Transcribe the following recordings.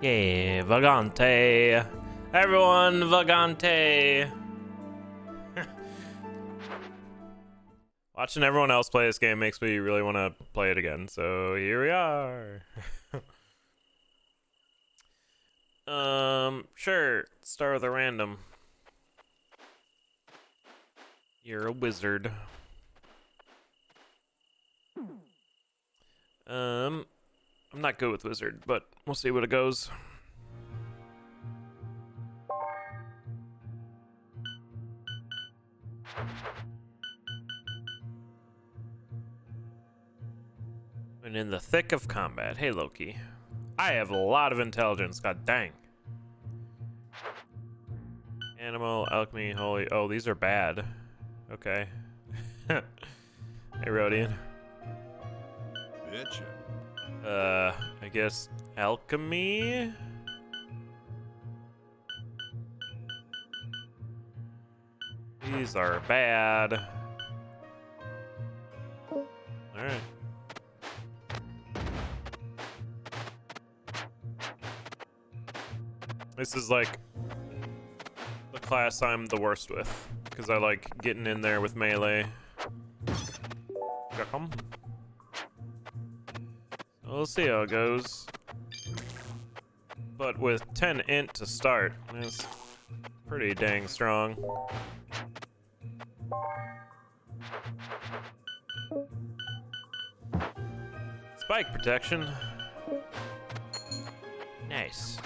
Yeah, Vagante. Everyone, Vagante. Watching everyone else play this game makes me really want to play it again, so here we are. Sure. Start with a random. You're a wizard. I'm not good with wizard, but we'll see what it goes. And in the thick of combat. Hey, Loki. I have a lot of intelligence, god dang. Animal, alchemy, holy. Oh, these are bad. Okay. Hey, Rodian. I guess alchemy? These are bad. Alright. This is like the class I'm the worst with, because I like getting in there with melee. We'll see how it goes. But with 10 int to start, it's pretty dang strong. Spike protection. Nice.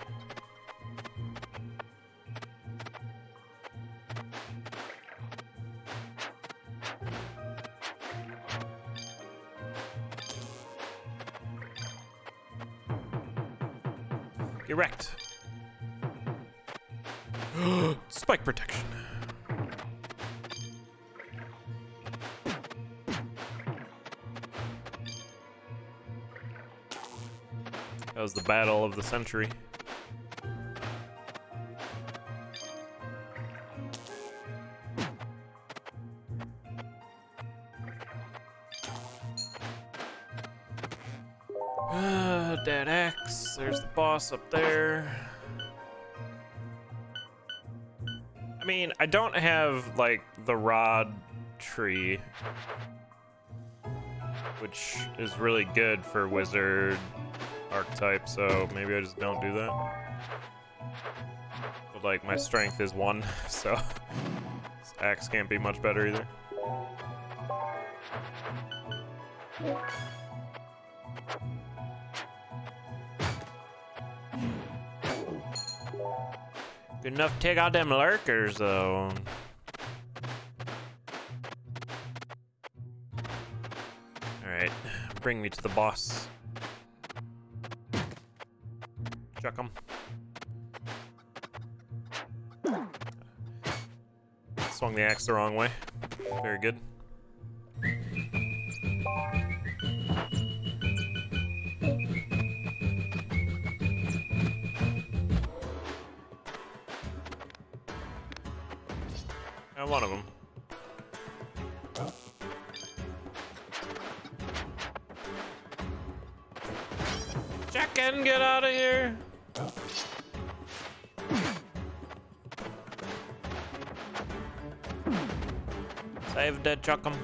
Get wrecked. Spike protection. That was the battle of the century. Dead axe. There's the boss up there. I mean, I don't have, like, the rod tree, which is really good for wizard archetype, so maybe I just don't do that. But, like, my strength is 1, so this axe can't be much better either. Good enough to take out them lurkers, though. Alright, bring me to the boss. Chuck him. Swung the axe the wrong way. Very good. One of them. Chicken, get out of here! Save the chuckum.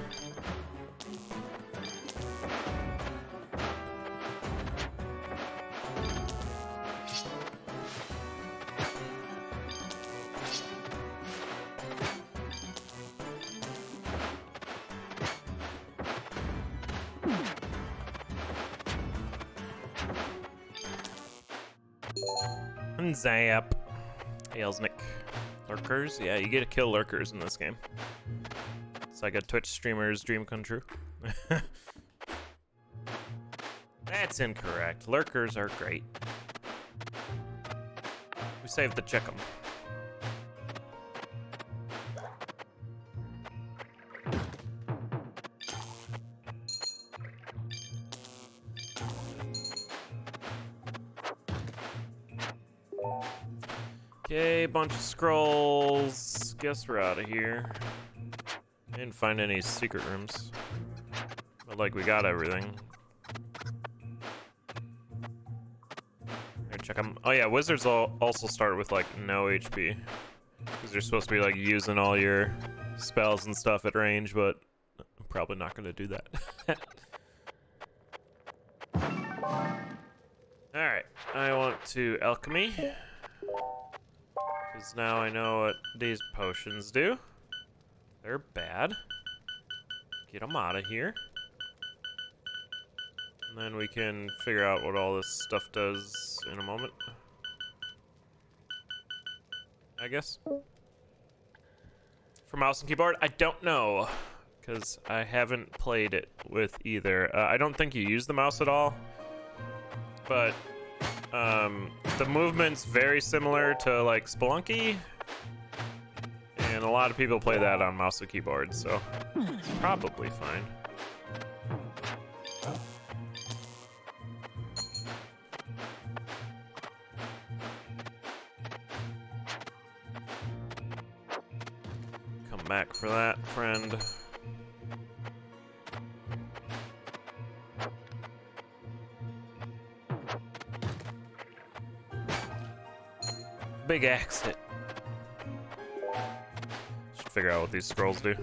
And zap. Hailsnick. Lurkers? Yeah, you get to kill lurkers in this game. It's like a Twitch streamer's dream come true. That's incorrect. Lurkers are great. We saved the chickum. Okay, bunch of scrolls. Guess we're out of here. Didn't find any secret rooms. But like we got everything. Check them. Oh yeah, wizards also start with like no HP. Because you're supposed to be like using all your spells and stuff at range, but I'm probably not going to do that. Alright, I want to alchemy. Because now I know what these potions do. They're bad. Get them out of here. And then we can figure out what all this stuff does in a moment. I guess. For mouse and keyboard, I don't know. Because I haven't played it with either. I don't think you use the mouse at all. But the movement's very similar to like Spelunky. And a lot of people play that on mouse and keyboard, so it's probably fine. Come back for that, friend. Big axe hit. Should figure out what these scrolls do.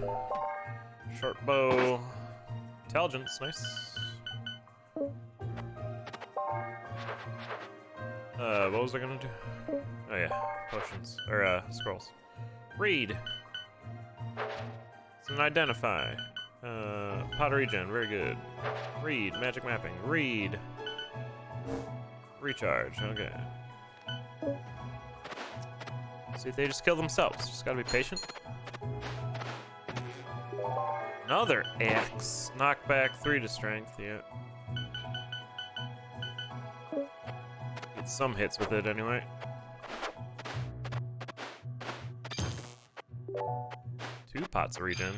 Short bow. Intelligence, nice. What was I gonna do? Oh yeah, potions. Or, scrolls. Read. It's an identify. Pot regen, very good. Read, magic mapping. Read. Recharge, okay. See, they just kill themselves. Just gotta be patient. Another axe. Knockback 3 to strength, yeah. Get some hits with it anyway. 2 pots of regen.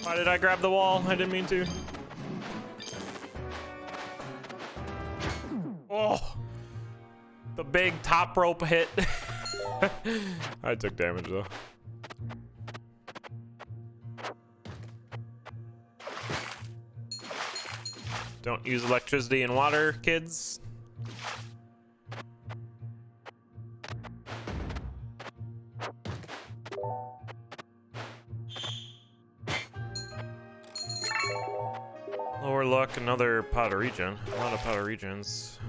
Why did I grab the wall? I didn't mean to. Oh! The big top rope hit. I took damage though. Don't use electricity and water, kids. Lower luck, another pot of regen. A lot of pot of regens.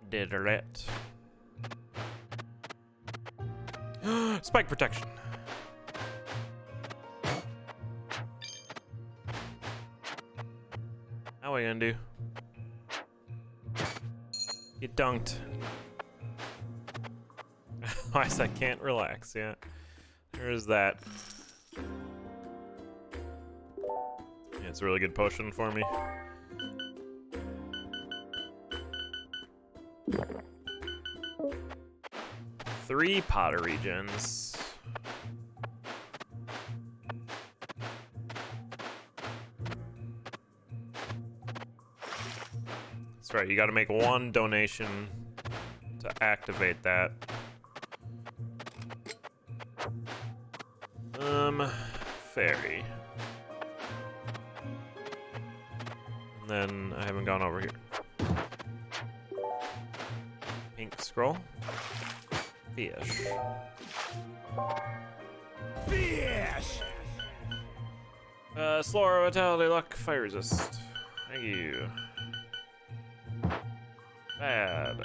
Did it. Spike protection. How are we gonna do? Get dunked. Otherwise I can't relax, yeah. There is that. Yeah, it's a really good potion for me. Three pot of regens. That's right, you gotta make one donation to activate that. Fairy. And then I haven't gone over here. Pink scroll. Fish. Fish! Slower vitality, luck, fire resist. Thank you. Bad.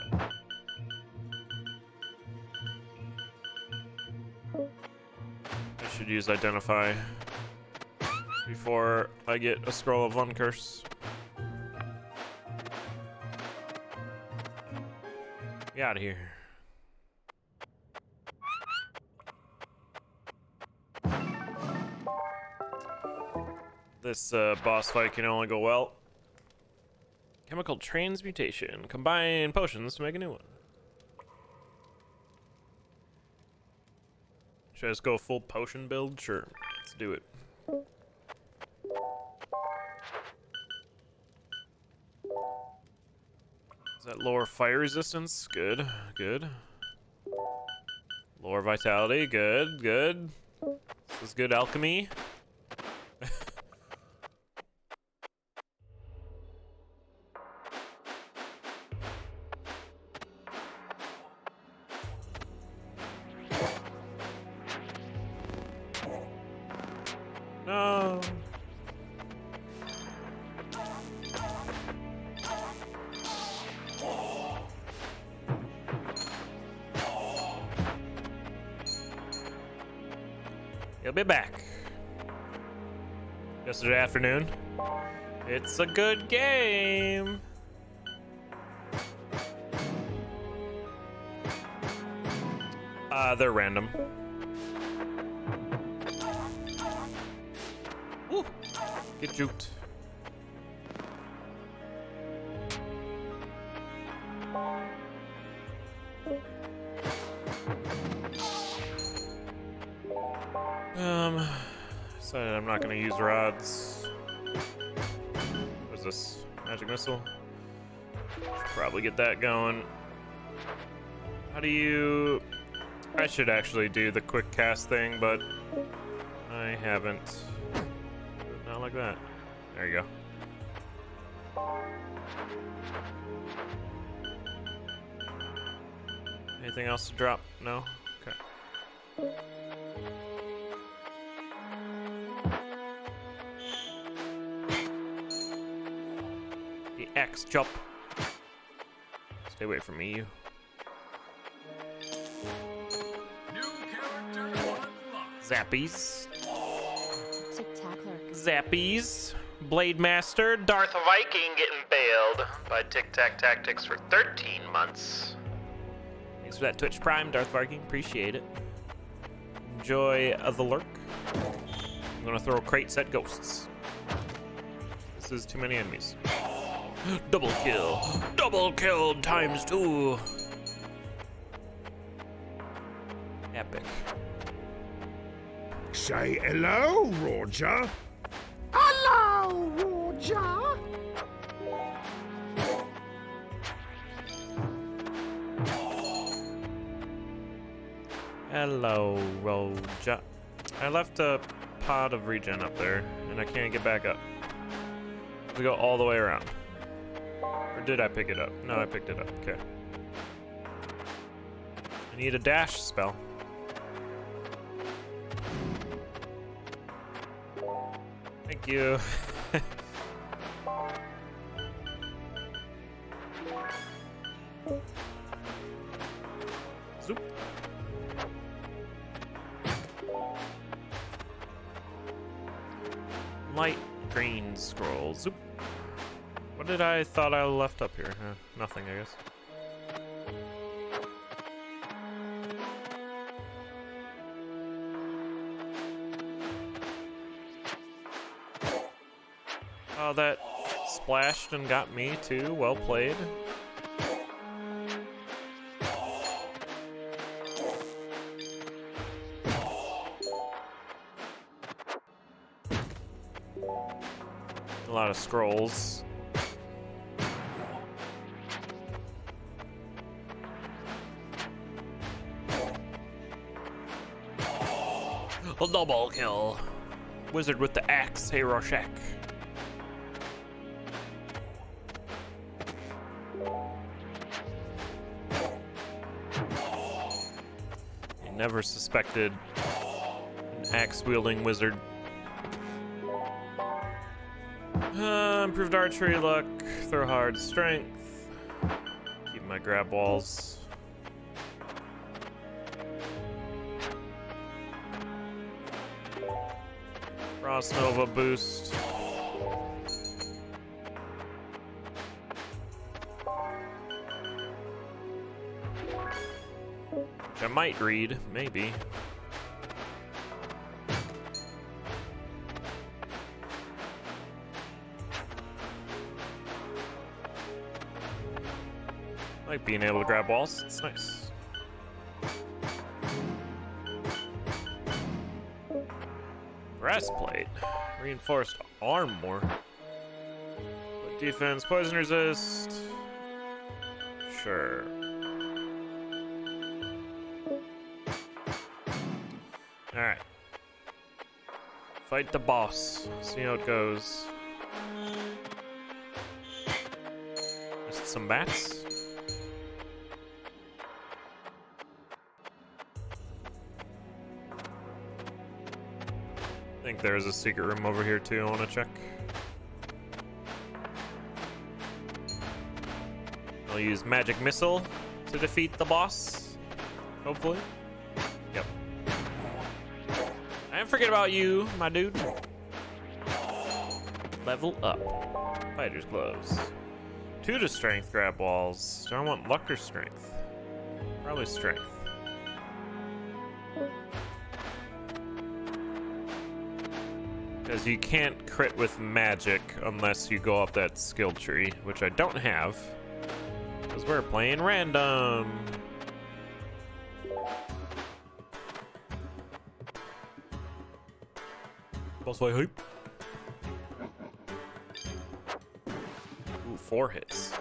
I should use identify before I get a scroll of uncurse. Get out of here. This boss fight can only go well. Chemical transmutation. Combine potions to make a new one. Should I just go full potion build? Sure. Let's do it. Is that lower fire resistance? Good, good. Lower vitality, good, good. This is good alchemy. No. He'll be back. Yesterday afternoon. It's a good game. They're random. Ooh, get juked. Decided I'm not gonna use rods. What is this? Magic missile? Should probably get that going. How do you... I should actually do the quick cast thing, but I haven't. Not like that. There you go. Anything else to drop? No? Okay. The X jump. Stay away from me, you. Zappies. TicTac. Zappies. Blade Master. Darth Viking getting bailed by TicTac Tactics for 13 months. Thanks for that Twitch Prime, Darth Viking. Appreciate it. Enjoy the lurk. I'm gonna throw crates at ghosts. This is too many enemies. Double kill. Double kill times 2. Epic. Say hello, Roger. Hello, Roger. Hello, Roger. I left a pod of regen up there, and I can't get back up. I have to go all the way around. Or did I pick it up? No, I picked it up. Okay. I need a dash spell. Thank you. Zoop. Light green scroll. Zoop. What did I thought I left up here? Nothing, I guess. Oh, that splashed and got me too. Well played. A lot of scrolls. A double kill. Wizard with the axe, hey Rorschach. I never suspected an axe-wielding wizard. Improved archery luck, throw hard strength, keep my grab walls. Frost Nova boost. Which I might read, maybe. Like being able to grab walls, it's nice. Breastplate. Reinforced armor. But defense, poison resist. Sure. Alright. Fight the boss. See how it goes. Just some bats. I think there's a secret room over here too. I want to check. I'll use magic missile to defeat the boss. Hopefully. Yep. I didn't forget about you, my dude. Level up. Fighter's gloves. 2 to strength grab walls. Do I want luck or strength? Probably strength. Because you can't crit with magic unless you go up that skill tree, which I don't have. Because we're playing random. Boss fight hype. Ooh, 4 hits.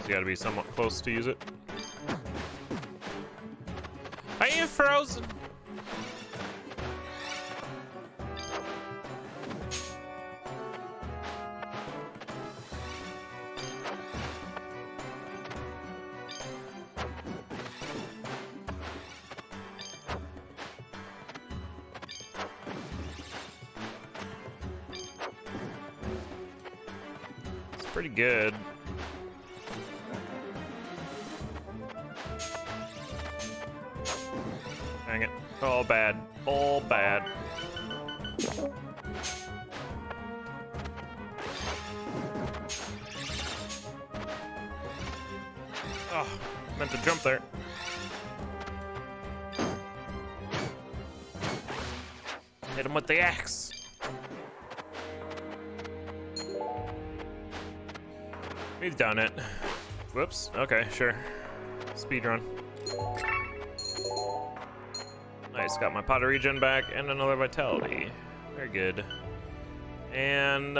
You gotta be somewhat close to use it. Are you frozen? It's pretty good. Dang it. All bad. All bad. Oh, meant to jump there. Hit him with the axe. We've done it. Whoops. Okay, sure. Speedrun. Nice, got my pot of regen back and another vitality. Very good. And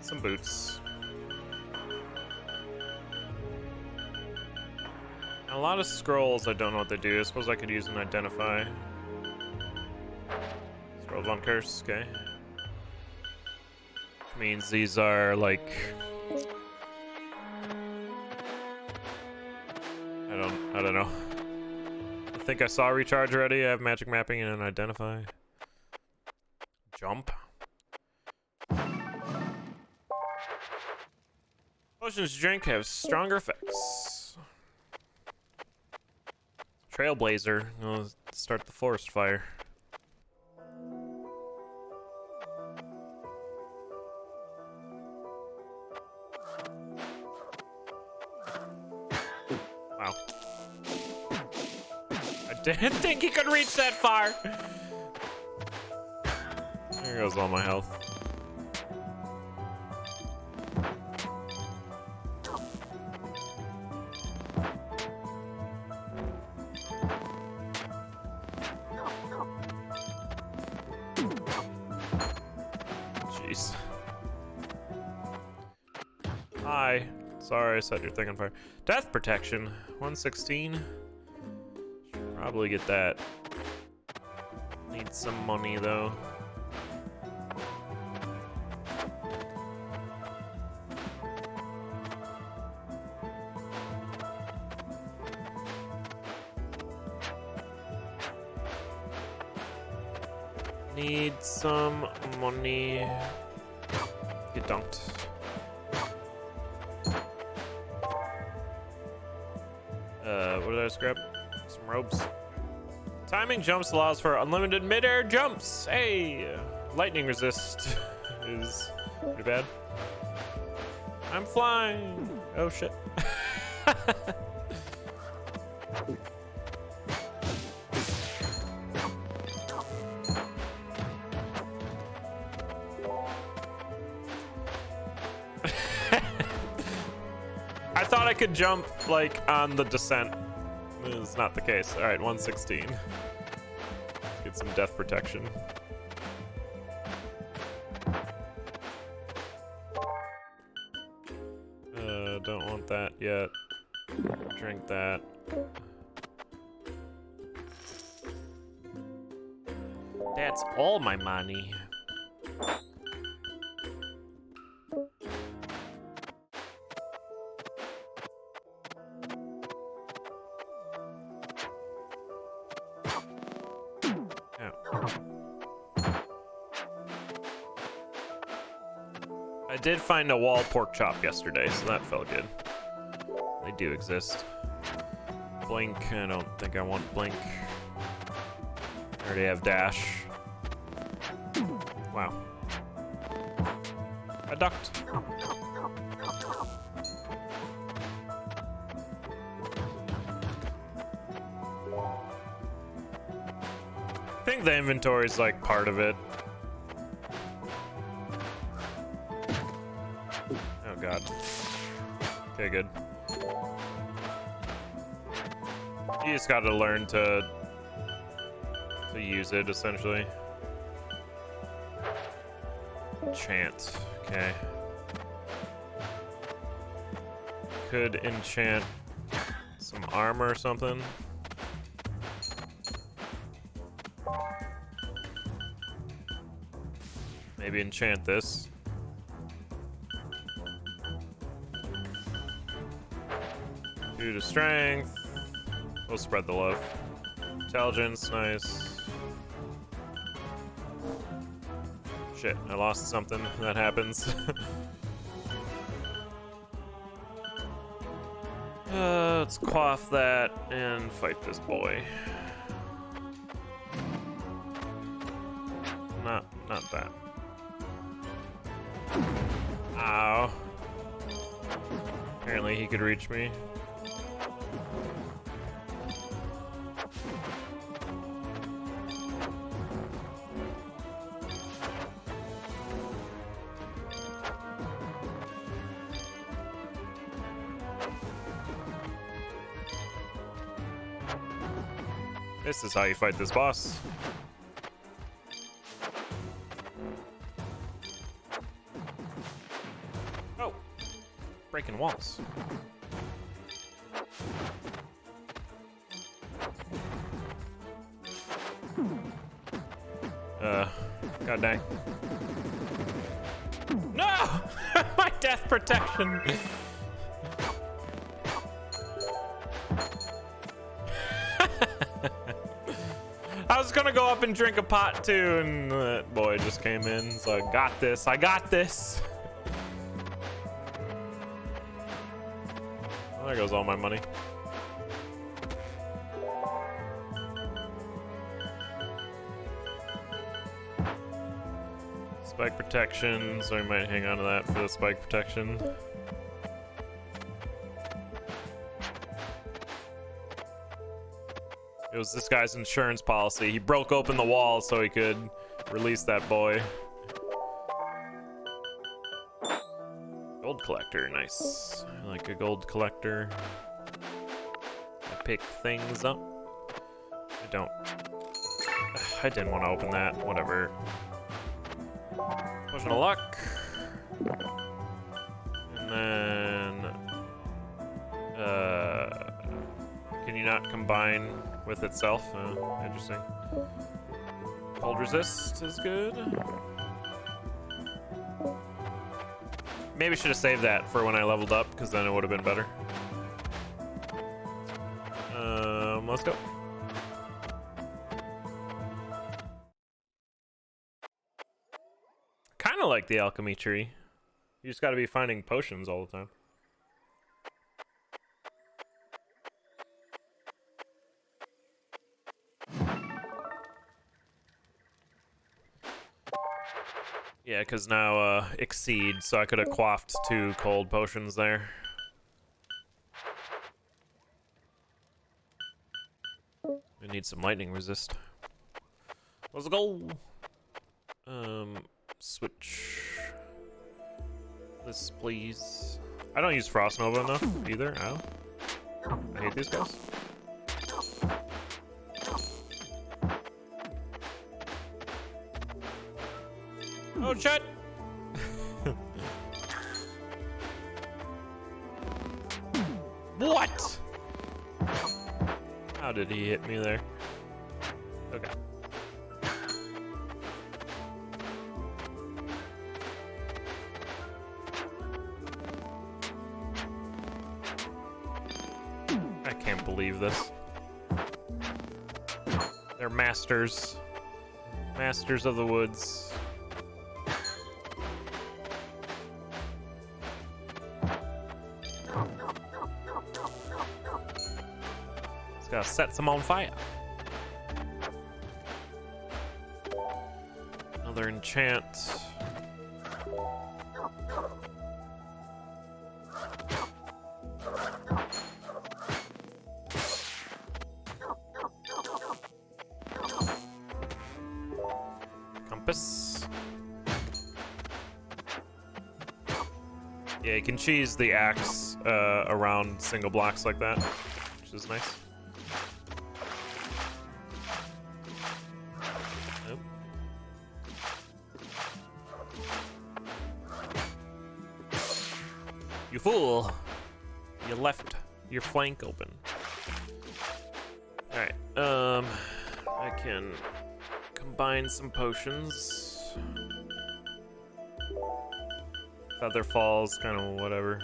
some boots. A lot of scrolls, I don't know what they do. I suppose I could use an identify. Scrolls on curse, okay. Which means these are like... I don't know. I think I saw recharge already. I have magic mapping and an identify. Jump. Potions to drink have stronger effects. Trailblazer. I'll start the forest fire. Wow. I didn't think he could reach that far. There goes all my health. Jeez. Hi. Sorry, I set your thing on fire. Death protection. 116. Should probably get that. Need some money though. Need some money. Get dunked. What did I just grab? Some ropes. Timing jumps allows for unlimited mid-air jumps. Hey! Lightning resist is pretty bad. I'm flying! Oh shit. I thought I could jump like on the descent. is not the case. Alright, 116. Let's get some death protection. Don't want that yet. Drink that. That's all my money. I did find a wall pork chop yesterday, so that felt good. They do exist. Blink, I don't think I want blink. I already have dash. Wow. I ducked. I think the inventory is like part of it. Oh god. Okay, good. You just gotta learn to use it, essentially. Enchant. Okay. Could enchant some armor or something. Maybe enchant this. 2 to strength. We'll spread the love. Intelligence, nice. Shit, I lost something. That happens. Let's quaff that and fight this boy. Not that. Ow. Apparently he could reach me. This is how you fight this boss. Oh, breaking walls. God dang. No! My death protection. I was gonna go up and drink a pot too, and that boy just came in. So I got this. I got this. Well, there goes all my money. Spike protection, so we might hang on to that for the spike protection. It was this guy's insurance policy. He broke open the wall so he could release that boy. Gold collector, nice. I like a gold collector. I pick things up. I didn't want to open that. Whatever. Potion of luck. And then... can you not combine with itself? Interesting. Cold resist is good. Maybe I should have saved that for when I leveled up, because then it would have been better. Let's go. Kind of like the alchemy tree. You just got to be finding potions all the time. Yeah, because now exceed, so I could have quaffed 2 cold potions there. We need some lightning resist. Let's go. Switch this, please. I don't use Frost Nova enough either. Ow. I hate these guys. Oh shit! What? How did he hit me there? Okay. I can't believe this. They're masters. Masters of the woods. Just gotta set some on fire. Another enchant. Compass. Yeah, you can cheese the axe around single blocks like that, which is nice. Nope. You fool! You left your flank open. Alright, I can combine some potions. Feather Falls, kind of whatever.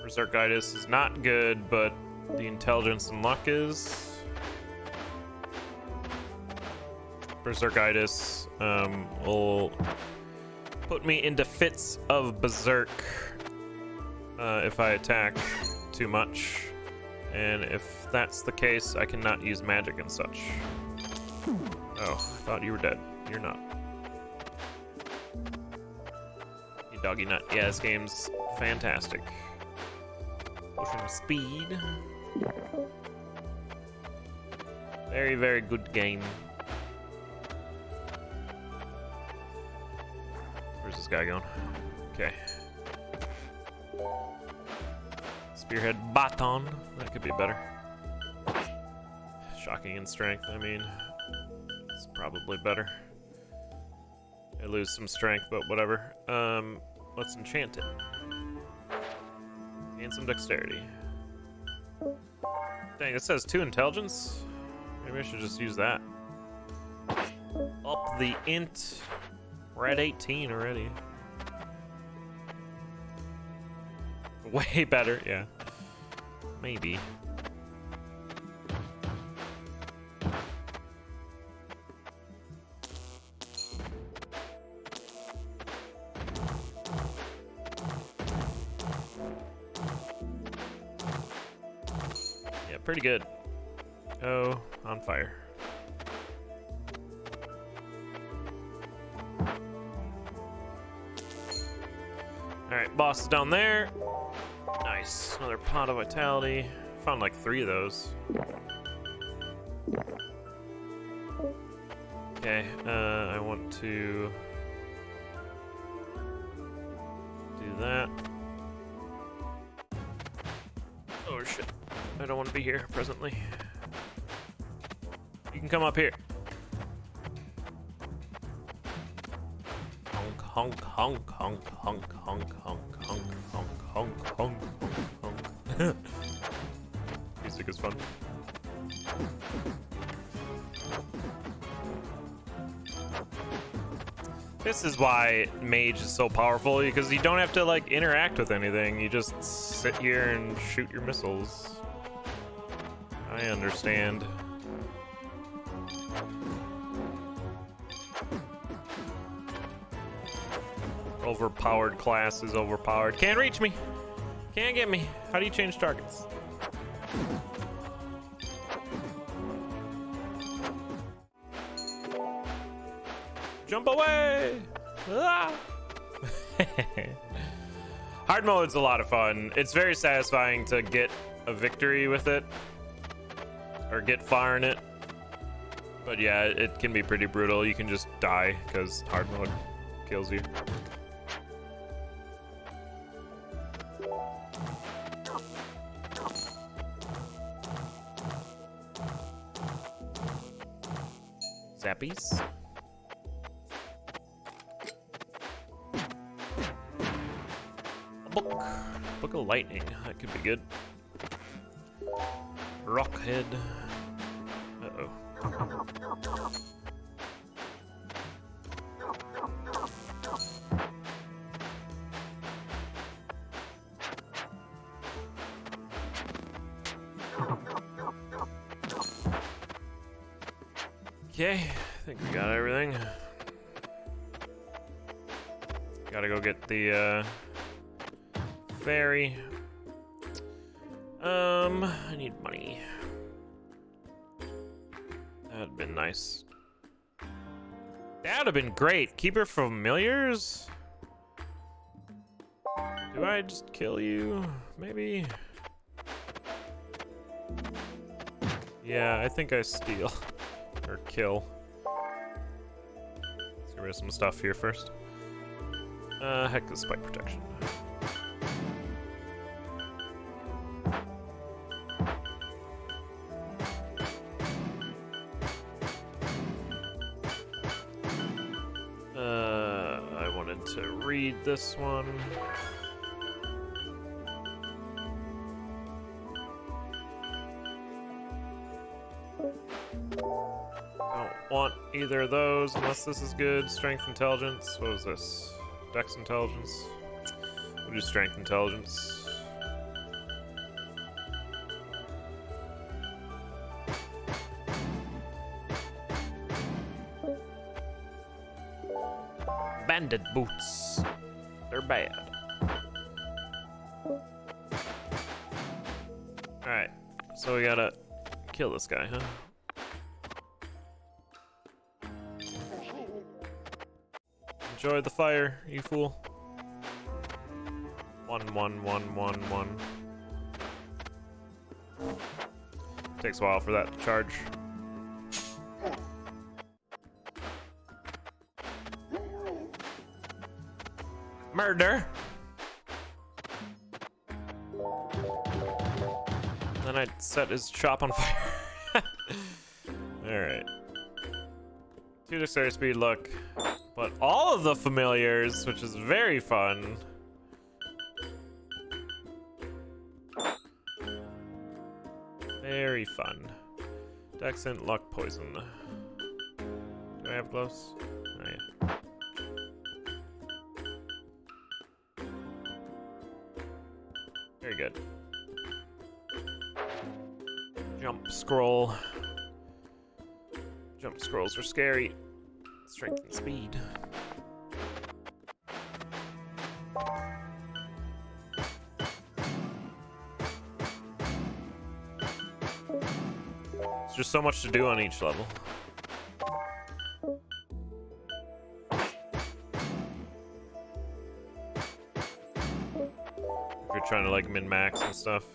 Berserkitis is not good, but the intelligence and luck is. Berserkitis will put me into fits of berserk if I attack too much. And if that's the case, I cannot use magic and such. Oh, I thought you were dead. You're not. You doggy nut. Yeah, this game's fantastic. Potion of speed. Very, very good game. Where's this guy going? Okay. Spearhead baton. That could be better. Shocking in strength, I mean. It's probably better. I lose some strength, but whatever. Let's enchant it. Gain some dexterity. Dang, it says 2 intelligence. Maybe I should just use that. Up the int. We're at 18 already. Way better, yeah. Maybe. Yeah, pretty good. Oh, on fire. Alright, boss is down there. Nice. Another pot of vitality. Found like 3 of those. Okay, I want to do that. Oh shit. I don't want to be here presently. You can come up here. Honk, honk, honk, honk, honk, honk, honk, honk, honk, honk, honk. Music is fun. This is why Mage is so powerful, because you don't have to like interact with anything. You just sit here and shoot your missiles. I understand. Overpowered class is overpowered. Can't reach me. Can't get me. How do you change targets? Jump away! Ah! Hard mode's a lot of fun. It's very satisfying to get a victory with it. Or get far in it. But yeah, it can be pretty brutal. You can just die because hard mode kills you. Zappies. Critical lightning. That could be good. Rockhead. Uh-oh. Okay, I think we got everything. Gotta go get the ferry. I need money. That'd been nice. That'd have been great. Keeper familiars? Do I just kill you? Maybe? Yeah, I think I steal. Or kill. Let's get rid of some stuff here first. Heck, the spike protection. I wanted to read this one. Don't want either of those unless this is good. Strength intelligence. What was this? Dex intelligence. We'll do strength intelligence. Bandit boots. They're bad. Alright. So we gotta kill this guy, huh? Enjoy the fire, you fool. 1, 1, 1, 1, 1. Takes a while for that to charge. Murder! Then I set his shop on fire. Alright. 2 dexterity, speed, luck. But all of the familiars, which is very fun. Very fun. Dexant, luck, poison. Do I have gloves? Oh, yeah. Very good. Jump scroll. Jump scrolls are scary. Strength and speed. There's just so much to do on each level. If you're trying to like min-max and stuff.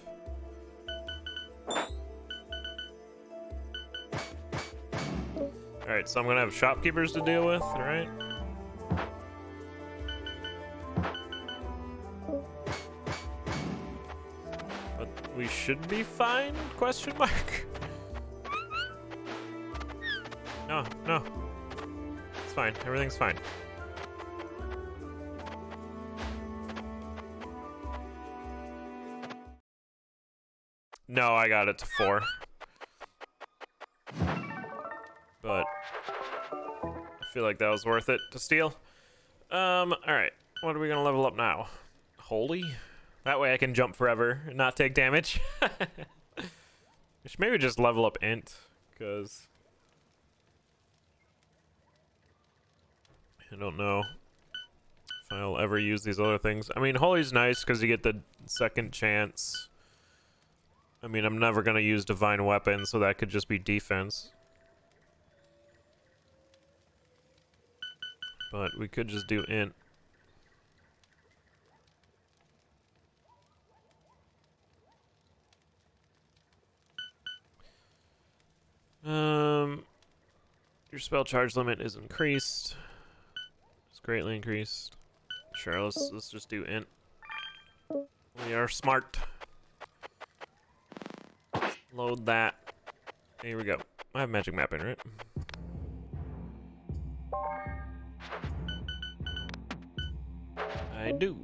Alright, so I'm gonna have shopkeepers to deal with, alright? But we should be fine? Question mark? No, no. It's fine. Everything's fine. No, I got it to 4. But I feel like that was worth it to steal. Alright. What are we gonna level up now? Holy? That way I can jump forever and not take damage. I should maybe just level up int, because I don't know if I'll ever use these other things. I mean, Holy's nice because you get the second chance. I mean, I'm never gonna use Divine Weapon, so that could just be defense. But we could just do int. Your spell charge limit is increased. It's greatly increased. Sure, let's just do int. We are smart. Load that. Here we go. I have magic map in, right? I do.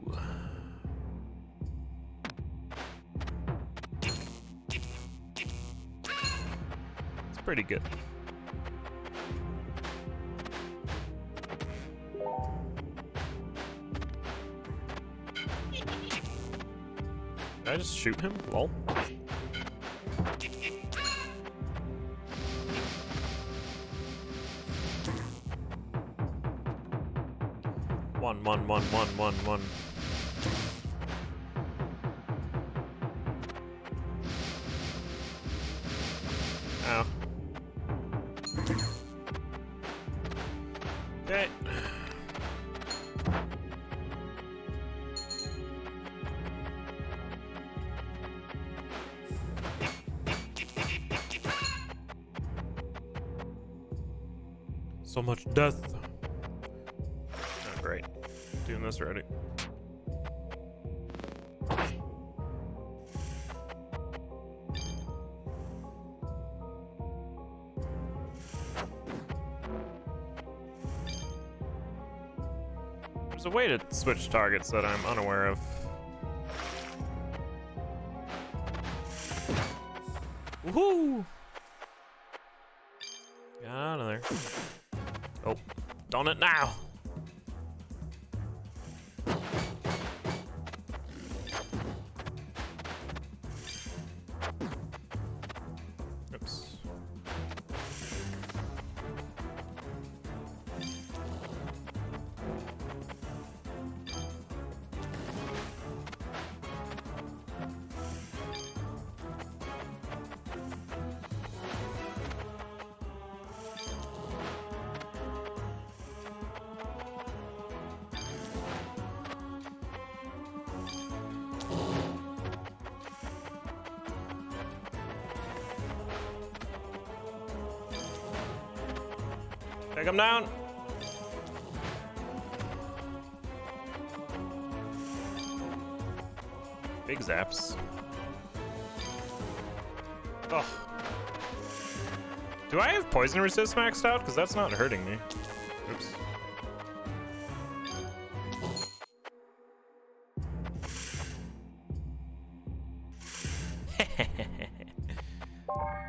pretty good. Did I just shoot him? Lol. One. Ow. Okay. So much death. Oh, great. Doing this already. There's a way to switch targets that I'm unaware of. Woohoo! Get out of there. Oh, done it now! Oops. Take him down. Big zaps. Oh. Do I have poison resist maxed out? Because that's not hurting me. Oops.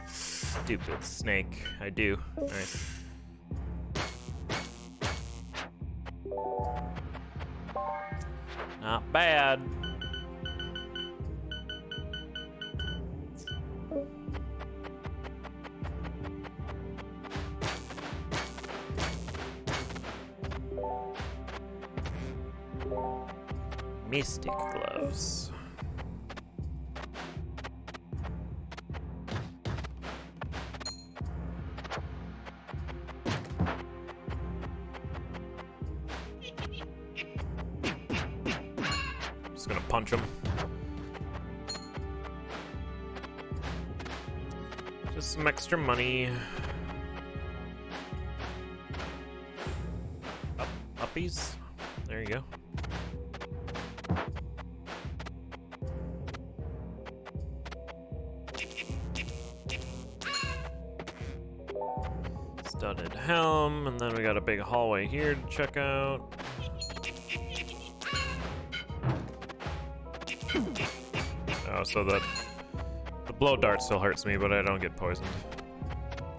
Stupid snake. I do. Nice. Not bad. Mystic gloves. Just gonna punch him. Just some extra money. Uppies. There you go. Studded helm, and then we got a big hallway here to check out. Oh, so the blow dart still hurts me, but I don't get poisoned.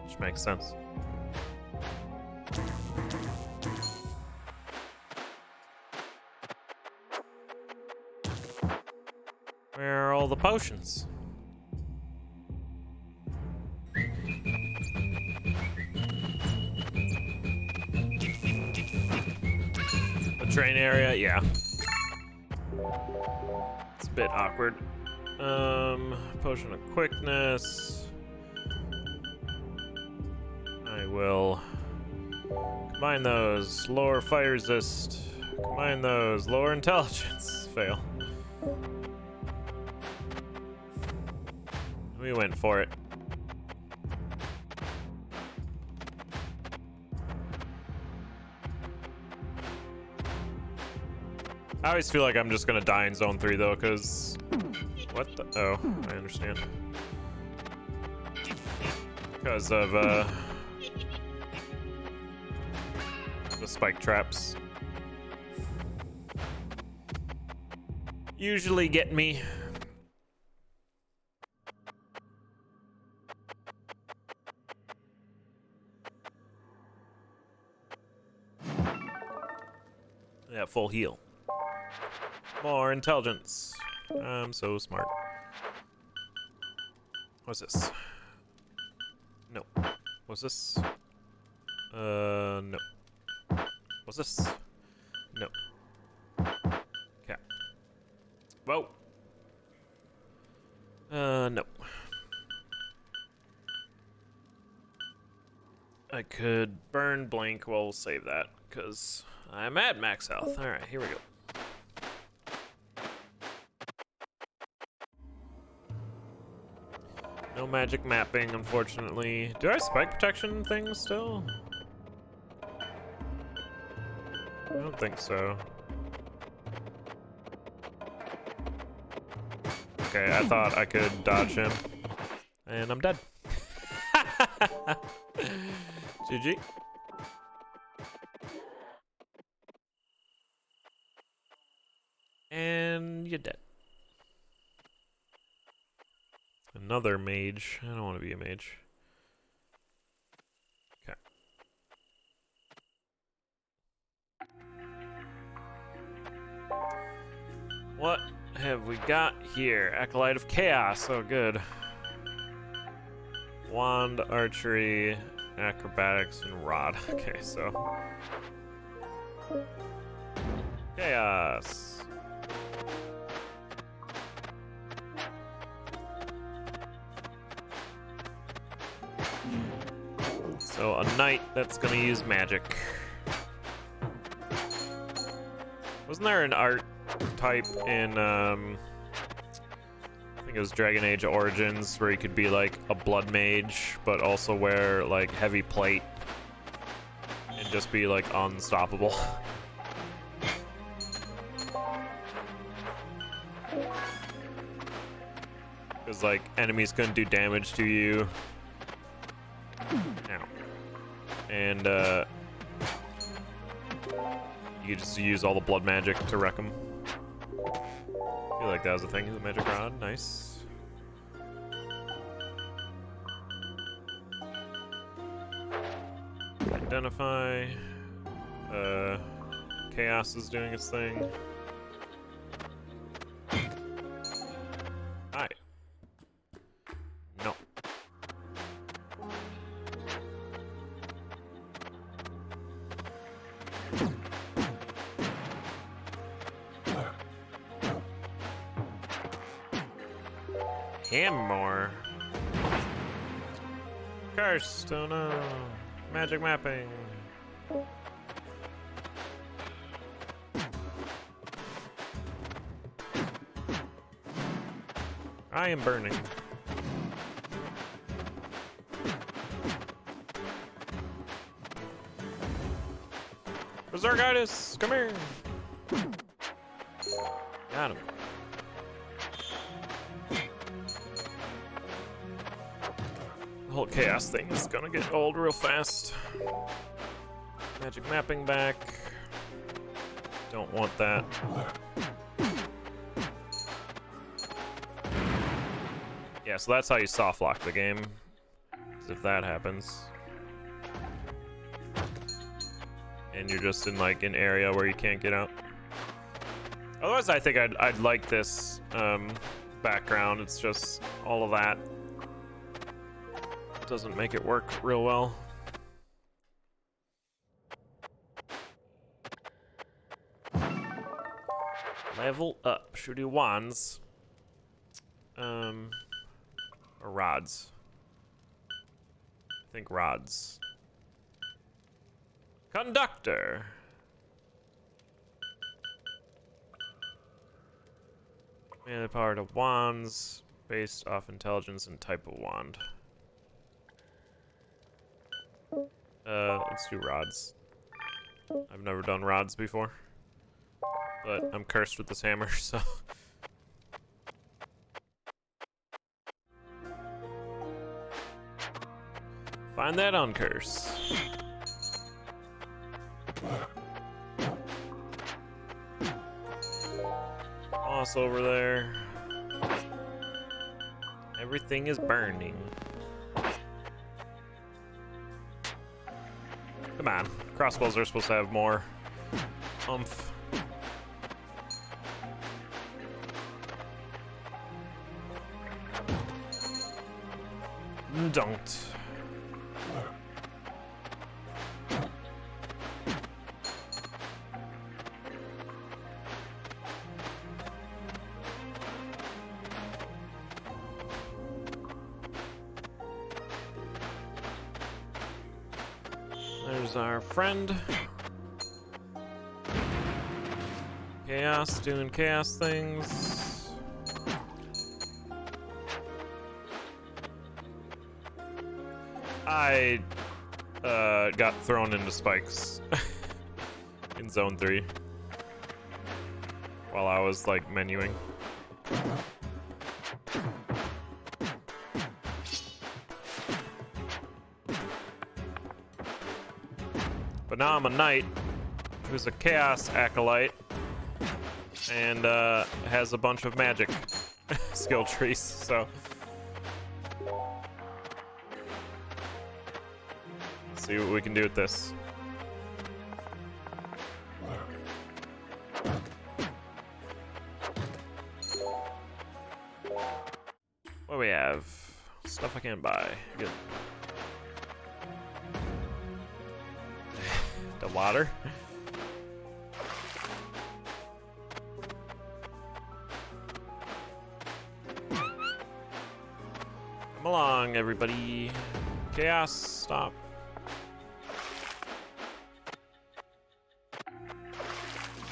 Which makes sense. Where are all the potions? The train area, yeah. It's a bit awkward. Potion of quickness. I will combine those. Lower fire resist. Combine those. Lower intelligence. Fail. We went for it. I always feel like I'm just gonna die in zone 3 though, because what the? Oh, I understand. Because of the spike traps. Usually get me. Yeah, full heal. More intelligence. I'm so smart. What's this? No. What's this? No. What's this? No. Okay. Whoa. No. I could burn blink. Well, we'll save that, because I'm at max health. Alright, here we go. No magic mapping, unfortunately. Do I have spike protection things still? I don't think so. Okay, I thought I could dodge him. And I'm dead. GG. And you're dead. Another mage. I don't want to be a mage. Okay. What have we got here? Acolyte of Chaos. Oh, good. Wand, archery, acrobatics, and rod. Okay, so Chaos. So a knight that's gonna use magic. Wasn't there an art type in I think it was Dragon Age Origins where you could be like a blood mage but also wear like heavy plate and just be like unstoppable? Because like enemies couldn't do damage to you. Ow. And you just use all the blood magic to wreck them. I feel like that was a thing. The magic rod, nice. Identify. Chaos is doing its thing. Hi. No. Him more. Cursed, oh no. Magic mapping. I am burning. Berserkitis, come here. Got him. The whole chaos thing is gonna get old real fast. Magic mapping back. Don't want that. Yeah, so that's how you soft lock the game. If that happens. And you're just in like an area where you can't get out. Otherwise, I think I'd like this background. It's just all of that. Doesn't make it work real well. Level up. Should we do wands? Or rods? I think rods. Conductor. Melee power to wands based off intelligence and type of wand. Let's do rods. I've never done rods before, but I'm cursed with this hammer, so. Find that uncurse. Boss over there. Everything is burning. Come on. Crossbows are supposed to have more oomph. Don't. There's our friend. Chaos, doing chaos things. I got thrown into spikes in zone 3 while I was like menuing. But now I'm a knight who's a chaos acolyte and has a bunch of magic skill trees, so let's see what we can do with this. What do we have? Stuff I can't buy. Good. The water. Come along, everybody. Chaos, stop.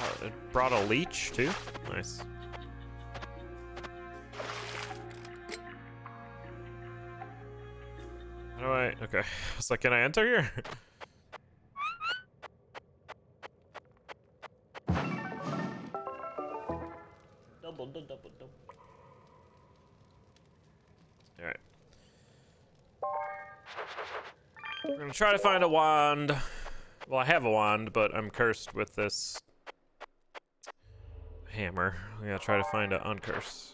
Oh, it brought a leech, too? Nice. How do I... Okay. I was like, can I enter here? Double. Alright. We're gonna try to find a wand. Well, I have a wand, but I'm cursed with this hammer. We gotta try to find an uncurse.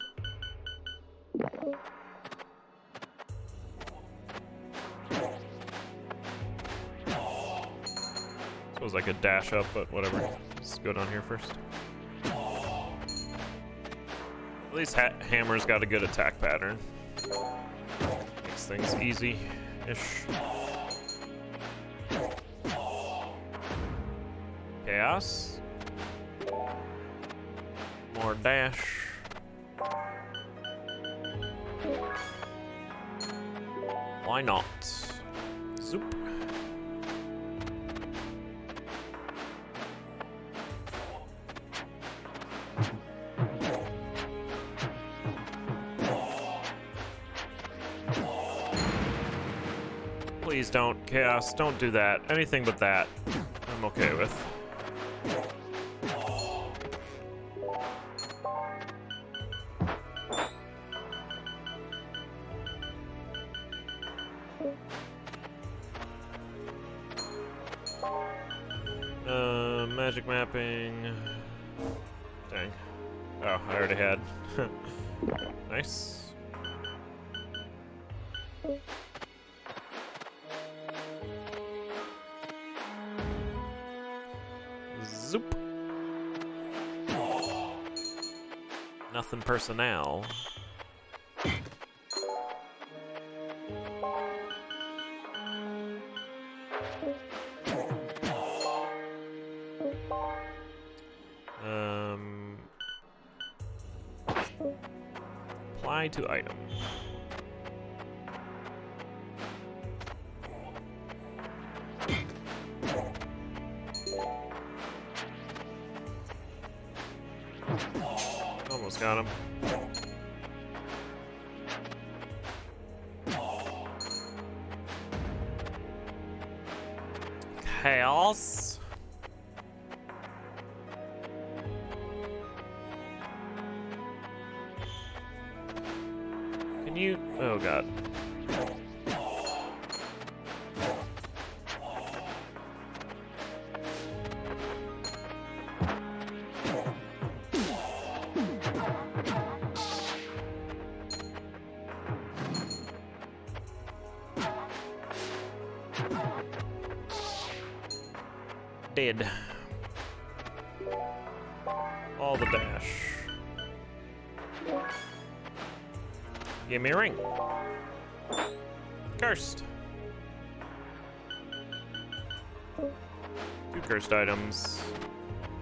Suppose I could dash up, but whatever. Let's go down here first. At least hammer's got a good attack pattern. Makes things easy-ish. Chaos. More dash. Why not? Zoop. Please don't, Chaos, don't do that. Anything but that, I'm okay with. Magic mapping. Dang. Oh, I already had. Nice. Zoop. Nothing personnel. Apply to item. Almost got him. Chaos. Can you? Oh God. Dead. All the dash. Give me a ring. Cursed. 2 cursed items.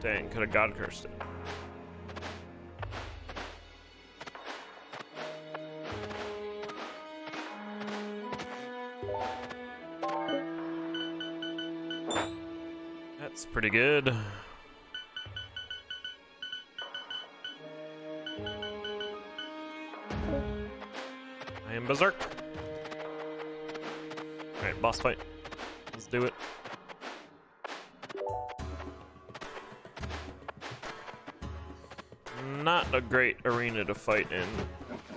Dang, could have God cursed it. That's pretty good. I am berserk. Alright, boss fight. Let's do it. Not a great arena to fight in.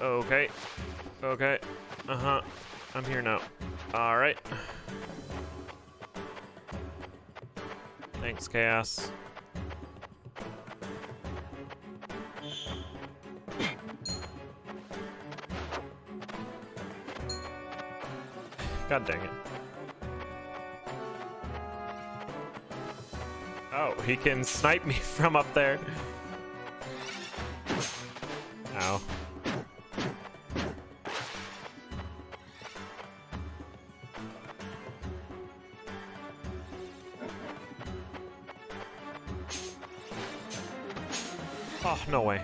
Okay. Okay. Uh-huh. I'm here now. Alright. Thanks, Chaos. God dang it. Oh, he can snipe me from up there. Ow. Oh, no way.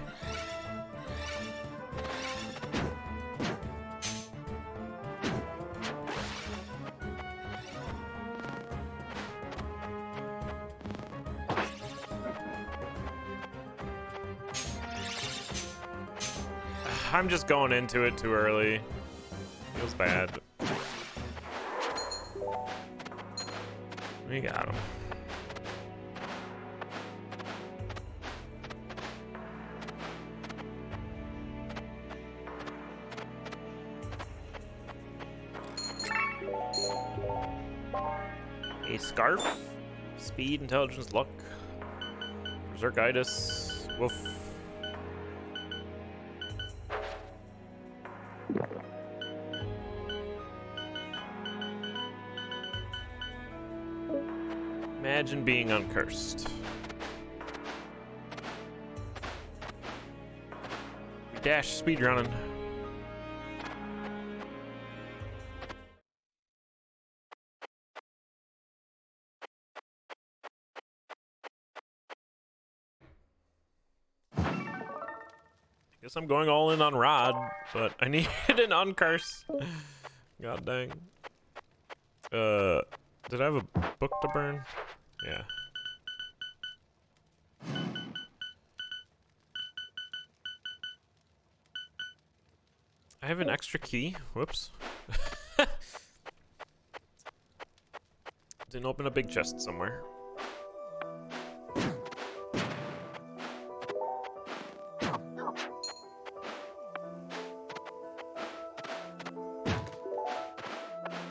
I'm just going into it too early. Feels bad. We got him. A scarf, speed, intelligence, luck, berserkitis, woof. Imagine being uncursed. Dash speedrunning. Guess I'm going all in on Rod, but I needed an uncurse. God dang. Did I have a book to burn? Yeah. I have an extra key. Whoops. Didn't open a big chest somewhere.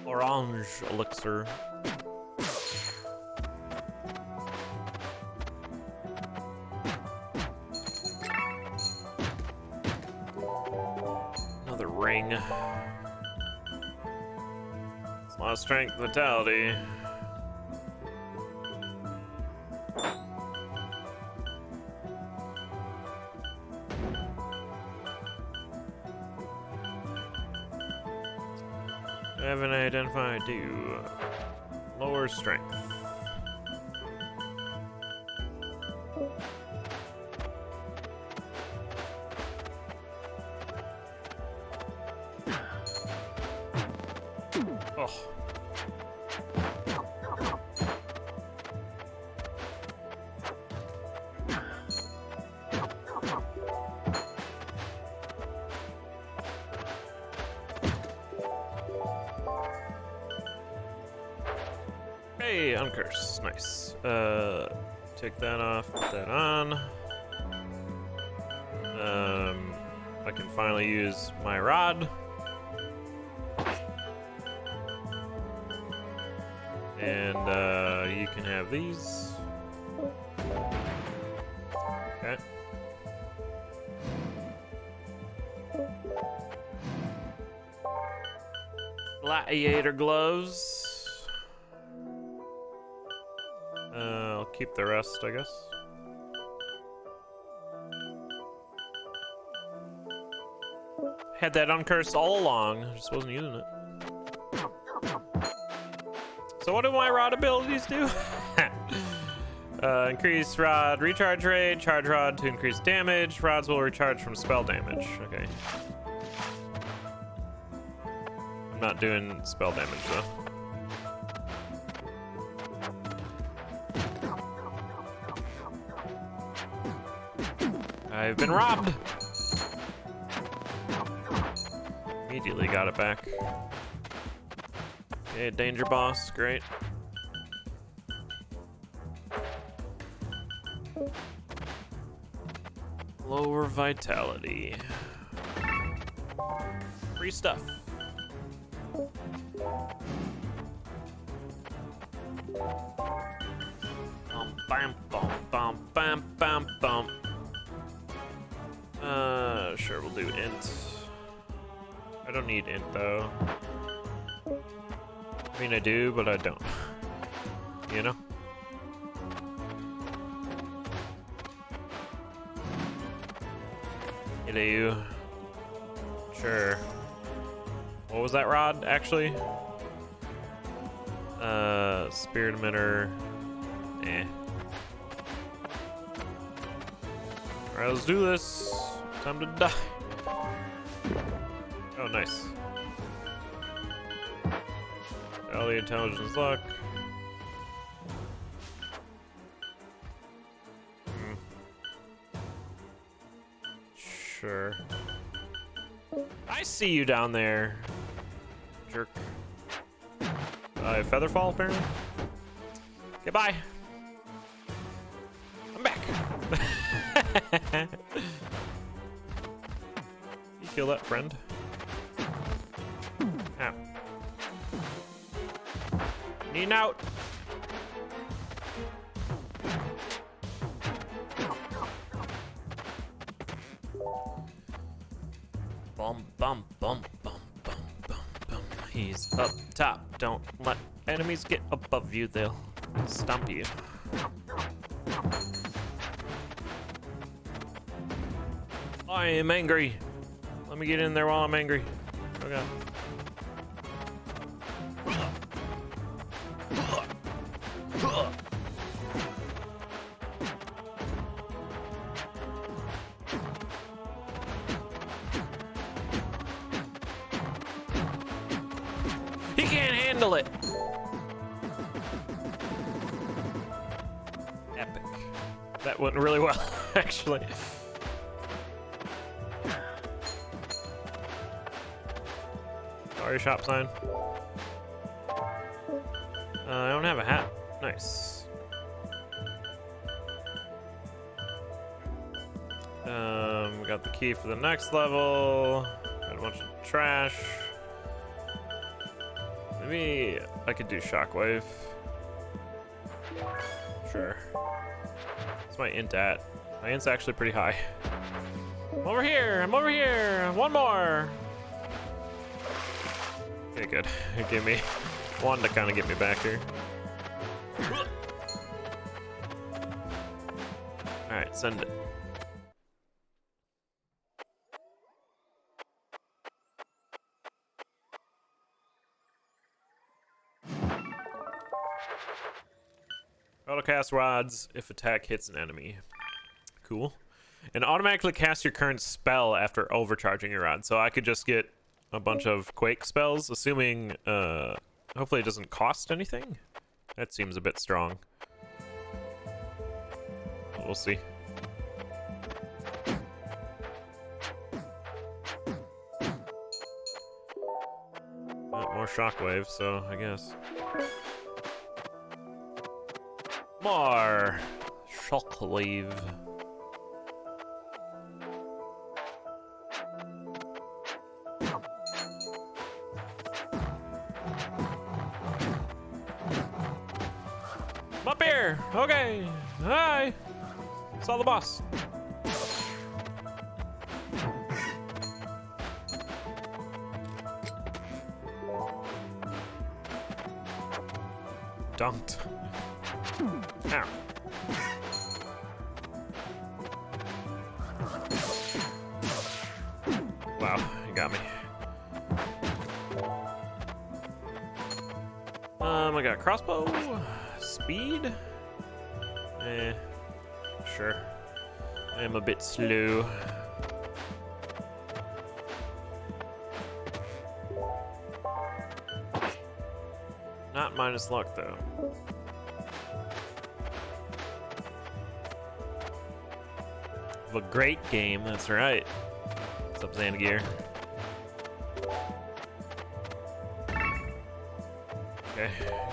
Orange elixir. Another ring. It's a lot of strength, vitality. Haven't identified you. Lower strength. Oh. Hey, uncurse. Nice. Take that off, put that on. I can finally use my rod. And, you can have these. Okay. Gladiator gloves. I'll keep the rest, I guess. Had that uncursed all along, just wasn't using it. So what do my rod abilities do? Increase rod recharge rate, charge rod to increase damage. Rods will recharge from spell damage. Okay. I'm not doing spell damage though. I've been robbed. Immediately got it back. Okay, danger boss, great. Lower vitality. Free stuff. Bam, bam, bam, bam, bam, bam. Sure, we'll do int. I don't need int though. I mean, I do, but I don't. You know? Hello. Sure. What was that rod, actually? Spirit emitter. Eh. Alright, let's do this. Time to die. Oh, nice. All the intelligence luck. Sure. I see you down there, jerk. Featherfall, apparently. Goodbye. I'm back. You kill that friend. Ow. Needing out. Bum, bum, bum, bum, bum, bum, bum. He's up top. Don't let enemies get above you. They'll stomp you. I am angry. Let me get in there while I'm angry. Oh god. He can't handle it. Epic. That went really well, actually. Sorry, shop sign. I don't have a hat. Nice. Got the key for the next level. Got a bunch of trash. Maybe I could do shockwave. Sure. What's my int at? My int's actually pretty high. I'm over here! I'm over here! One more! Okay, good. It gave me one to kind of get me back here. Alright, send it. Autocast rods if attack hits an enemy. Cool. And automatically cast your current spell after overcharging your rod. So I could just get a bunch of Quake spells, assuming, hopefully it doesn't cost anything. That seems a bit strong. We'll see. More shockwave, so I guess. More shockwave. I'm up here. Okay. Hi. Saw the boss. Dunked. Ow. Wow, you got me. I got crossbow, speed. Sure. I am a bit slow. Not minus luck though. A great game, that's right. What's up, Xanagear? Okay,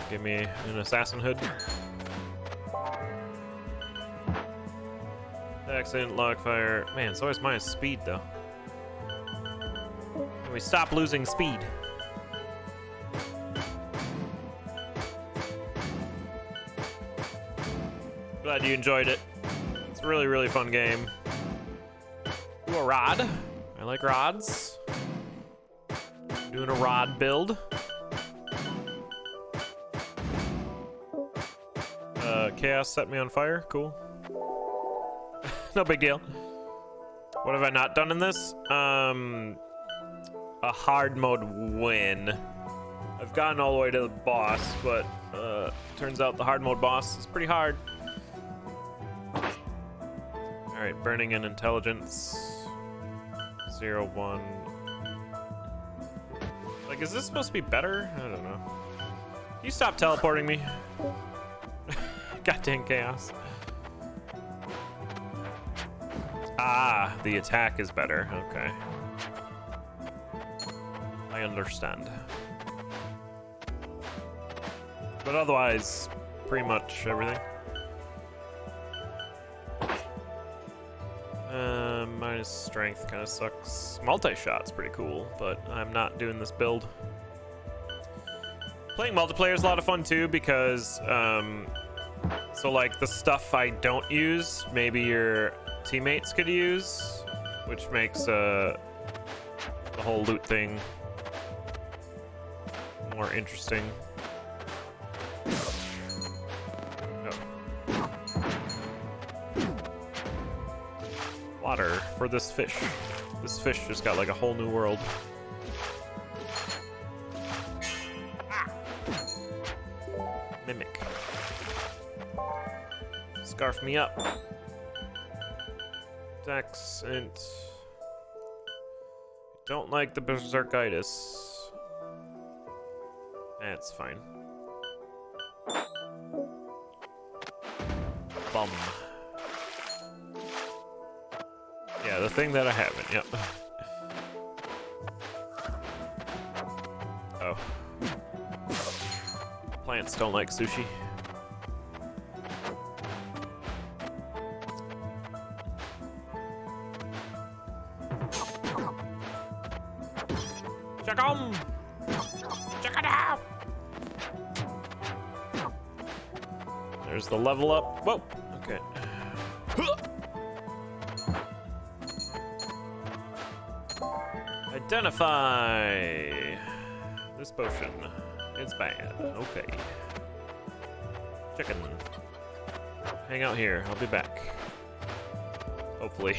give me an assassin hood. Accident, log fire. Man, it's always minus speed though. Can we stop losing speed? Glad you enjoyed it. It's a really, really fun game. Do a rod. I like rods. Doing a rod build. Chaos set me on fire. Cool. No big deal. What have I not done in this? A hard mode win. I've gotten all the way to the boss, but turns out the hard mode boss is pretty hard. All right, burning in intelligence. 0, 1. Like, is this supposed to be better? I don't know. Can you stop teleporting me? Goddamn chaos. Ah, the attack is better. Okay. I understand. But otherwise, pretty much everything. Minus strength kind of sucks. Multi-shot's pretty cool, but I'm not doing this build. Playing multiplayer is a lot of fun too because, so like the stuff I don't use, maybe your teammates could use, which makes the whole loot thing more interesting. Water for this fish. This fish just got like a whole new world. Ah. Mimic. Scarf me up. Dex and don't like the berserkitis. That's fine. Bum. Yeah, the thing that I haven't, yep. Oh. Plants don't like sushi. Check 'em! Check it out! There's the level up. Whoa! Okay. Identify this potion. It's bad. Okay. Chicken. Hang out here. I'll be back. Hopefully.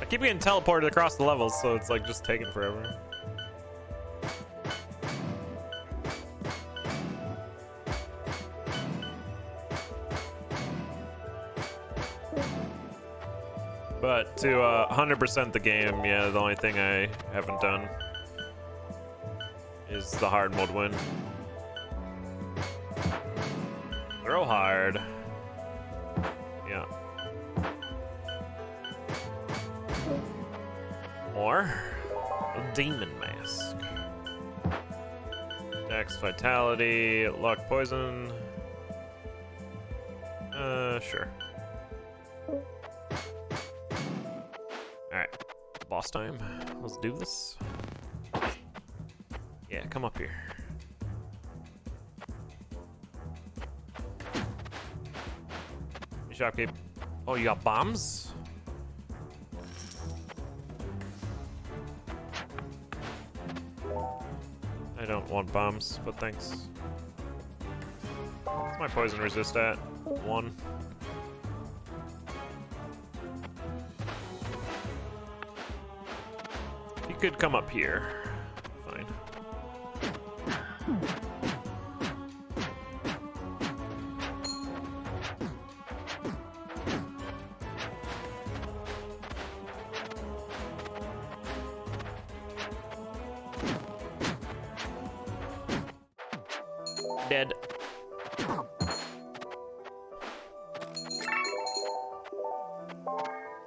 I keep getting teleported across the levels, so it's like just taking forever. But to 100% the game, yeah, the only thing I haven't done is the hard mode win. Throw hard. Yeah. More. A demon mask. Dex vitality, luck poison. Sure. Alright, boss time. Let's do this. Yeah, come up here. You shopkeep. Oh, you got bombs? I don't want bombs, but thanks. What's my poison resist at? 1. You could come up here. Fine. dead.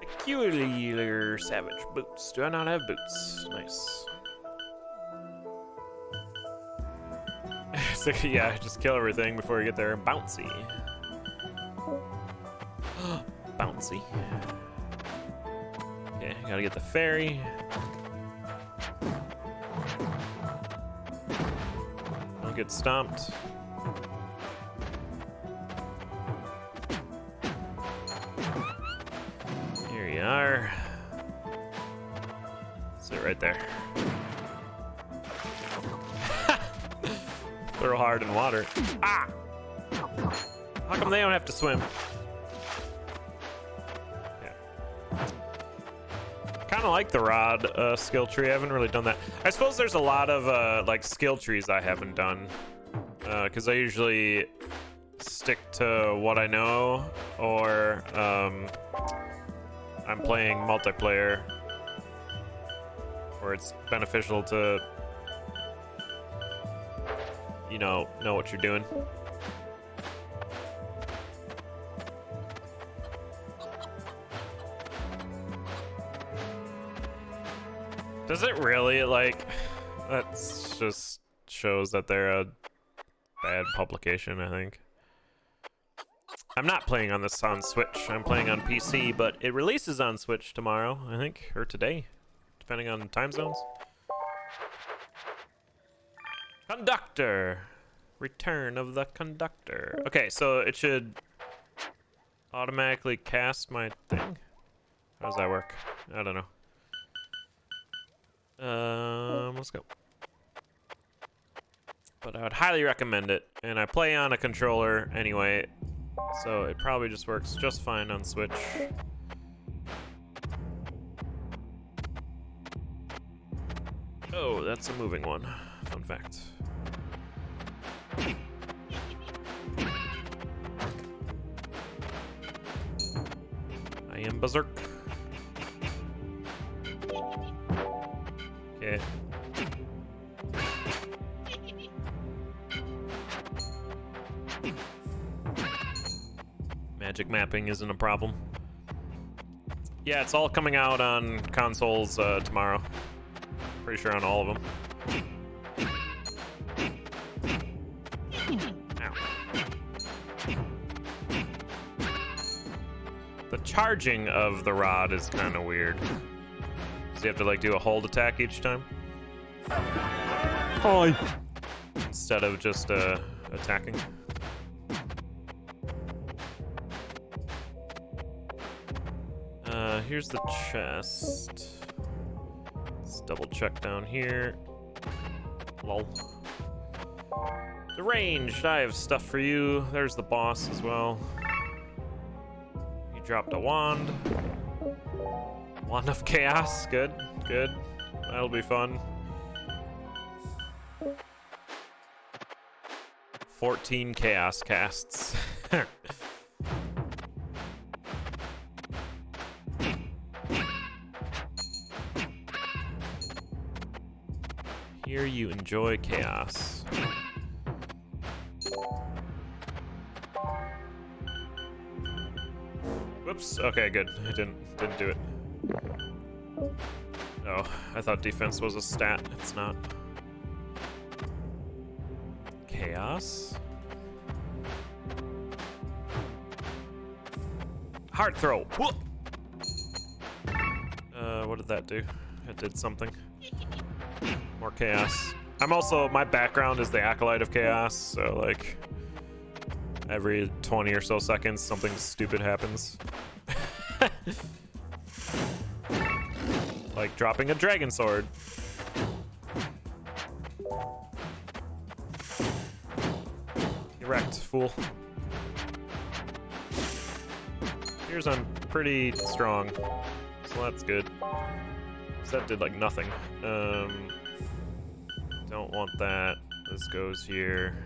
Peculiar savage boots. Do I not have boots? Nice. So, yeah, just kill everything before you get there. Bouncy. Bouncy. Okay, gotta get the ferry. Don't get stomped. Here you are. Sit right there. Throw hard in water. Ah! How come they don't have to swim? Yeah. I kind of like the rod skill tree. I haven't really done that. I suppose there's a lot of like skill trees I haven't done because I usually stick to what I know, or I'm playing multiplayer where it's beneficial to, you know what you're doing. Does it really? Like, that's just shows that they're a bad publication, I think. I'm not playing on this on Switch. I'm playing on PC, but it releases on Switch tomorrow, I think, or today, depending on time zones. Conductor. Return of the conductor. Okay, so it should automatically cast my thing? How does that work? I don't know. Let's go. But I would highly recommend it. And I play on a controller anyway, so it probably just works just fine on Switch. Oh, that's a moving one. Fun fact. I am berserk. Okay. Magic mapping isn't a problem. Yeah, it's all coming out on consoles tomorrow. Pretty sure on all of them. Ow. The charging of the rod is kind of weird. So you have to like do a hold attack each time? Hi. Instead of just attacking. Here's the chest. Let's double check down here. Lol. The range. I have stuff for you. There's the boss as well. He dropped a wand. Wand of Chaos. Good. Good. That'll be fun. 14 Chaos casts. Here you enjoy chaos. Whoops. Okay, good. I didn't do it. Oh, I thought defense was a stat. It's not. Chaos. Heart throw. Whoop. What did that do? It did something. More chaos. I'm also, my background is the Acolyte of Chaos, so like every 20 or so seconds something stupid happens. Like dropping a dragon sword. Get wrecked, fool. Here's I'm pretty strong, so that's good. So that did like nothing. Don't want that. This goes here.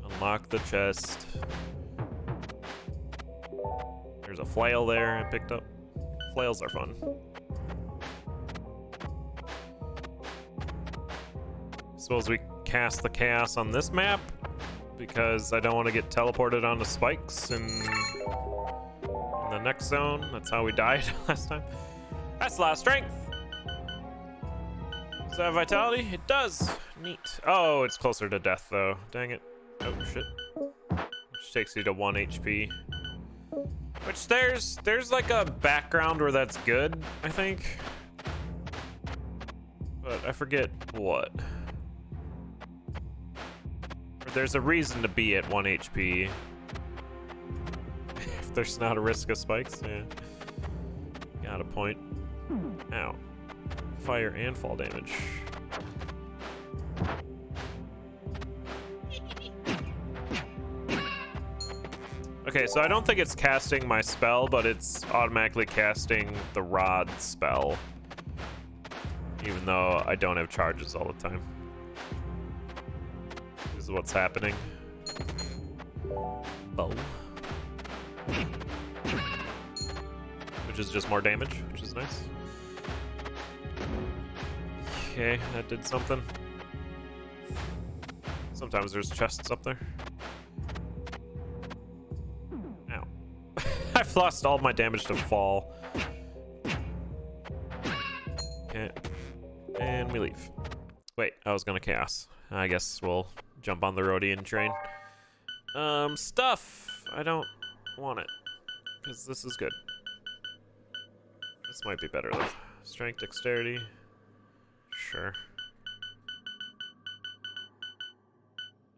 Unlock the chest. There's a flail there I picked up. Flails are fun. Suppose we cast the chaos on this map because I don't want to get teleported onto spikes in the next zone. That's how we died last time. That's last strength. Does that have vitality? It does. Neat. Oh, it's closer to death though. Dang it. Oh shit. Which takes you to 1 HP. Which there's like a background where that's good, I think. But I forget what. There's a reason to be at 1 HP. If there's not a risk of spikes, yeah. Got a point. Ow. Fire and fall damage. Okay, so I don't think it's casting my spell, but it's automatically casting the rod spell. Even though I don't have charges all the time. This is what's happening. Bow. Which is just more damage, which is nice. Okay, that did something. Sometimes there's chests up there. Ow. I've lost all my damage to fall. Okay. And we leave. Wait, I was gonna chaos. I guess we'll jump on the Rhodian train. Stuff. I don't want it. Because this is good. This might be better though. Strength, dexterity. Sure.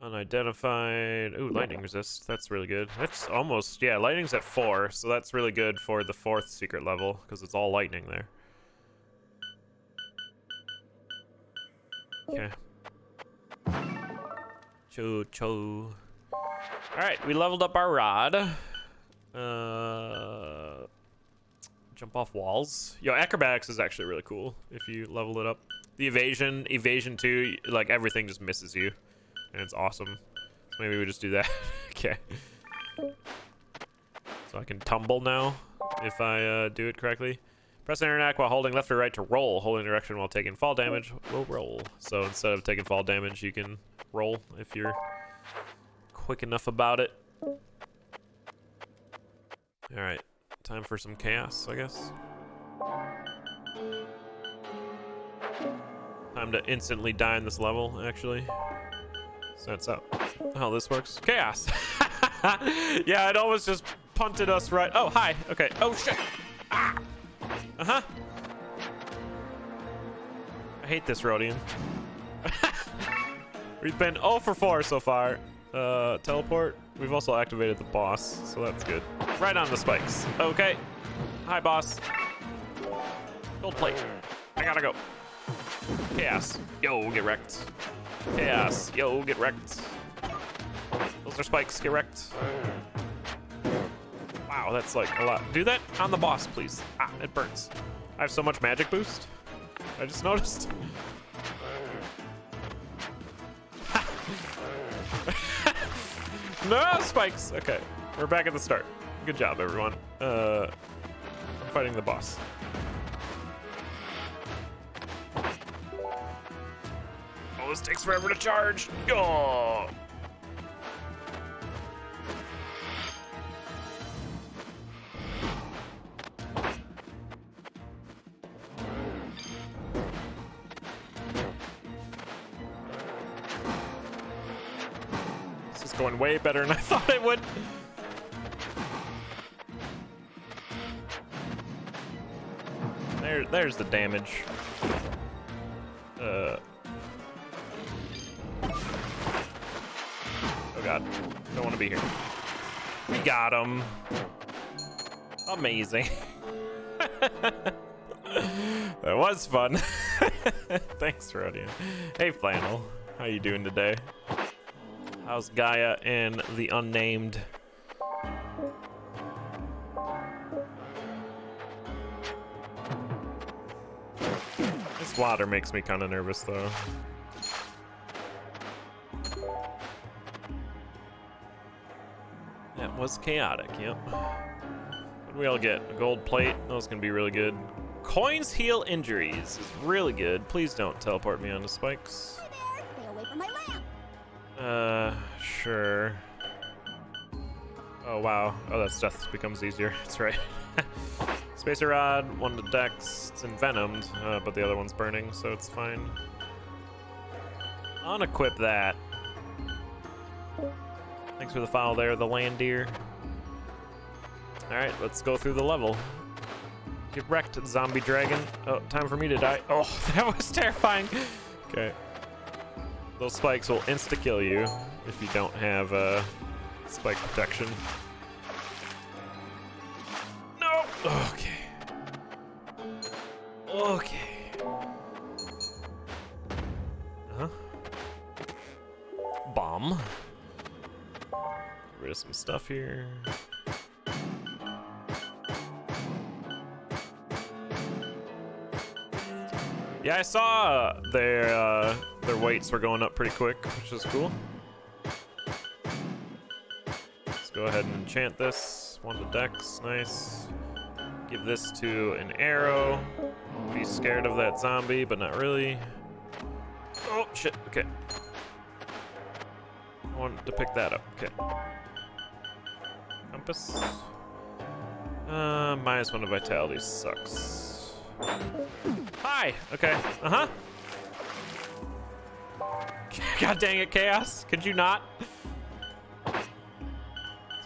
Unidentified. Ooh, lightning resist. That's really good. That's almost, yeah, lightning's at 4, so that's really good for the 4th secret level, because it's all lightning there. Okay. Cho. Alright, we leveled up our rod. Jump off walls. Yo, acrobatics is actually really cool if you level it up. The evasion 2, like everything just misses you. And it's awesome. So maybe we just do that. Okay. So I can tumble now if I do it correctly. Press interact while holding left or right to roll. Holding direction while taking fall damage will roll. So instead of taking fall damage, you can roll if you're quick enough about it. Alright. Time for some chaos, I guess. Time to instantly die in this level, actually. So that's how this works. Chaos! Yeah, it almost just punted us right. Oh, hi. Okay. Oh, shit. Ah! Uh-huh. I hate this Rhodian. We've been 0 for 4 so far. Teleport. We've also activated the boss, so that's good. Right on the spikes. Okay. Hi, boss. Gold plate. I gotta go. Chaos. Yo, get wrecked. Chaos. Yo, get wrecked. Those are spikes. Get wrecked. Wow, that's like a lot. Do that on the boss, please. Ah, it burns. I have so much magic boost. I just noticed. No spikes. Okay, we're back at the start. Good job, everyone. I'm fighting the boss. Oh, this takes forever to charge. Oh. Going way better than I thought it would. There's the damage. Oh god, don't want to be here. We got him. Amazing. That was fun. Thanks, Rhodian. Hey, Flannel, how you doing today? How's Gaia and the unnamed? This water makes me kind of nervous, though. That was chaotic, yep. What do we all get? A gold plate? That's gonna be really good. Coins heal injuries is really good. Please don't teleport me onto spikes. Sure. Oh, wow. Oh, that stuff becomes easier. That's right. Spacer Rod, 1 to Dex. It's envenomed, but the other one's burning, so it's fine. Unequip that. Thanks for the follow there, the land deer. Alright, let's go through the level. Get wrecked, zombie dragon. Oh, time for me to die. Oh, that was terrifying. Okay. Those spikes will insta-kill you if you don't have spike protection. No! Okay. Okay. Uh-huh. Bomb. Get rid of some stuff here. Yeah, I saw their weights were going up pretty quick, which is cool. Let's go ahead and enchant this. 1 to Dex, nice. Give this to an arrow. Be scared of that zombie, but not really. Oh, shit, okay. I wanted to pick that up, okay. Compass. -1 to vitality sucks. Hi! Okay, uh-huh. God dang it, Chaos. Could you not?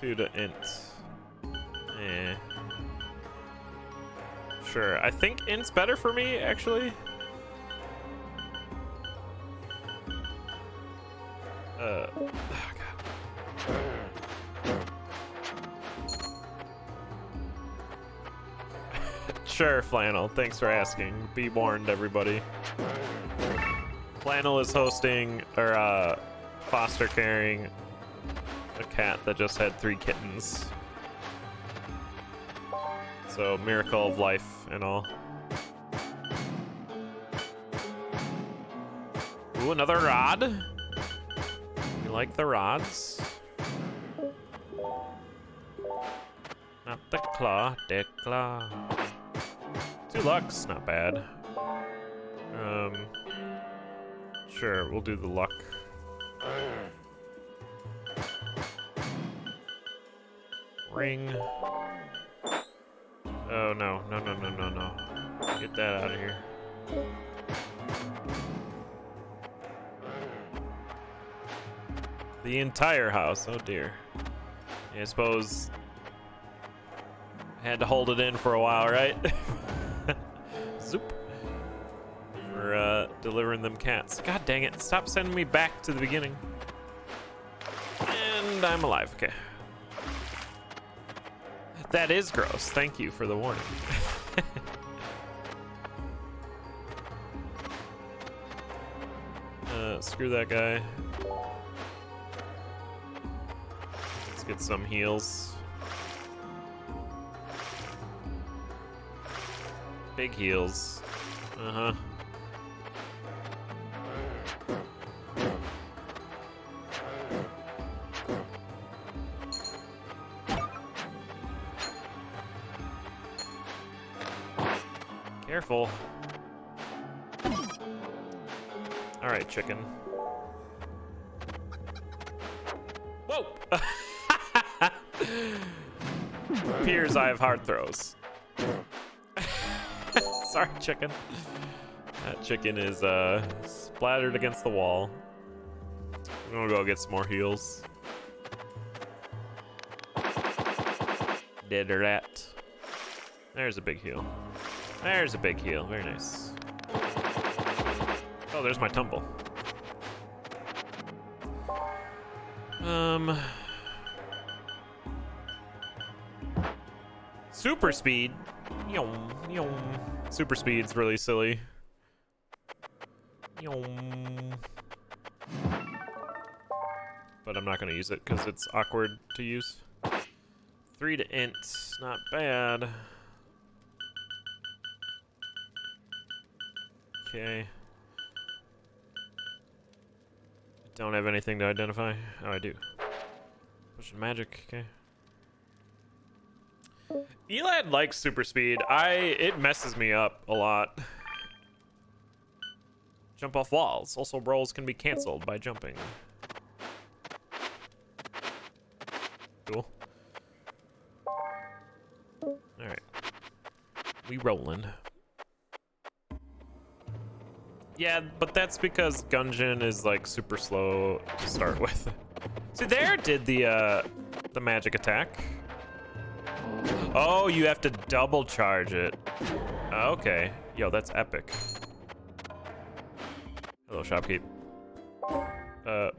2 to int. Eh. Sure, I think int's better for me, actually. Oh, God. Sure, Flannel. Thanks for asking. Be warned, everybody. Flannel is hosting, or foster caring a cat that just had 3 kittens. So, miracle of life and all. Ooh, another rod. You like the rods? Not the claw, the claw. 2 lucks, not bad. Sure, we'll do the luck. Ring. Oh, no. No, no, no, no, no. Get that out of here. The entire house, oh dear. Yeah, I suppose I had to hold it in for a while, right? Zoop. We're delivering them cats. God dang it, stop sending me back to the beginning. And I'm alive, okay. That is gross, thank you for the warning. Screw that guy. Let's get some heals. Big heals. Uh-huh. Careful. All right, chicken. Whoa! Appears I have hard throws. Sorry, chicken. That chicken is splattered against the wall. I'm gonna go get some more heals. Dead rat. There's a big heal. There's a big heal. Very nice. Oh, there's my tumble. Super speed. Yum, yum. Super speed's really silly. Yum. But I'm not gonna use it because it's awkward to use. 3 to int, not bad. Okay. Don't have anything to identify. Oh, I do. Pushing magic, okay. Elad likes super speed. It messes me up a lot. Jump off walls. Also, rolls can be canceled by jumping. Cool. Alright. We rolling. Yeah, but that's because Gungeon is like super slow to start with. See, there did the magic attack. Oh, you have to double charge it. Okay. Yo, that's epic. Hello, shopkeep.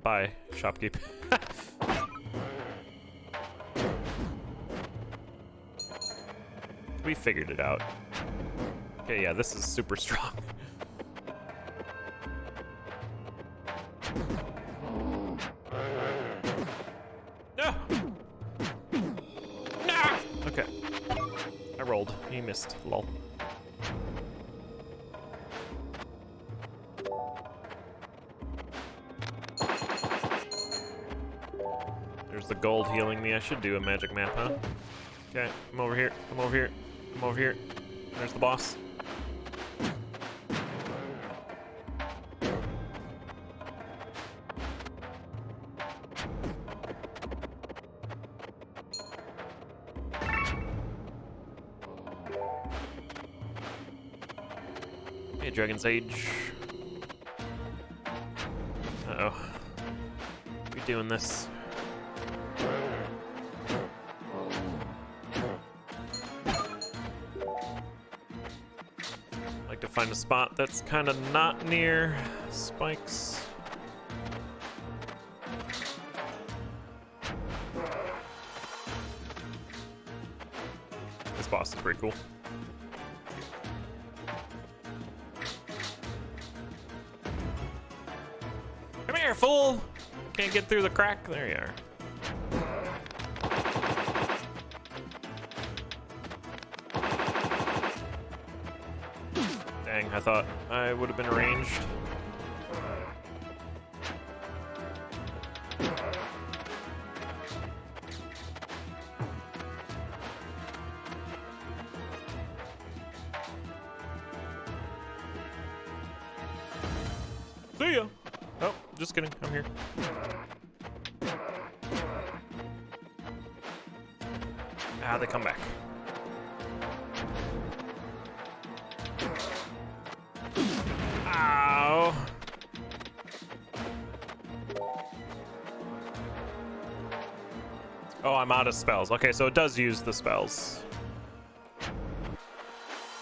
Bye, shopkeep. We figured it out. Okay, yeah, this is super strong. No! No! Okay. I rolled. He missed. Lol. There's the gold healing me. I should do a magic map, huh? Okay, I'm over here. I'm over here. I'm over here. There's the boss. Hey, Dragon Sage. Uh-oh. We're doing this. Like to find a spot that's kind of not near spikes. This boss is pretty cool. Come here, fool! Can't get through the crack. There you are. Dang, I thought I would have been ranged. See ya! Oh, just kidding. I'm here. Ah, they come back. Ow. Oh, I'm out of spells. Okay, so it does use the spells.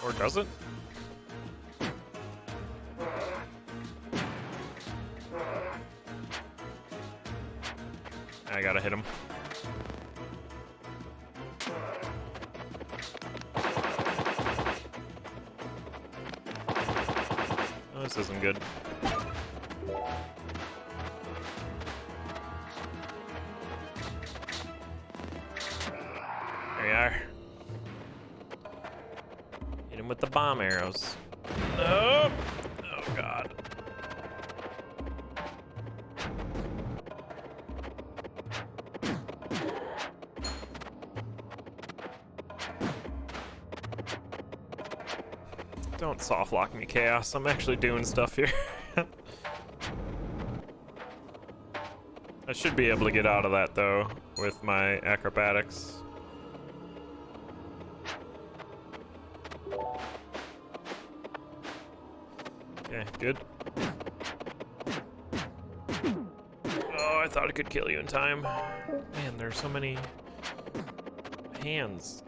Or does it? I gotta hit him. Oh, this isn't good. There you are. Hit him with the bomb arrows. Nope. Oh, God. Don't soft lock me, Chaos. I'm actually doing stuff here. I should be able to get out of that, though, with my acrobatics. Okay, good. Oh, I thought I could kill you in time. Man, there's so many hands.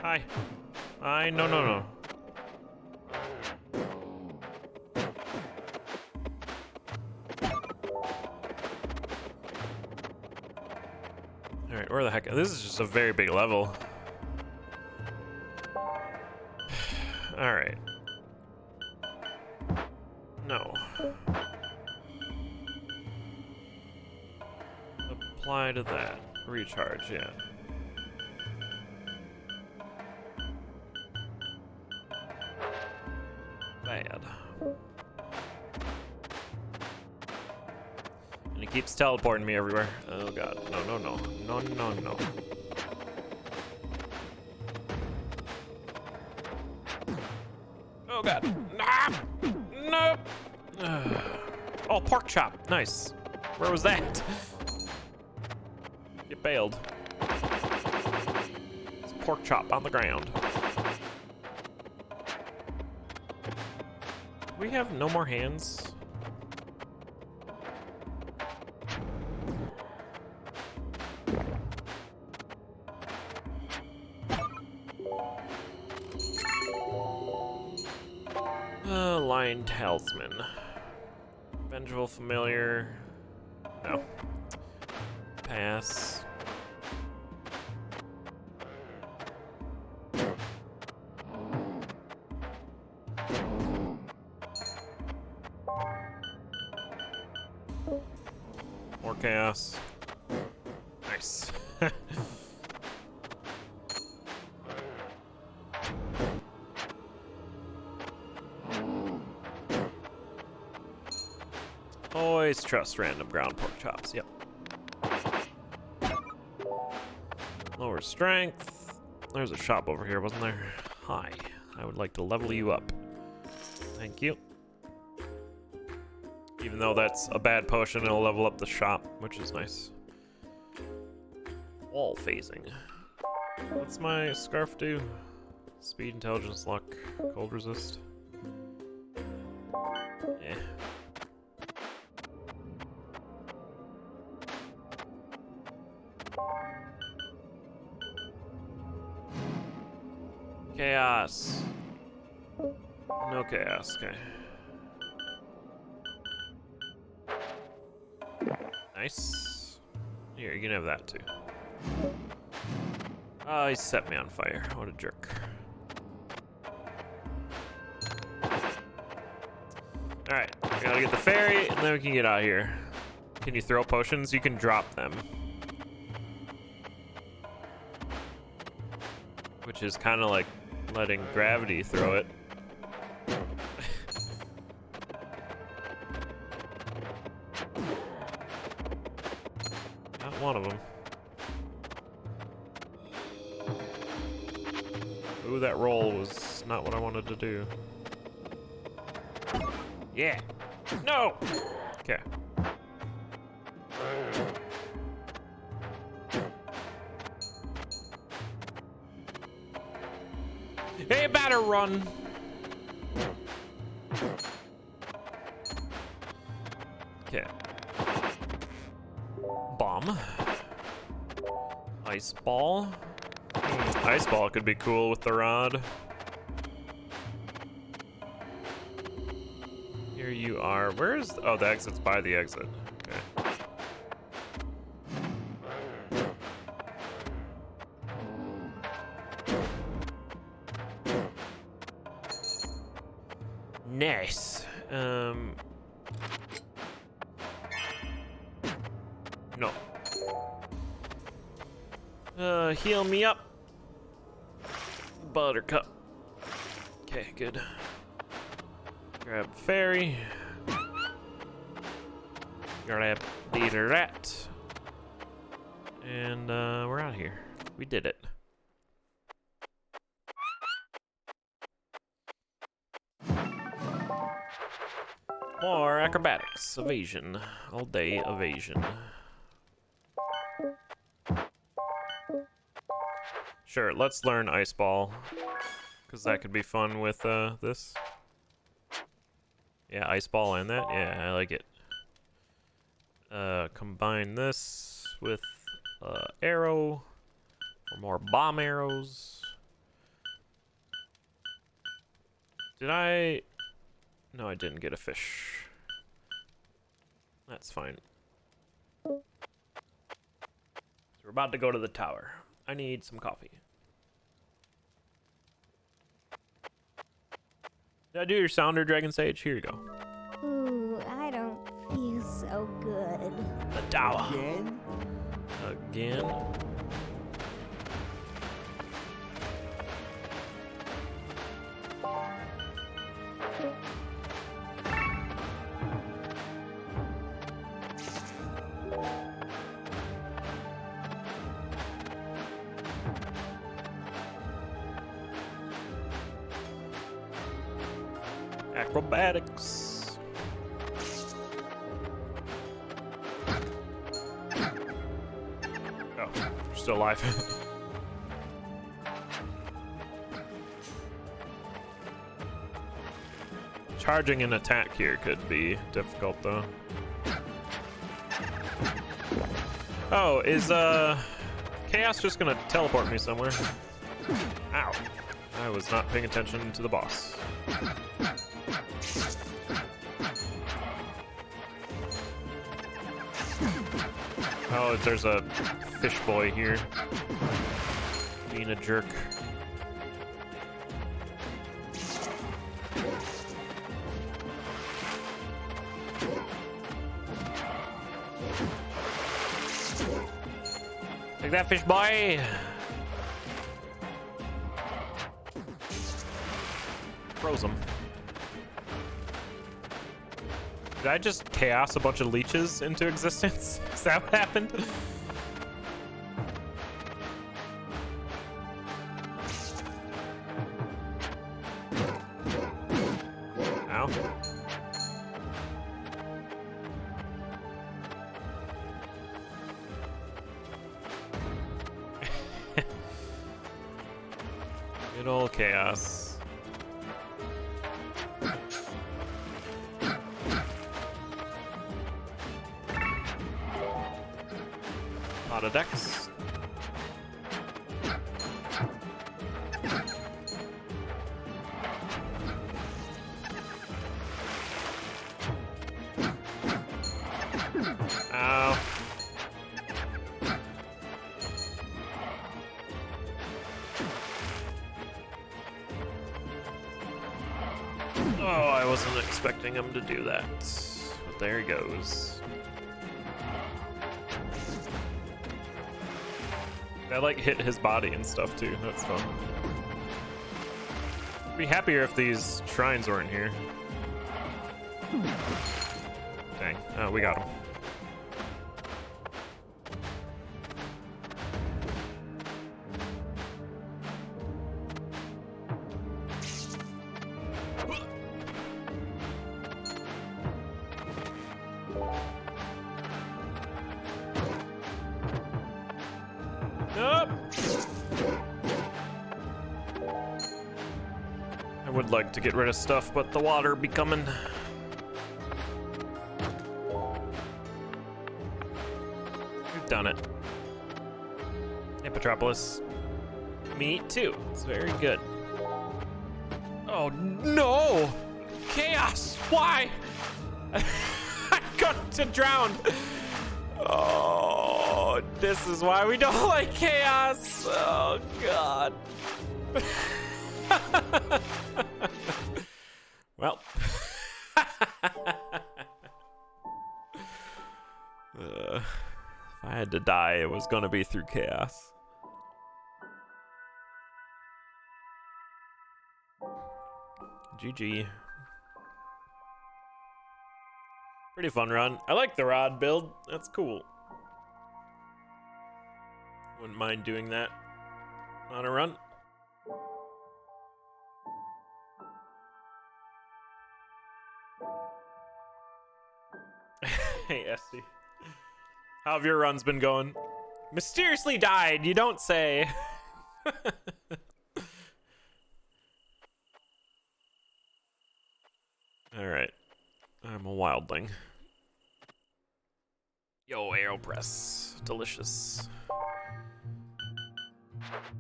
Hi. No. Alright, where the heck? This is just a very big level. Alright. No. Apply to that. Recharge, yeah. Bad. And it keeps teleporting me everywhere. Oh god. No. Oh god. Ah! No. Oh, pork chop. Nice. Where was that? Get bailed. It's pork chop on the ground. We have no more hands. Lion Talisman. Vengeful Familiar. No. Pass. More chaos. Nice. Always trust random ground pork chops. Yep. Lower strength. There's a shop over here, wasn't there? Hi. I would like to level you up. Thank you. Even though that's a bad potion, it'll level up the shop, which is nice. Wall phasing. What's my scarf do? Speed, intelligence, luck, cold resist. Eh. Chaos. No chaos, okay. Nice. Here, you can have that too. Oh, he set me on fire. What a jerk. Alright, we gotta get the ferry, and then we can get out of here. Can you throw potions? You can drop them. Which is kind of like letting gravity throw it. Not one of them. Ooh, that roll was not what I wanted to do. Yeah. No! Okay. Hey, better run. Okay. Bomb. Ice ball. Ice ball could be cool with the rod. Here you are. Where's... Oh, the exit's by the exit. Okay. Nice. No. Heal me up. Buttercup. Okay, good. Grab fairy. Grab the rat. And we're out here. We did it. More acrobatics. Evasion. All day evasion. Sure, let's learn Ice Ball. Because that could be fun with this. Yeah, Ice Ball and that. Yeah, I like it. Combine this with arrow. For more bomb arrows. Did I... No, I didn't get a fish. That's fine. So we're about to go to the tower. I need some coffee. Did I do your sounder, Dragon Sage? Here you go. Ooh, I don't feel so good. The tower. Again? Again. Acrobatics. Oh, you're still alive. Charging an attack here could be difficult, though. Oh, is Chaos just gonna teleport me somewhere? Ow. I was not paying attention to the boss. Oh, there's a fish boy here. Being a jerk. Take that, fish boy! Froze him. Did I just chaos a bunch of leeches into existence? Is that what happened? Ow. Good old chaos. Lot of decks. Ow. Oh, I wasn't expecting him to do that. But there he goes. I like hit his body and stuff too. That's fun. I'd be happier if these shrines weren't here. Dang. Oh, we got him. Nope. I would like to get rid of stuff, but the water be coming. We've done it. Hey, Petropolis. Me too. It's very good. Oh no! Chaos! Why? I got to drown. Oh, this is why we don't like chaos. Oh God. Well. If I had to die, it was gonna be through chaos. GG. Pretty fun run. I like the rod build. That's cool. Wouldn't mind doing that on a run. Hey, Esty. How have your runs been going? Mysteriously died, you don't say. Alright. I'm a wildling. Yo, AeroPress. Delicious.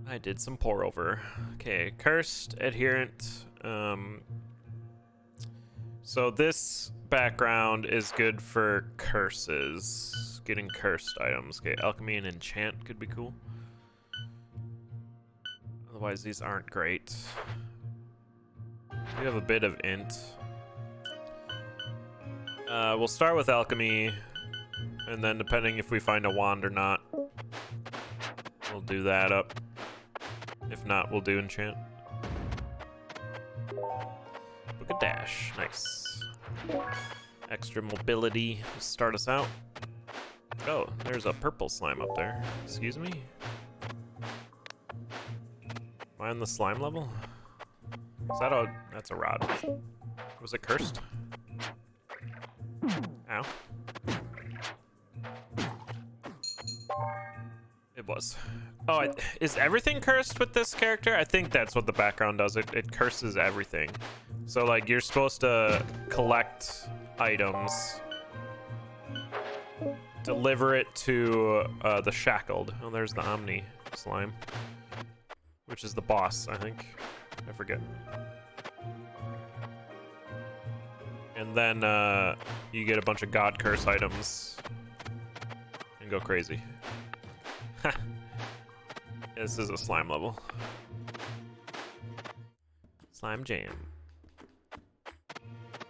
I did some pour over. Okay, cursed adherent. So this background is good for curses. Getting cursed items. Okay, alchemy and enchant could be cool. Otherwise, these aren't great. We have a bit of int. We'll start with alchemy, and then depending if we find a wand or not, we'll do that up. If not, we'll do enchant. Book a dash, nice. Extra mobility to start us out. Oh, there's a purple slime up there. Excuse me? Am I on the slime level? Is that a... that's a rod. Was it cursed? Ow. It was. Oh, is everything cursed with this character? I think that's what the background does. It curses everything. So, like, you're supposed to collect items, deliver it to the Shackled. Oh, there's the Omni slime, which is the boss, I think. I forget. And then you get a bunch of God Curse items and go crazy. This is a slime level. Slime jam.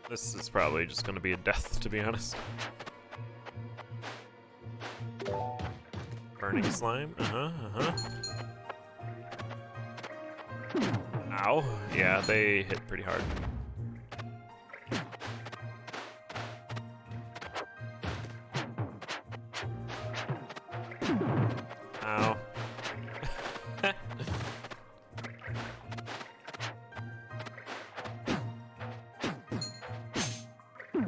This is probably just gonna be a death, to be honest. Burning slime. Ow. Yeah, they hit pretty hard. Ow.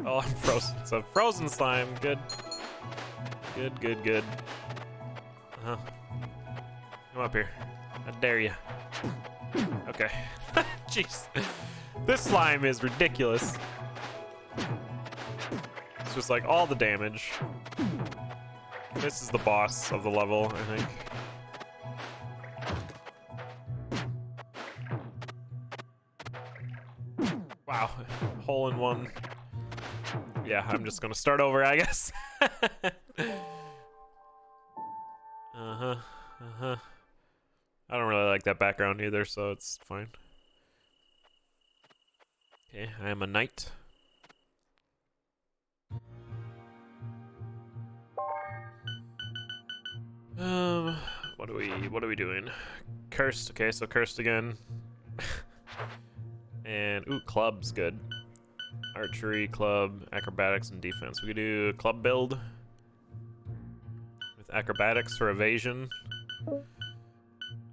Oh, I'm frozen. It's a frozen slime. Good. Good. Come up here. I dare you. Okay. Jeez. This slime is ridiculous. It's just like all the damage. This is the boss of the level, I think. Wow. Hole in one. Yeah, I'm just gonna start over, I guess. I don't really like that background either, so it's fine. Okay, I am a knight. What are we doing? Cursed. Okay, so cursed again. And ooh, club's good. Archery, club, acrobatics, and defense. We could do a club build with acrobatics for evasion.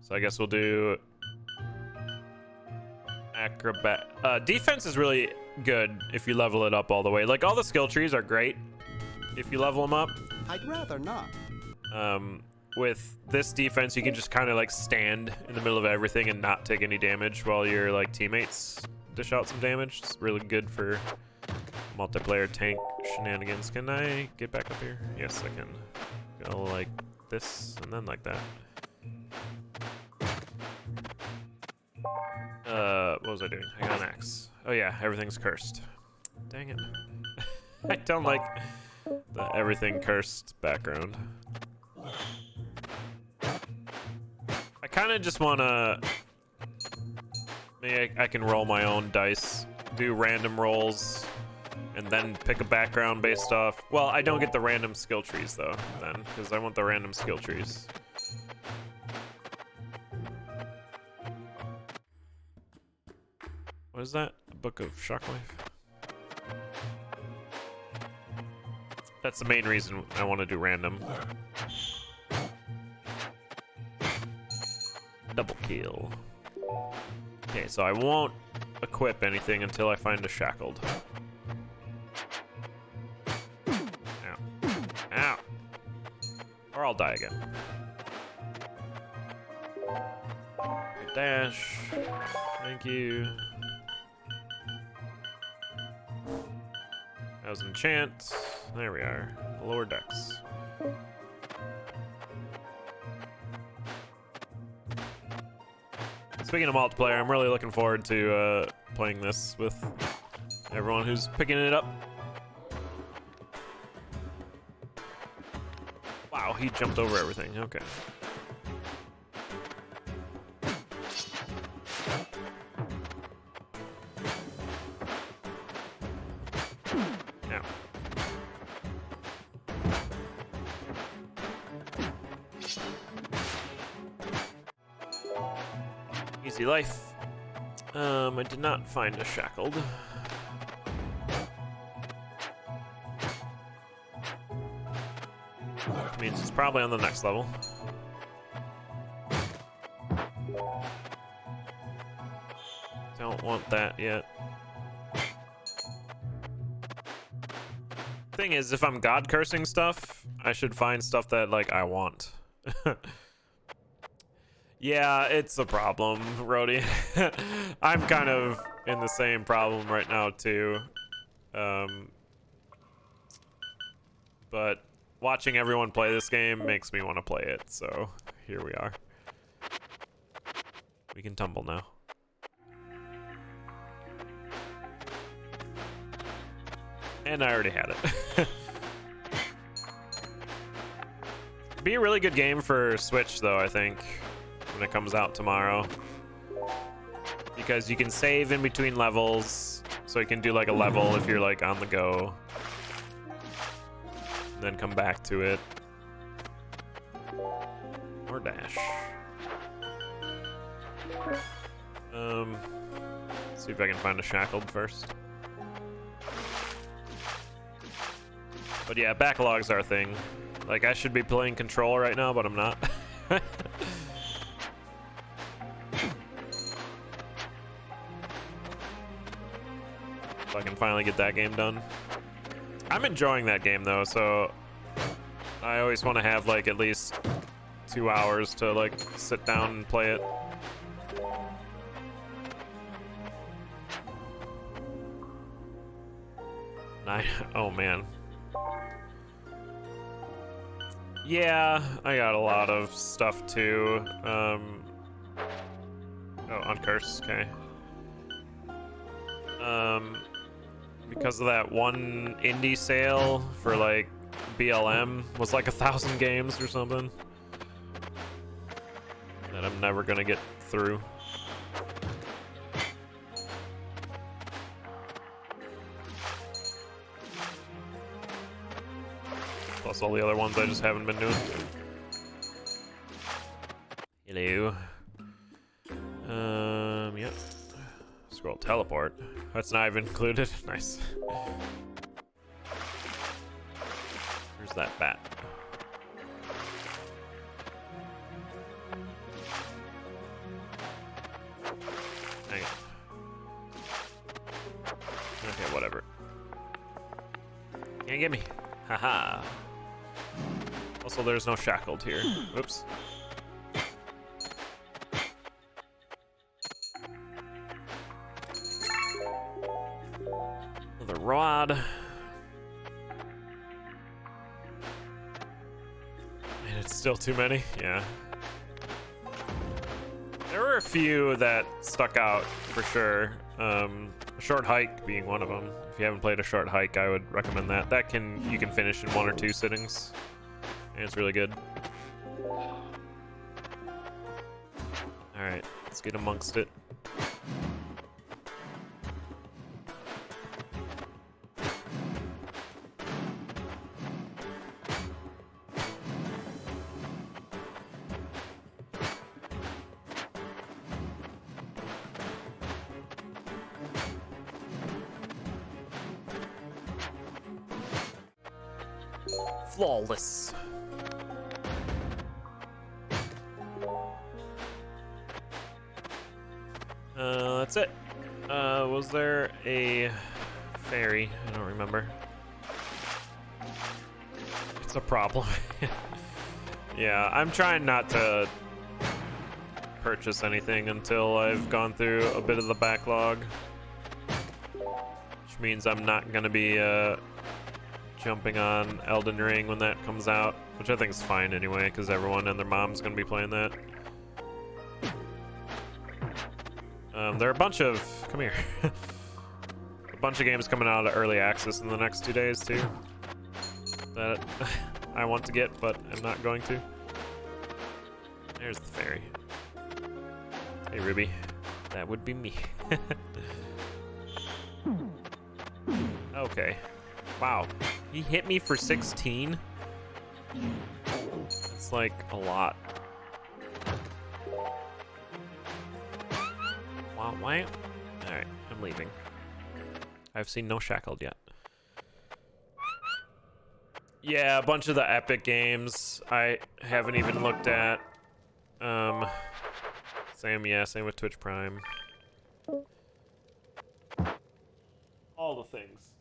So I guess we'll do defense is really good if you level it up all the way. Like, all the skill trees are great if you level them up. I'd rather not. With this defense, you can just kind of like stand in the middle of everything and not take any damage while your like teammates dish out some damage. It's really good for multiplayer tank shenanigans. Can I get back up here? Yes, I can. Go like this and then like that. What was I doing? I got an axe. Oh yeah, everything's cursed. Dang it. I don't like the everything cursed background. I kind of just want to... Maybe I can roll my own dice, do random rolls, and then pick a background based off... Well, I don't get the random skill trees, though, then, because I want the random skill trees. What is that? A book of Shockwave? That's the main reason I want to do random. Double kill. Okay, so I won't equip anything until I find a Shackled. Ow. Ow. Or I'll die again. Good dash. Thank you. That was enchant. There we are. Lower decks. Speaking of multiplayer, I'm really looking forward to playing this with everyone who's picking it up. Wow, he jumped over everything. Okay. Now. Easy life. I did not find a Shackled. Means it's probably on the next level. Don't want that yet. Thing is, if I'm god cursing stuff, I should find stuff that like I want. Yeah, it's a problem, Rhodey. I'm kind of in the same problem right now too. But watching everyone play this game makes me want to play it, so here we are. We can tumble now. And I already had it. Be a really good game for Switch, though, I think, when it comes out tomorrow. Because you can save in between levels, so you can do like a level if you're like on the go. And then come back to it. Or dash. See if I can find a shackled first. But yeah, backlogs are a thing. Like, I should be playing Control right now, but I'm not. If I can finally get that game done. I'm enjoying that game, though, so I always want to have, like, at least 2 hours to, like, sit down and play it. Oh, man. Yeah, I got a lot of stuff too. Oh, uncurse, okay. Because of that one indie sale for like BLM was like 1,000 games or something that I'm never gonna get through. Plus all the other ones I just haven't been doing. Hello. Yep. Scroll teleport. That's not even included. Nice. Where's that bat? Hang on. Okay, whatever. Can't get me. Haha. Also, there's no shackled here. Oops. Another rod. And it's still too many? Yeah. There were a few that stuck out for sure. A short hike being one of them. If you haven't played a short hike, I would recommend that. That you can finish in 1 or 2 sittings. And it's really good. Alright, let's get amongst it. Flawless. That's it. Was there a fairy? I don't remember. It's a problem. Yeah, I'm trying not to purchase anything until I've gone through a bit of the backlog. Which means I'm not gonna be, jumping on Elden Ring when that comes out, which I think is fine anyway, because everyone and their mom's gonna be playing that. There are a bunch of... Come here. A bunch of games coming out of early access in the next 2 days, too. That I want to get, but I'm not going to. There's the fairy. Hey, Ruby. That would be me. Okay. Wow. He hit me for 16? It's like a lot. Wow, why? Alright, I'm leaving. I've seen no shackled yet. Yeah, a bunch of the Epic games I haven't even looked at. Same with Twitch Prime. All the things.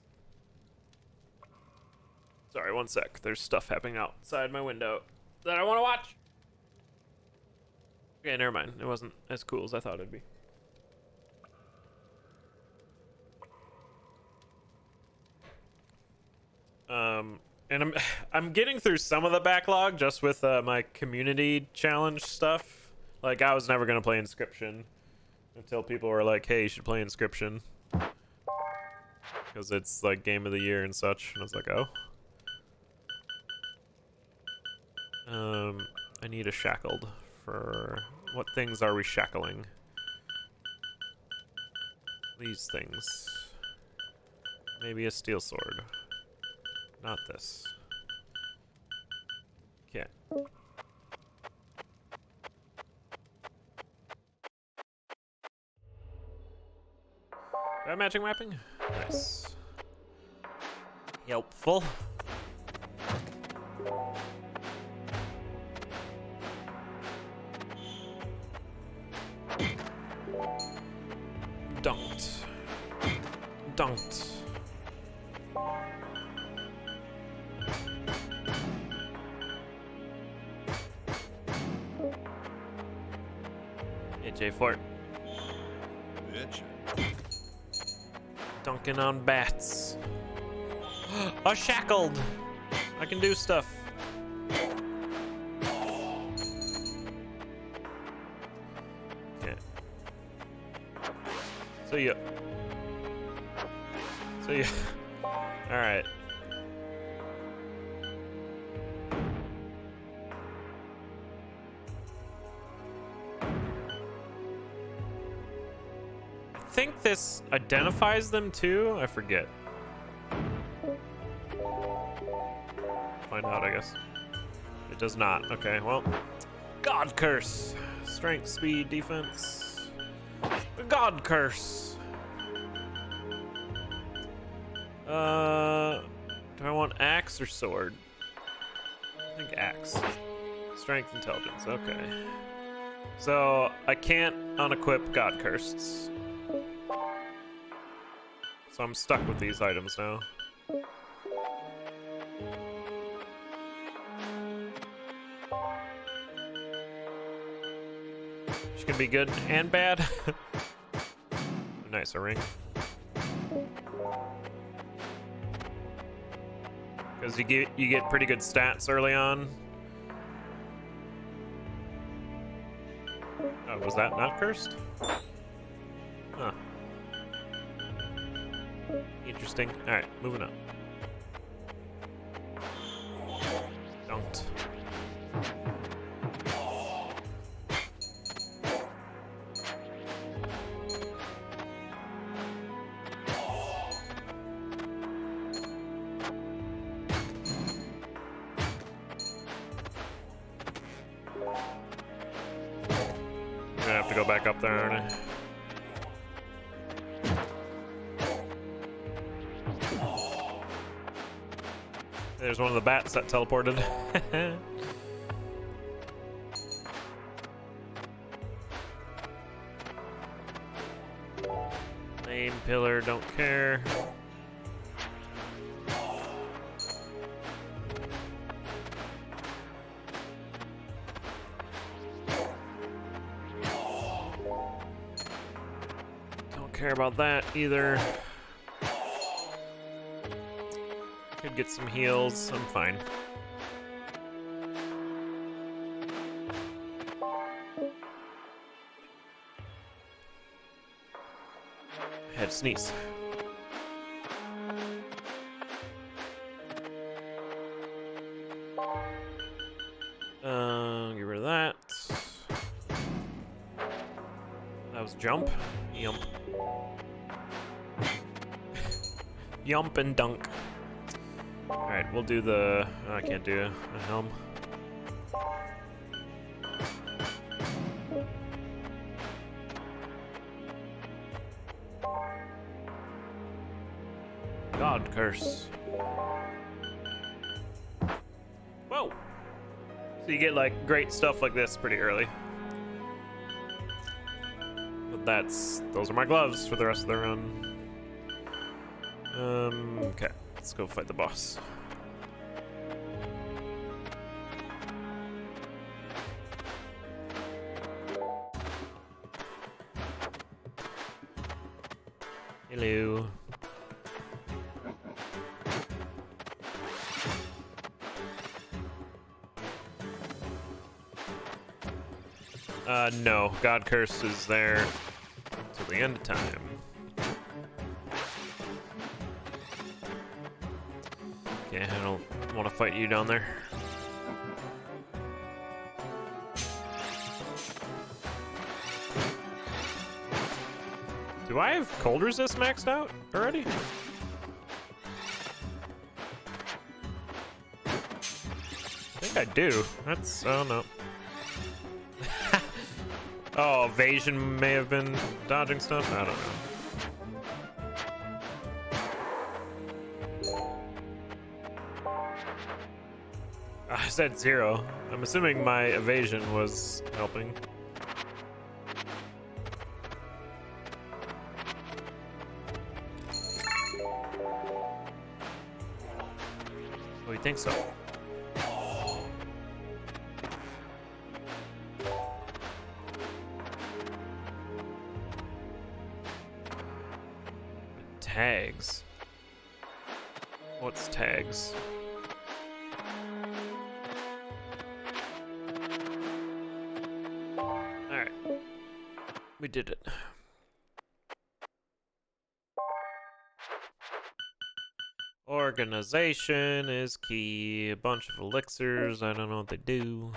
Sorry, one sec. There's stuff happening outside my window that I want to watch. Okay, never mind. It wasn't as cool as I thought it'd be. And I'm getting through some of the backlog just with my community challenge stuff. Like, I was never gonna play Inscription until people were like, "Hey, you should play Inscription," because it's like game of the year and such. And I was like, "Oh." I need a shackled for what things are we shackling? These things. Maybe a steel sword. Not this. Okay. Do I have matching mapping? Nice. Helpful. Dunked. Dunked. AJ Fort. Bitch. Dunking on bats. A shackled. I can do stuff. Okay. So yeah. All right. I think this identifies them too. I forget. Find out, I guess. It does not. Okay, well. God curse. Strength, speed, defense. The God curse. Do I want axe or sword? I think axe. Strength, intelligence. Okay. So I can't unequip God cursed. So I'm stuck with these items now. Which can be good and bad. Nice, a ring. Because you get pretty good stats early on. Oh, was that not cursed? Huh. Interesting. Alright, moving on. Dunked. I'm gonna have to go back up there, aren't I? There's one of the bats that teleported. Main pillar, don't care. Don't care about that either. Could get some heals. I'm fine. I had to sneeze. Get rid of that. That was jump. Yump. Yump and dunk. Alright, we'll do the... I can't do a helm. God curse. Whoa! So you get like great stuff like this pretty early. But those are my gloves for the rest of the run. Okay. Let's go fight the boss. Hello. No. God Curse is there till the end of time. Okay, I don't want to fight you down there. Do I have cold resist maxed out already? I think I do. That's, oh no. Oh, evasion may have been dodging stuff? I don't know. I said 0. I'm assuming my evasion was helping. Oh, you think so? Tags. What's tags? Alright. We did it. Organization is key. A bunch of elixirs. I don't know what they do.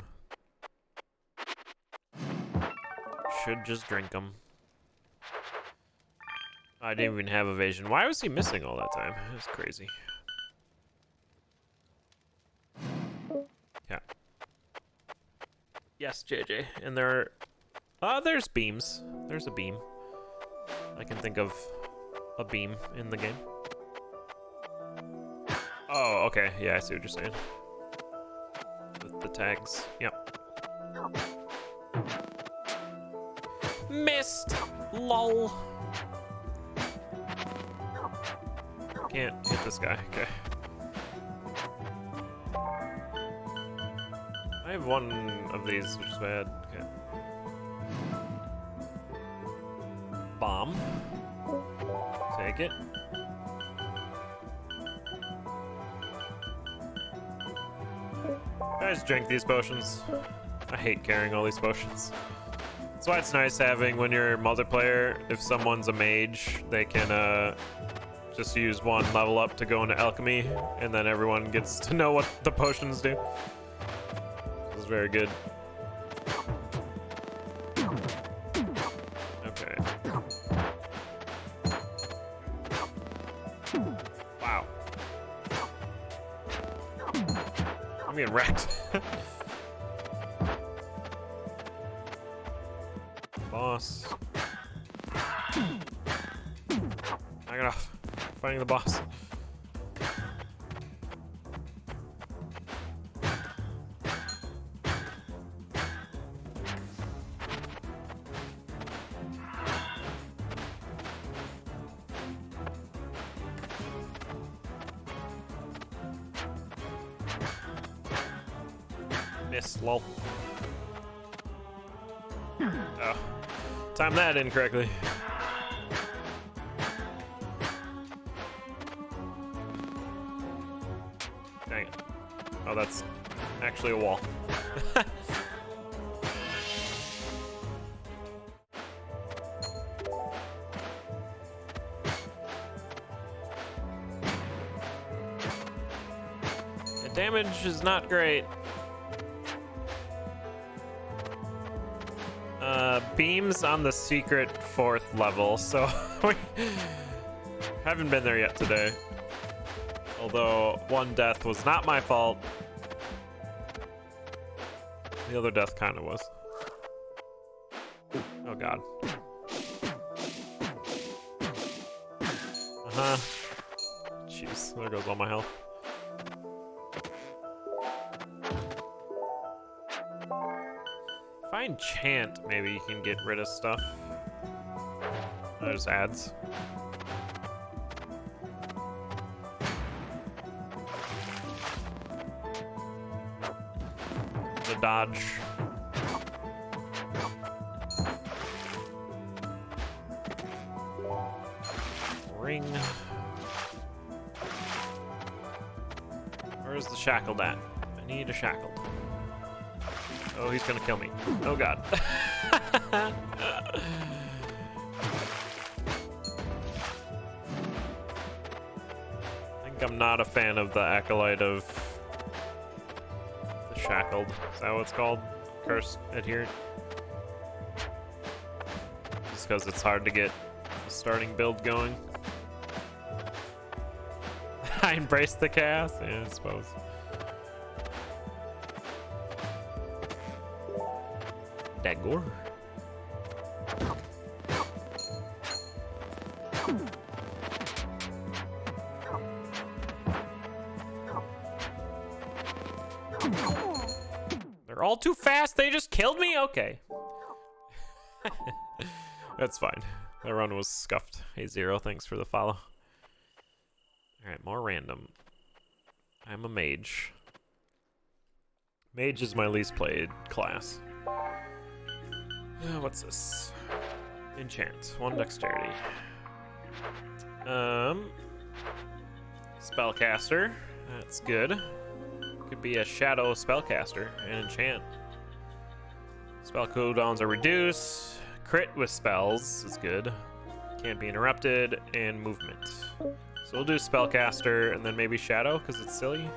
Should just drink them. I didn't even have evasion. Why was he missing all that time? That's crazy. Yeah. Yes, JJ. And there are... there's beams. There's a beam. I can think of a beam in the game. Oh, okay. Yeah, I see what you're saying. With the tags. Yep. Missed! LOL. Can't hit this guy. Okay. I have one of these, which is bad. Okay. Bomb. Take it. Guys, drink these potions. I hate carrying all these potions. That's why it's nice having, when you're multiplayer, if someone's a mage, they can just use one level up to go into alchemy, and then everyone gets to know what the potions do. This is very good. Okay. Wow. I'm getting wrecked. Boss. Knock it off. Fighting the boss. Miss, lol. Oh. Timed that incorrectly. Dang it. Oh, that's actually a wall. The damage is not great. Beams on the secret 4th level, so we haven't been there yet today. Although one death was not my fault. The other death kind of was. Oh god. Uh-huh. Jeez, there goes all my health. If I enchant, maybe you can get rid of stuff. There's ads. The dodge. ring. Where's the shackled at? I need a shackled. Oh, he's gonna kill me. Oh god. I think I'm not a fan of the acolyte of the shackled. Is that what it's called? Cursed adherent. Just because it's hard to get the starting build going. I embrace the chaos? Yeah, I suppose. Dagor. They're all too fast. They just killed me? Okay. That's fine. That run was scuffed. Hey, Zero, thanks for the follow. Alright, more random. I'm a mage. Mage is my least played class. What's this? Enchant. 1 dexterity. Spellcaster. That's good. Could be a shadow spellcaster and enchant. Spell cooldowns are reduced. Crit with spells is good. Can't be interrupted. And movement. So we'll do spellcaster and then maybe shadow because it's silly.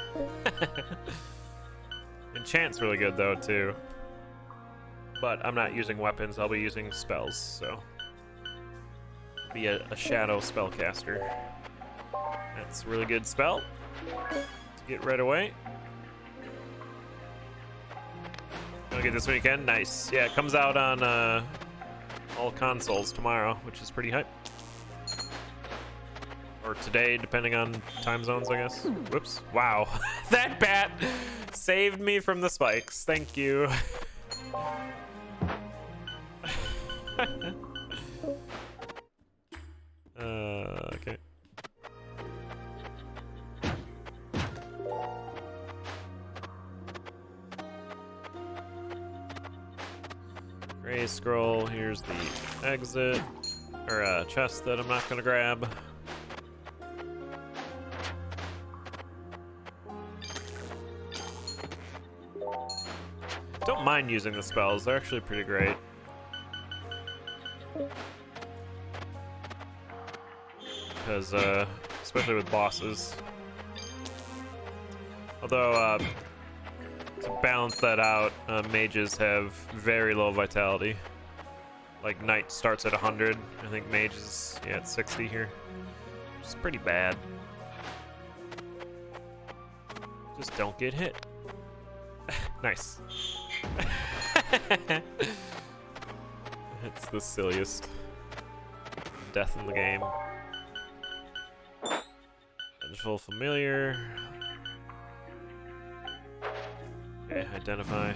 Enchant's really good though too. But I'm not using weapons, I'll be using spells, so be a shadow spellcaster. That's a really good spell to get right away. Gonna get this weekend? Nice. Yeah, it comes out on all consoles tomorrow, which is pretty hype. Or today, depending on time zones, I guess. Whoops. Wow. That bat saved me from the spikes. Thank you. Okay. Gray scroll. Here's the exit. Or chest that I'm not gonna grab. Don't mind using the spells, they're actually pretty great. Because, especially with bosses. Although, to balance that out, mages have very low vitality. Like, Knight starts at 100, I think Mage is, yeah, at 60 here. Which is pretty bad. Just don't get hit. Nice. It's the silliest death in the game. Vengeful Familiar. Okay, identify.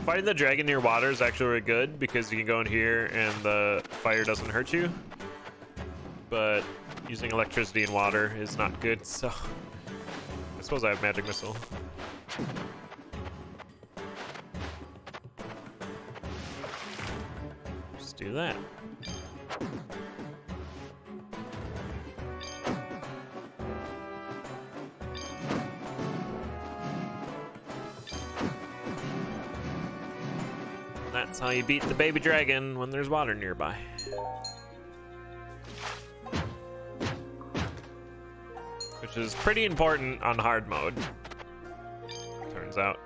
Fighting the dragon near water is actually really good because you can go in here and the fire doesn't hurt you. But using electricity and water is not good, so I suppose I have magic missile. Just do that. That's how you beat the baby dragon when there's water nearby. Which is pretty important on hard mode, turns out.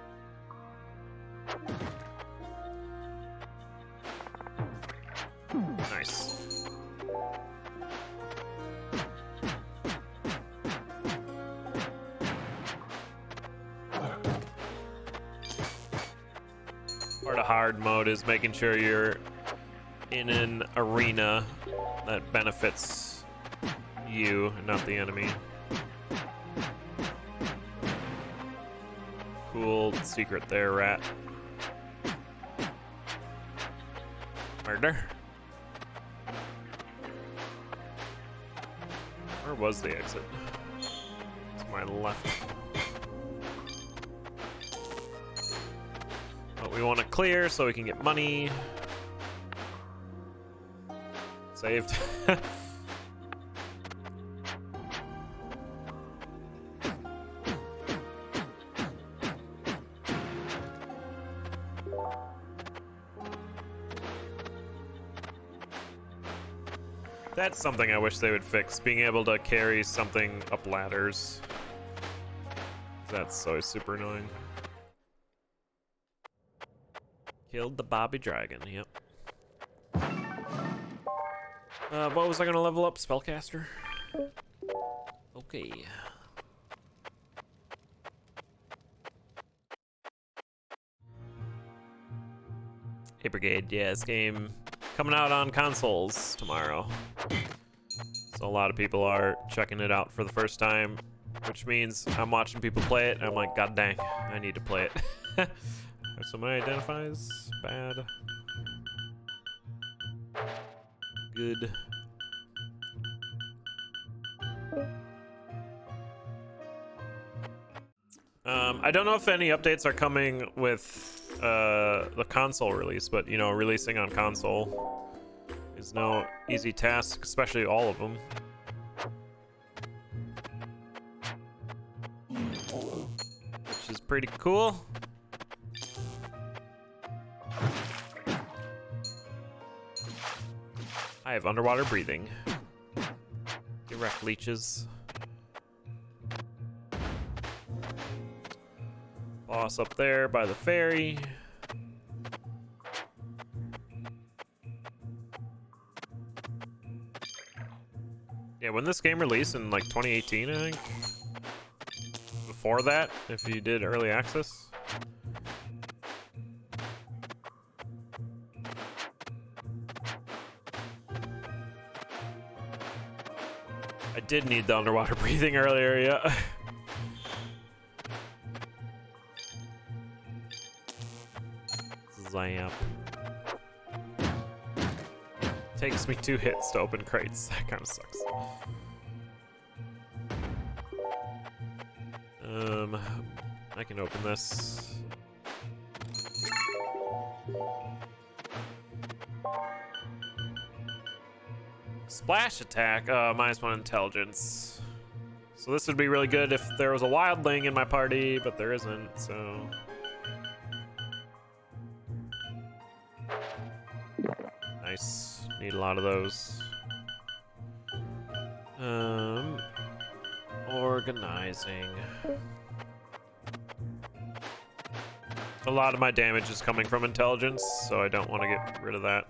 Nice. Part of hard mode is making sure you're in an arena that benefits you, not the enemy. Cool secret there, rat. Murder. Where was the exit? To my left. Oh, We want to clear so we can get money. Saved. That's something I wish they would fix, being able to carry something up ladders. That's so super annoying. Killed the Bobby Dragon, yep. What was I gonna level up? Spellcaster? Okay. Hey Brigade, yeah, this game coming out on consoles tomorrow. So a lot of people are checking it out for the first time, which means I'm watching people play it, and I'm like, god dang, I need to play it. Somebody identifies bad. Good. I don't know if any updates are coming with the console release, but you know, releasing on console is no easy task, especially all of them. Which is pretty cool. I have underwater breathing. Direct leeches. Boss up there by the ferry. Yeah, when this game released in like 2018, I think. Before that, if you did early access. I did need the underwater breathing earlier, yeah. Zap. Takes me 2 hits to open crates. That kind of sucks. I can open this. Splash attack, -1 intelligence. So this would be really good if there was a wildling in my party, but there isn't, so. Nice. Need a lot of those. Organizing. A lot of my damage is coming from intelligence, so I don't want to get rid of that.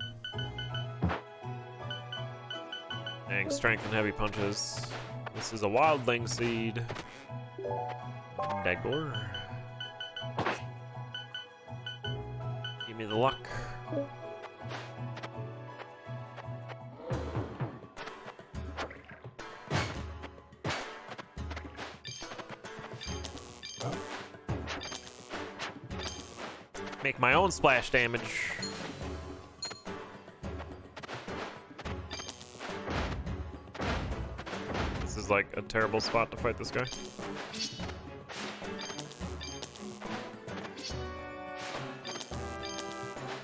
Dang, strength and heavy punches. This is a wildling seed. Dagor. Give me the luck. Make my own splash damage. This is like a terrible spot to fight this guy.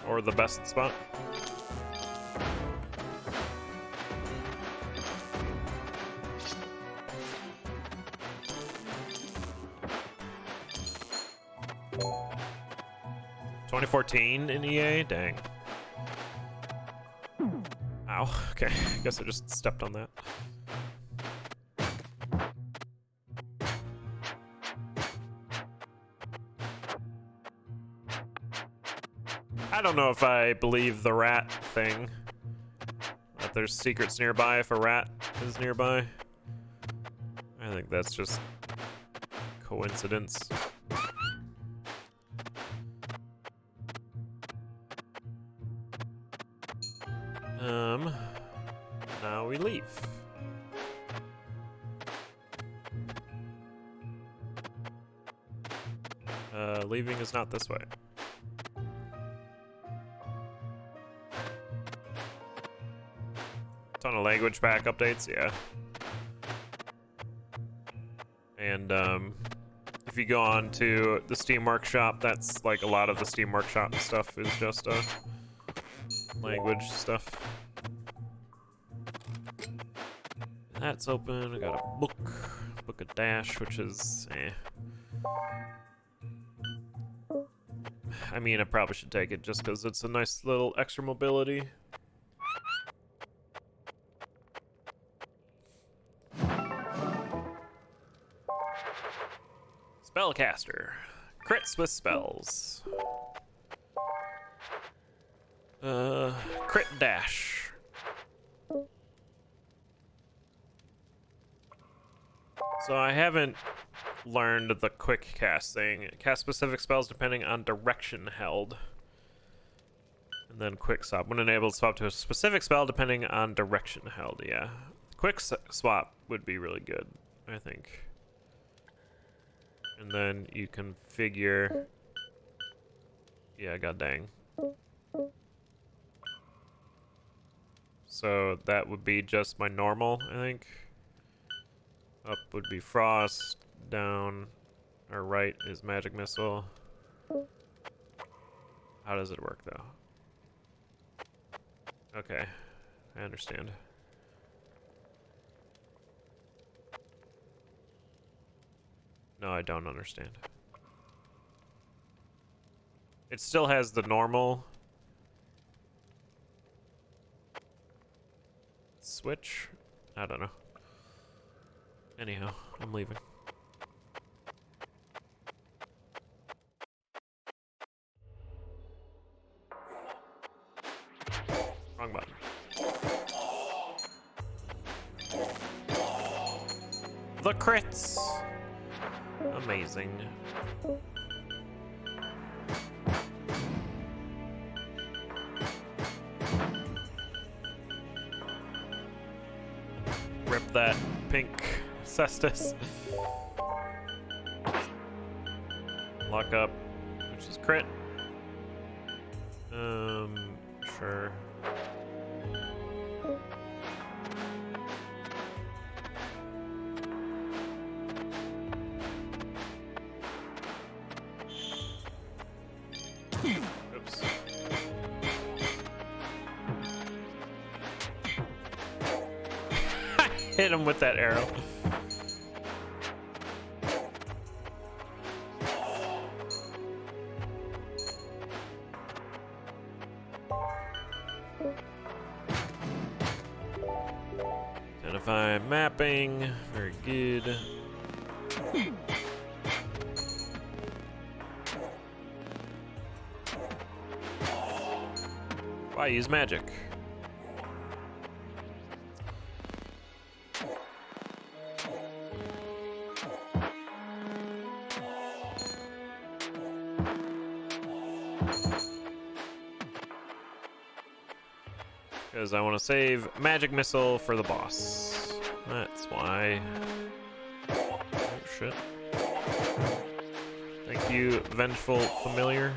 Or the best spot. $2014 in EA? Dang. Ow. Okay. I guess I just stepped on that. I don't know if I believe the rat thing. That there's secrets nearby if a rat is nearby. I think that's just coincidence. Now we leave. Leaving is not this way. Ton of language pack updates, yeah. And if if you go on to the Steam Workshop, that's like a lot of the Steam Workshop stuff is just language stuff. That's open. I got a book of Dash, which is I mean, I probably should take it just because it's a nice little extra mobility. Spellcaster. Crits with spells. Crit dash. So I haven't learned the quick cast thing. Cast specific spells depending on direction held. And then quick swap. When enabled, swap to a specific spell depending on direction held. Yeah. Quick swap would be really good, I think. And then you can figure... Yeah, god dang. So that would be just my normal, I think. Up would be Frost, down or right is Magic Missile. How does it work though? Okay, I understand. No, I don't understand. It still has the normal switch? I don't know. Anyhow, I'm leaving. Wrong button. The crits! Amazing. Rip that pink cestus. Lock up, which is crit. Sure. Oops. Hit him with that arrow. Identify mapping. Very good. Why use magic? Because I want to save Magic Missile for the boss. That's why. Oh, shit. Thank you, Vengeful Familiar.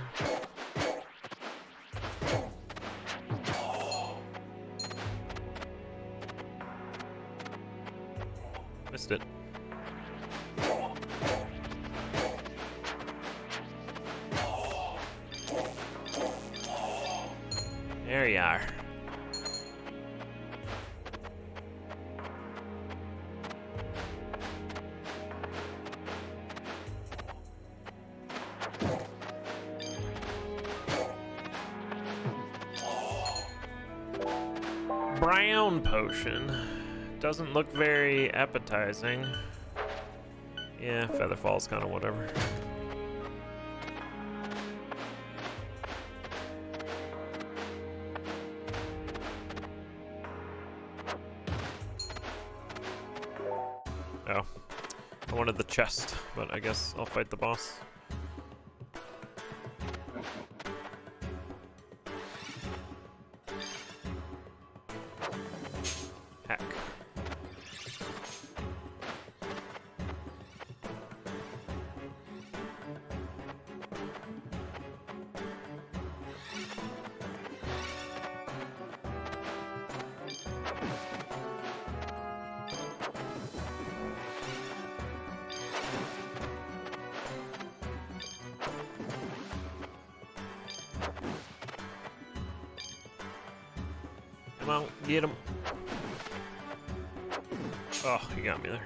Missed it. There you are. Brown potion. Doesn't look very appetizing. Yeah, Featherfall's kind of whatever. Oh. I wanted the chest, but I guess I'll fight the boss. Hack. Come on, get him. Oh, you got me there.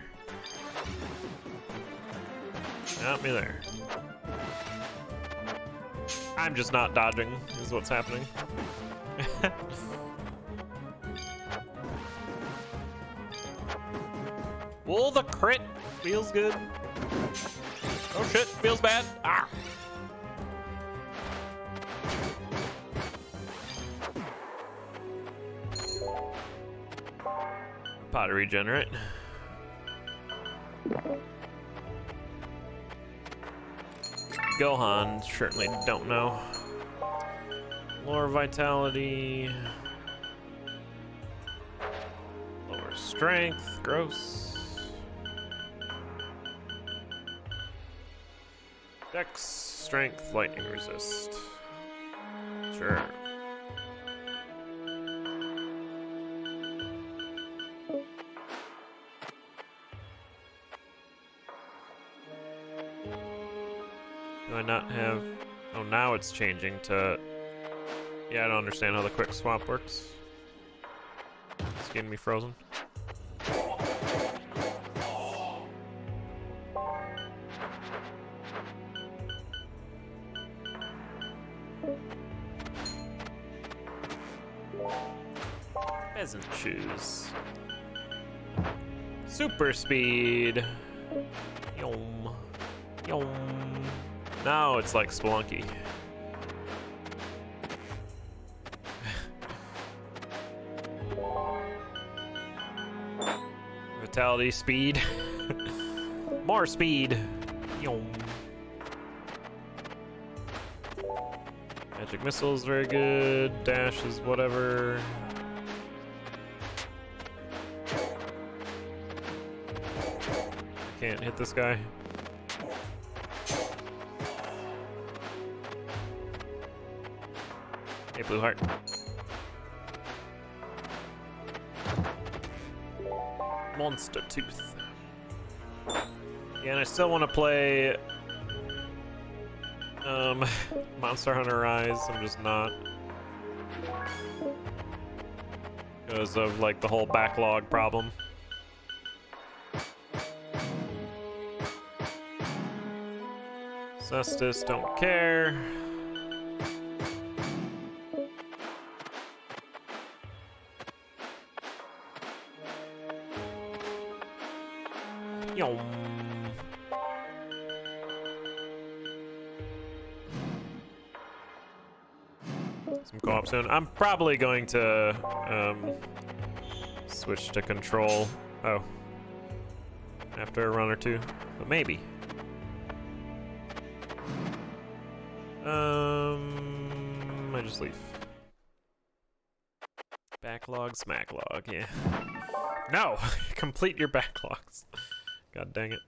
Got me there. I'm just not dodging, is what's happening. Well, the crit feels good. Oh shit, feels bad. Ah. Pot to regenerate. Gohan, certainly don't know. Lower vitality. Lower strength, gross. Dex, strength, lightning resist. Sure. Do I not have... Oh, now it's changing to... Yeah, I don't understand how the quick swap works. It's getting me frozen. Peasant shoes. Super speed. Yom. Yom. Now it's like Spelunky. Vitality, speed. More speed. Yom. Magic missile is very good. Dash is whatever. Can't hit this guy. Hey, Blue Heart. Monster Tooth. Yeah, and I still want to play Monster Hunter Rise. I'm just not. Because of like the whole backlog problem. Cestus, don't care. Yum. Some co-op soon. I'm probably going to switch to control. Oh. After a run or two. But maybe. I just leave. Backlog, smacklog, yeah. No! Complete your backlogs. God dang it.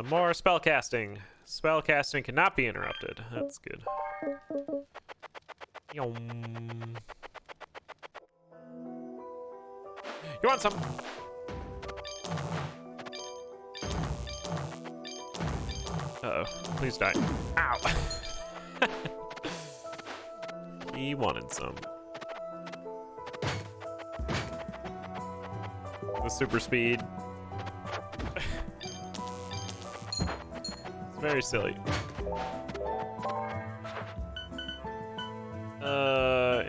More spellcasting. Spellcasting cannot be interrupted. That's good. Yum. You want some? Uh-oh. Please die. Ow! He wanted some. The super speed. It's very silly.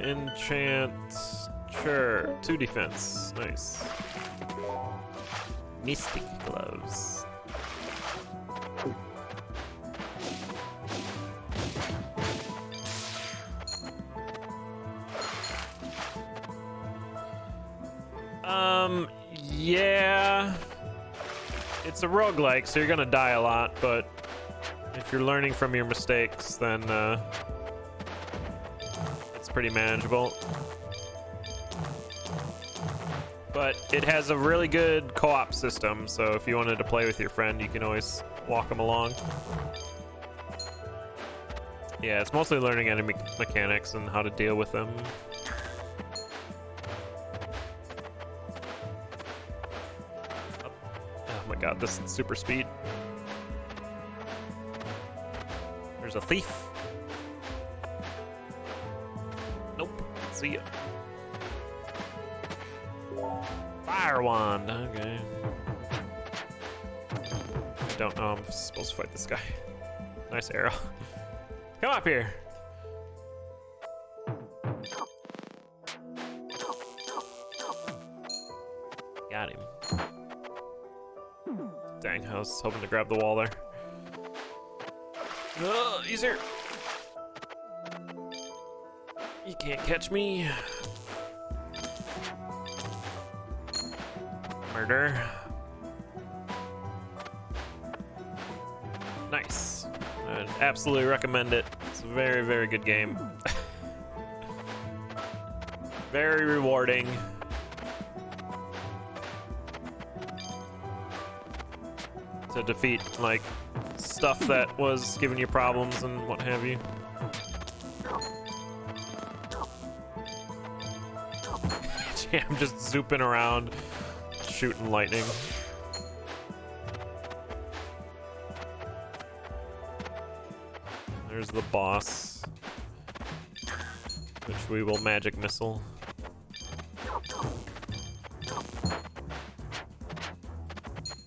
Enchant. Sure. 2 defense. Nice. Mystic gloves. Yeah. It's a roguelike, so you're gonna die a lot, but if you're learning from your mistakes, then it's pretty manageable. But it has a really good co-op system, so if you wanted to play with your friend, you can always walk them along. Yeah, it's mostly learning enemy mechanics and how to deal with them. Oh my god, this is super speed. There's a thief. Nope. See ya. Fire wand. Okay. I don't know. I'm supposed to fight this guy. Nice arrow. Come up here. Got him. Dang, I was hoping to grab the wall there. Easier. You can't catch me. Murder. Nice. I'd absolutely recommend it. It's a very, very good game. Very rewarding. To defeat, like, stuff that was giving you problems and what have you. Yeah, I'm just zooping around, shooting lightning. There's the boss, which we will magic missile.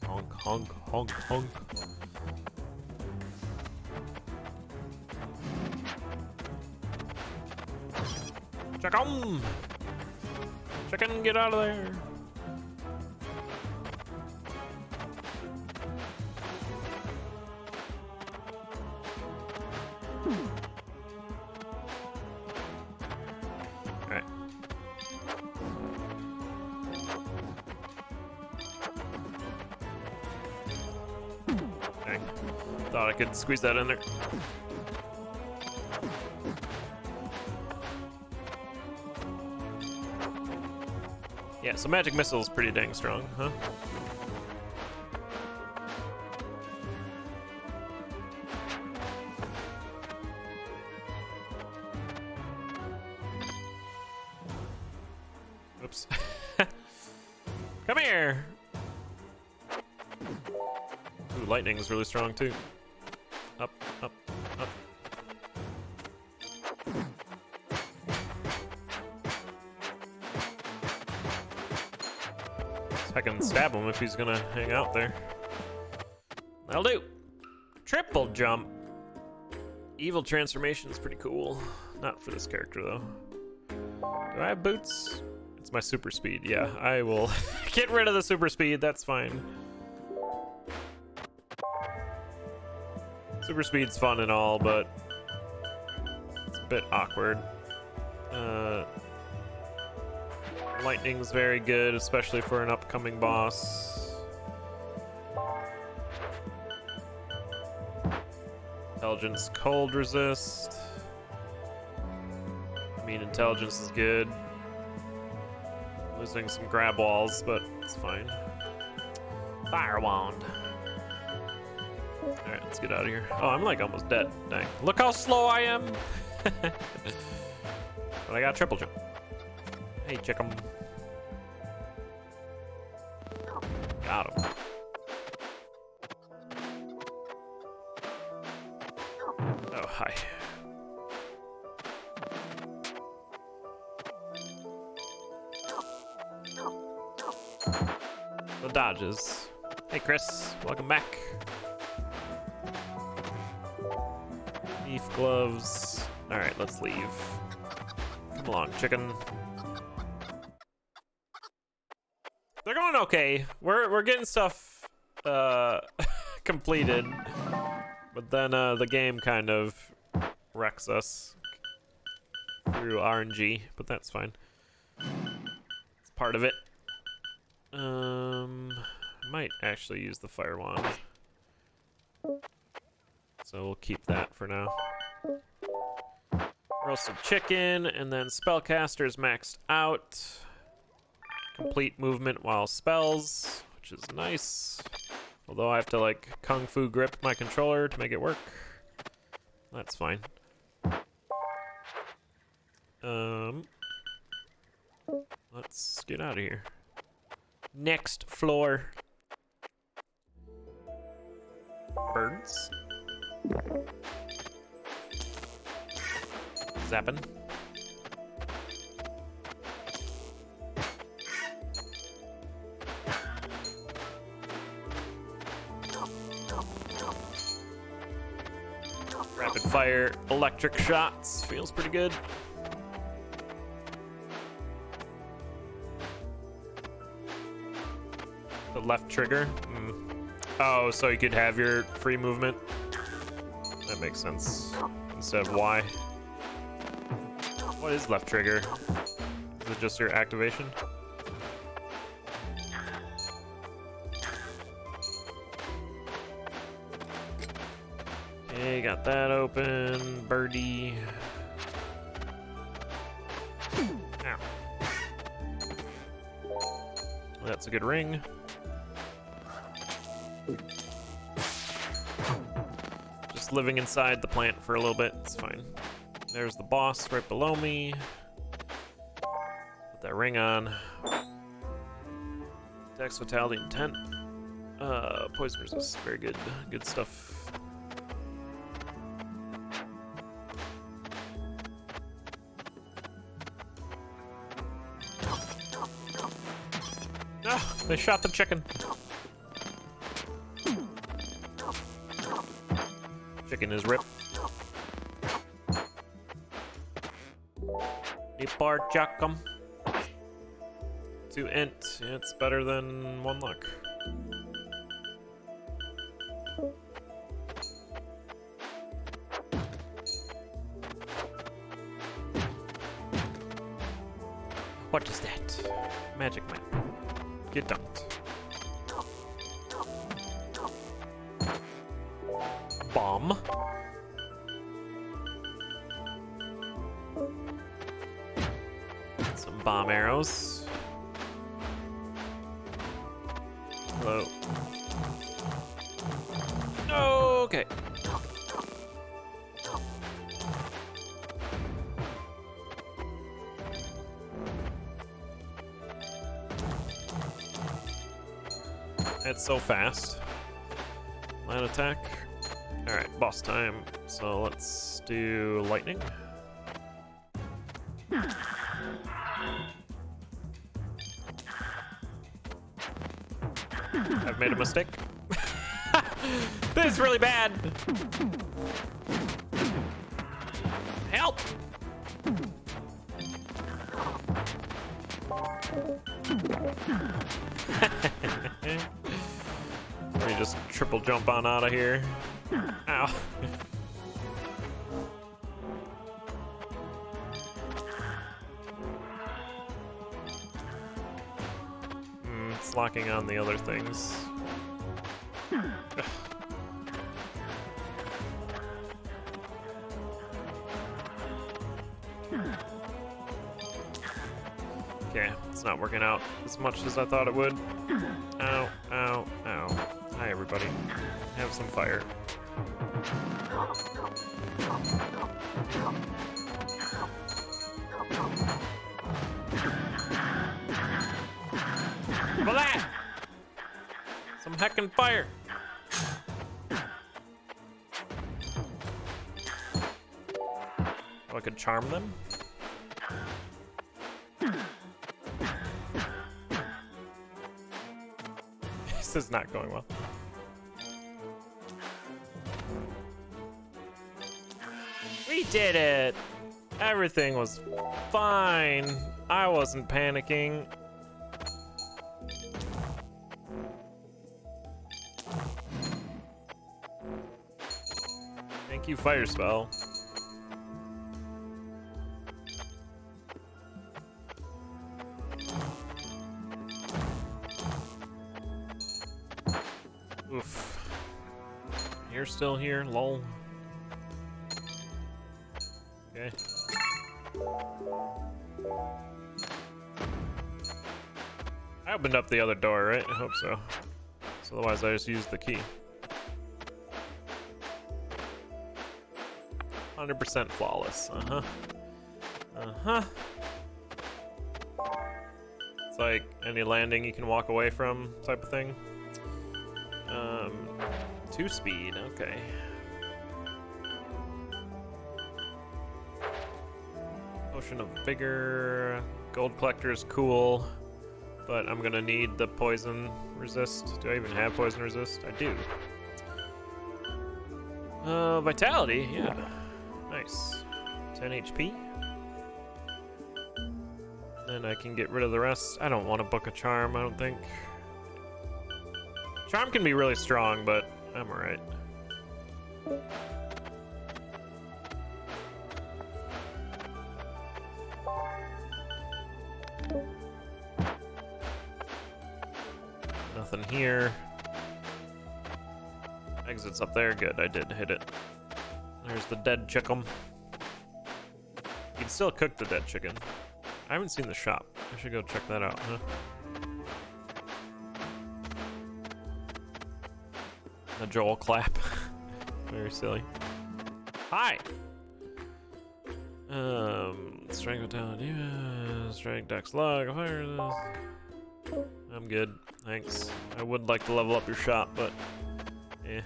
Honk, honk, honk, honk. Chicken! Chicken, get out of there! Alright. Dang. Thought I could squeeze that in there. Yeah, so magic missile is pretty dang strong, huh? Oops. Come here! Ooh, lightning is really strong too. Up, up, up. I can stab him if he's gonna hang out there. That'll do. Triple jump. Evil transformation is pretty cool. Not for this character though. Do I have boots? It's my super speed. Yeah, I will get rid of the super speed. That's fine. Super speed's fun and all, but it's a bit awkward. Lightning's very good, especially for an upcoming boss. Intelligence, cold resist. I mean, intelligence is good. Losing some grab walls, but it's fine. Fire wand. Alright, let's get out of here. Oh, I'm like almost dead. Dang. Look how slow I am! But I got triple jump. Hey, chicken. Got him. Oh, hi. The dodges. Hey, Chris. Welcome back. Leaf gloves. Alright, let's leave. Come along, chicken. They're going okay. We're getting stuff completed, but then the game kind of wrecks us through RNG, but that's fine. It's part of it. Might actually use the fire wand, so we'll keep that for now. Roasted chicken, and then spellcaster's maxed out. Complete movement while spells, which is nice. Although I have to like kung fu grip my controller to make it work. That's fine. Let's get out of here. Next floor. Birds. Zappin'. fire electric shots. Feels pretty good. The left trigger. Oh, so you could have your free movement. That makes sense. Instead of Y. What is left trigger? Is it just your activation? Okay, got that open. Birdie. Ow. That's a good ring. Just living inside the plant for a little bit. It's fine. There's the boss right below me. Put that ring on. Dex, Vitality, Intent. Poison resist. Very good. Good stuff. Ah, they shot the chicken. Chicken is ripped. Nipar Jackum. 2 int. It's better than 1 luck. What is that? Magic map. Get dumped. Bomb. Some bomb arrows. Hello. Okay. It's so fast. Line attack. Alright, boss time. So let's do lightning. I've made a mistake. This is really bad. Help! Let me just triple jump on out of here. Ow. It's locking on the other things. Okay, it's not working out as much as I thought it would. Ow, ow, ow. Hi, everybody. Have some fire. Well, that! Some heckin' fire! Oh, I could charm them? This is not going well. We did it! Everything was fine. I wasn't panicking. Thank you, Fire Spell. Oof. You're still here, lol. Okay. I opened up the other door, right? I hope so. So otherwise I just used the key. 100% flawless. Uh-huh. Uh-huh. It's like any landing you can walk away from type of thing. 2 speed, okay. Potion of Vigor. Gold Collector is cool, but I'm gonna need the poison resist. Do I even have poison resist? I do. Vitality, yeah. Nice. 10 HP. Then I can get rid of the rest. I don't want to book a charm, I don't think. Charm can be really strong, but I'm alright. Nothing here. Exit's up there. Good, I did hit it. There's the dead chicken. You can still cook the dead chicken. I haven't seen the shop. I should go check that out, huh? The Joel clap. Very silly. Hi! Strength vitality, strength dex log, fire this. I'm good, thanks. I would like to level up your shop, but eh.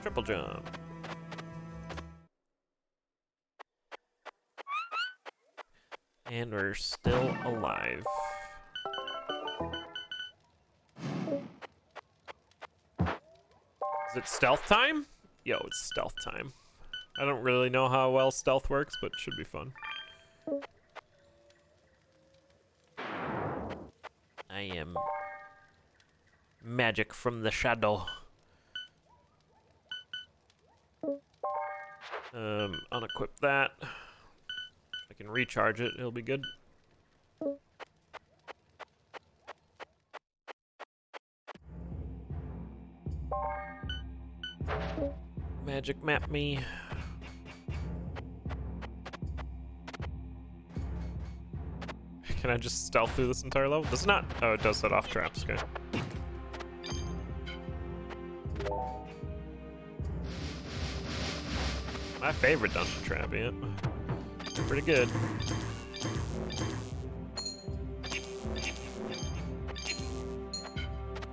Triple jump. And we're still alive. Is it stealth time? Yo, it's stealth time. I don't really know how well stealth works, but it should be fun. I am magic from the shadow. Unequip that. I can recharge it, it'll be good. Magic map me. Can I just stealth through this entire level? Does it not? Oh, it does set off traps, okay. My favorite dungeon trap, yeah. Pretty good.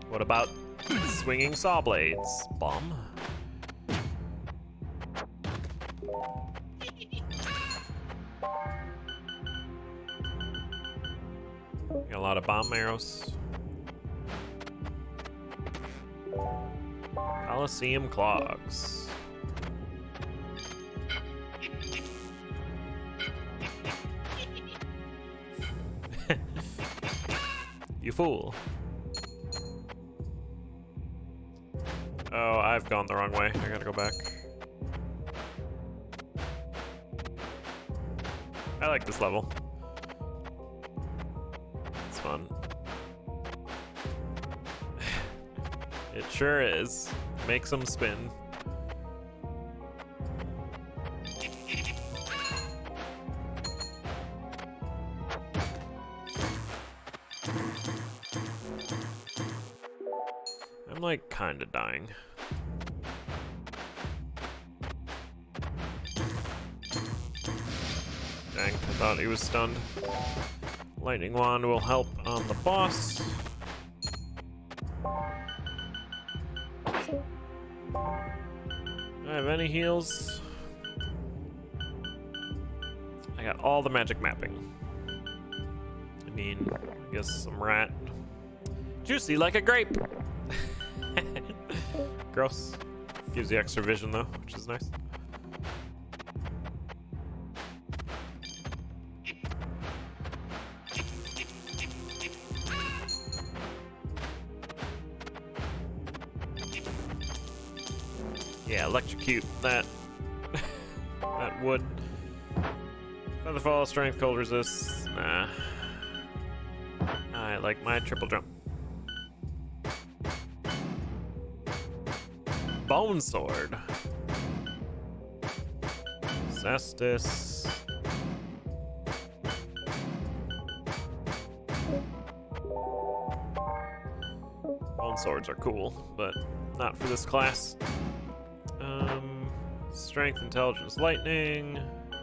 What about swinging saw blades? Bomb. Got a lot of bomb arrows. Coliseum clogs. You fool. Oh, I've gone the wrong way. I gotta go back. I like this level. It's fun. It sure is. Makes them spin. I'm like kinda dying. Dang, I thought he was stunned. Lightning wand will help on the boss. Do I have any heals? I got all the magic mapping. I mean, I guess some rat. Juicy like a grape! Gross. Gives you extra vision though, which is nice. Yeah, electrocute that that wood. Featherfall, strength, cold resist. Nah. I like my triple jump. Bone sword. Cestus. Bone swords are cool, but not for this class. Strength, intelligence, lightning.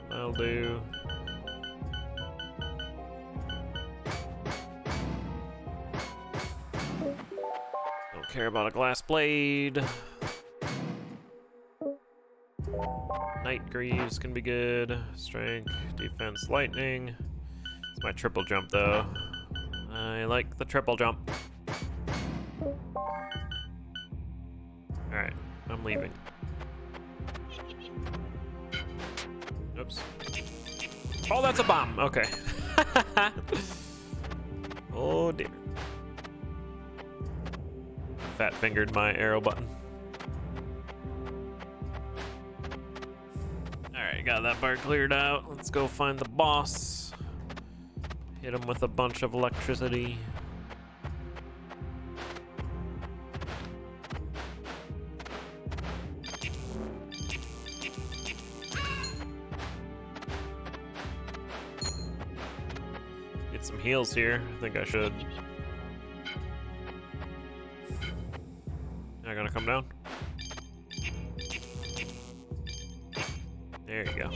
That'll do. Don't care about a glass blade. Night Greaves can be good. Strength, defense, lightning. It's my triple jump though. I like the triple jump. Alright, I'm leaving. Oops. Oh, that's a bomb. Okay. Oh dear. Fat fingered my arrow button. Alright, got that part cleared out. Let's go find the boss. Hit him with a bunch of electricity. Get some heals here. I think I should. Not gonna come down. There you go.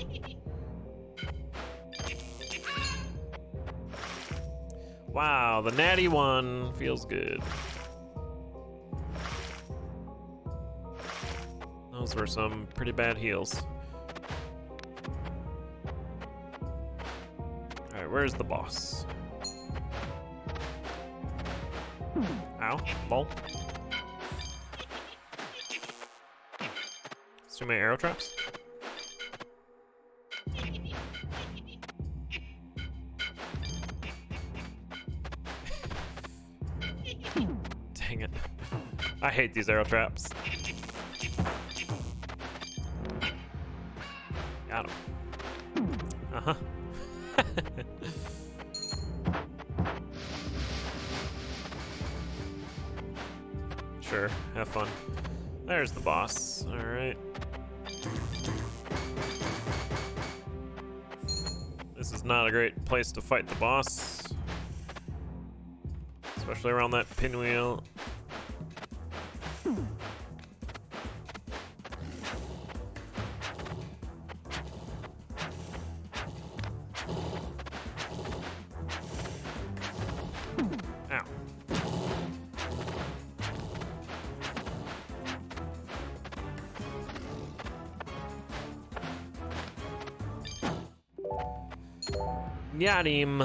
Wow, the natty one feels good. Those were some pretty bad heals. Alright, where's the boss? Ow, lol. Too many arrow traps? Dang it. I hate these arrow traps. Got him. Uh-huh. Sure, have fun. There's the boss. Alright. This is not a great place to fight the boss. Especially around that pinwheel. Ow. Got him.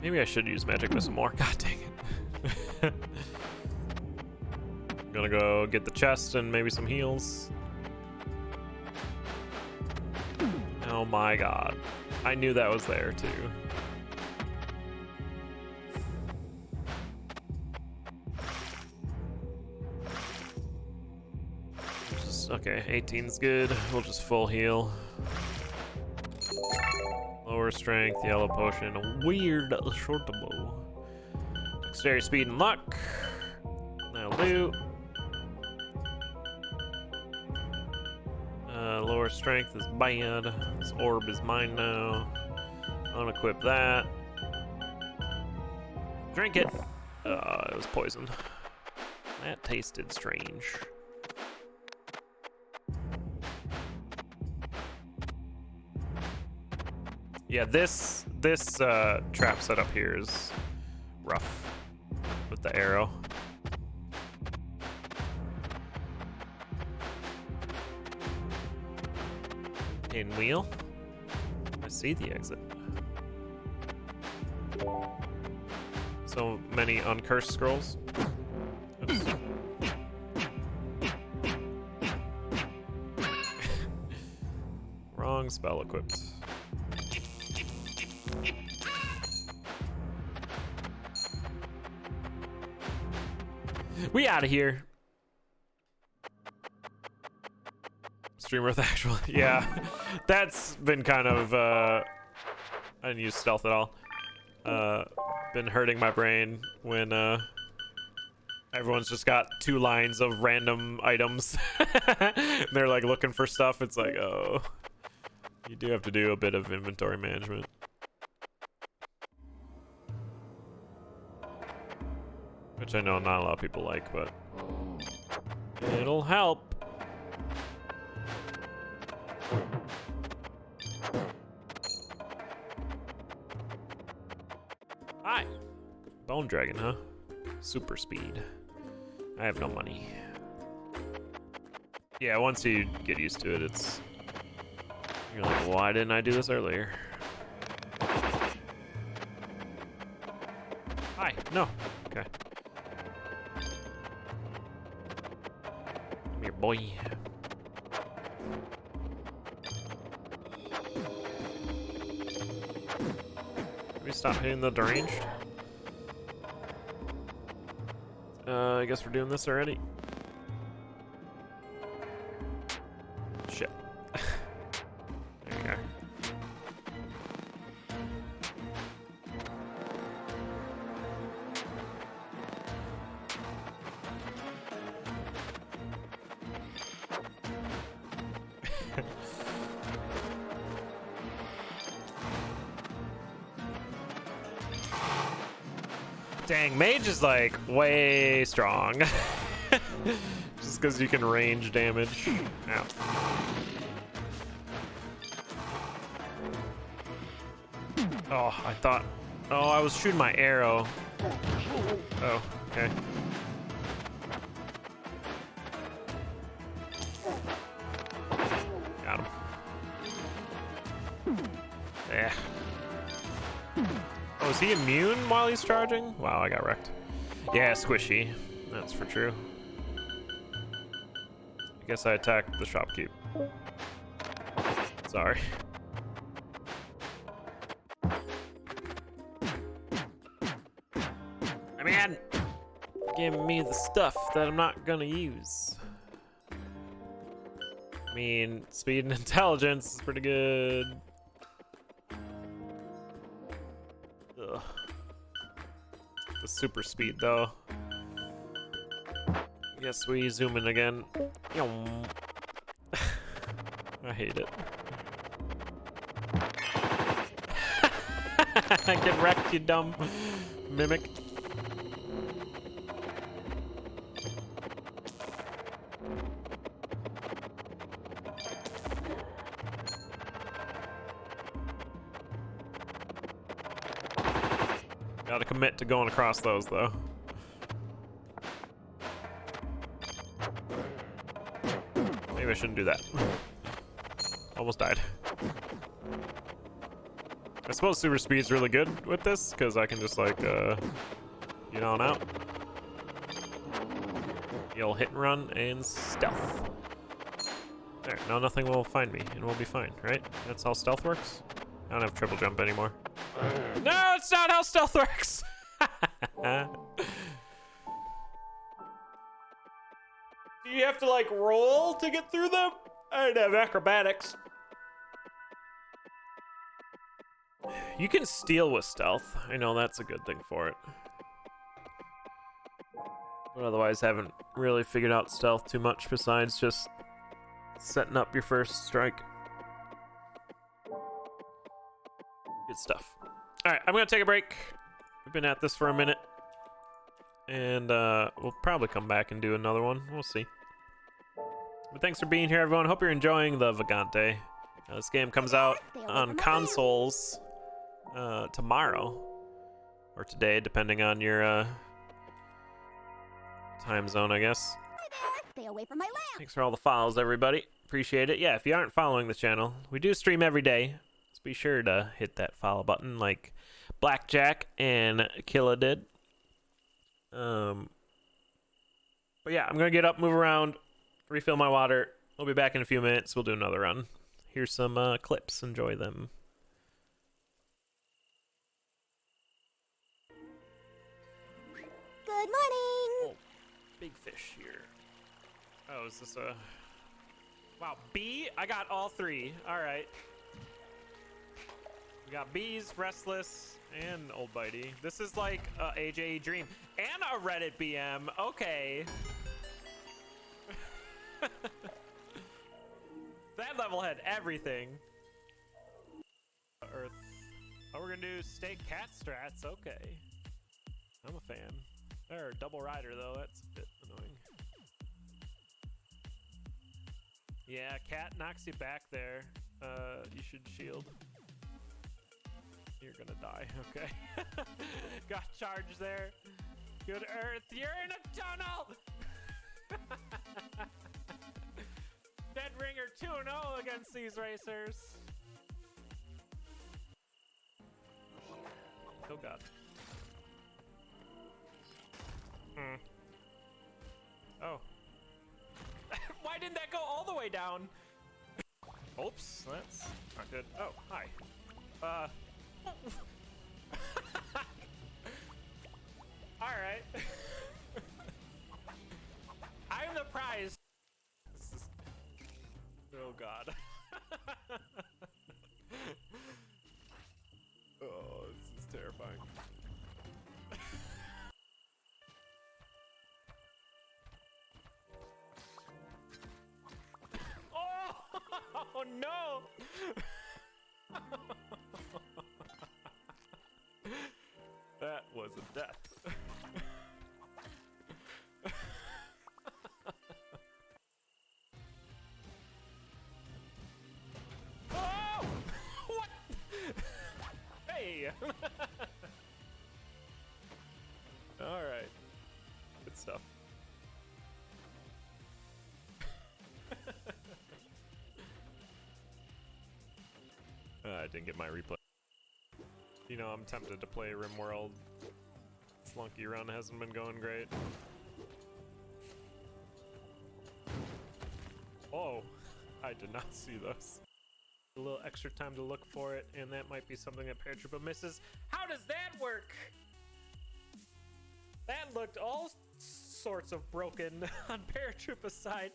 Maybe I should use magic missile more. God dang it. I'm gonna go get the chest and maybe some heals. Oh my god. I knew that was there too. Okay, 18's good. We'll just full heal. Lower strength, yellow potion, a weird short bow. Dexterity, speed, and luck. Now loot. Lower strength is bad. This orb is mine now. Unequip that. Drink it. It was poisoned. That tasted strange. Yeah, this trap setup here is rough with the arrow. Pinwheel. I see the exit. So many uncursed scrolls. Oops. Wrong spell equipped. We out of here. Streamer with actual, yeah, that's been kind of, I didn't use stealth at all. Been hurting my brain when, everyone's just got 2 lines of random items. They're like looking for stuff. It's like, oh, you do have to do a bit of inventory management. Which I know not a lot of people like, but it'll help. Hi. Bone Dragon, huh? Super speed. I have no money. Yeah, once you get used to it, it's... You're like, why didn't I do this earlier? Hi. No. Okay. Come here, boy. Maybe stop hitting the deranged. I guess we're doing this already. Shit. There you go. Dang, mage is like way strong. Just because you can range damage. Ow. Oh, I thought. Oh, I was shooting my arrow. Oh, okay. Got him. Yeah. Oh, is he immune while he's charging? Wow, I got wrecked. Yeah, squishy. That's for true. I guess I attacked the shopkeep. Sorry. Man, give me the stuff that I'm not gonna use. I mean, speed and intelligence is pretty good. Ugh. The super speed, though. Guess we zoom in again. I hate it. Get wrecked, you dumb mimic. Gotta commit to going across those, though. Maybe I shouldn't do that. Almost died. I suppose super speed's really good with this, because I can just, like, get on out. You'll hit and run and stealth. There, now nothing will find me, and we'll be fine, right? That's how stealth works? I don't have triple jump anymore. No, it's not how stealth works! Do you have to, like, roll to get through them? I didn't have acrobatics. You can steal with stealth. I know that's a good thing for it. But otherwise, haven't really figured out stealth too much besides just setting up your first strike. Good stuff. All right, I'm gonna take a break. We've been at this for a minute. And we'll probably come back and do another one. We'll see. But thanks for being here, everyone. Hope you're enjoying the Vagante. This game comes out on consoles tomorrow. Or today, depending on your time zone, I guess. Stay away from my lamp. Thanks for all the follows, everybody. Appreciate it. Yeah, if you aren't following the channel, we do stream every day. So be sure to hit that follow button like Blackjack and Killa did. But yeah, I'm gonna get up, move around, refill my water. We'll be back in a few minutes. We'll do another run. Here's some clips. Enjoy them. Good morning. Oh, big fish here. Oh, is this a... Wow, B? I got all three. All right. We got bees, restless, and old bitey. This is like a AJE dream and a Reddit BM. Okay. That level had everything. Earth. Oh, we're gonna do steak cat strats. Okay. I'm a fan. Or double rider though. That's a bit annoying. Yeah, cat knocks you back there. You should shield. You're gonna die, okay. Got charged there. Good Earth, you're in a tunnel! Dead Ringer 2-0 against these racers. Oh god. Oh. Why didn't that go all the way down? Oops, that's not good. Oh, hi. All right. I'm the prize. This is... Oh God. Oh, this is terrifying. Oh no! That was a death. Oh! What? Hey! All right. Good stuff. I didn't get my replay. You know, I'm tempted to play RimWorld. Slunky run hasn't been going great. Oh, I did not see those. A little extra time to look for it, and that might be something that Paratroopa misses. How does that work? That looked all sorts of broken on Paratroopa's side.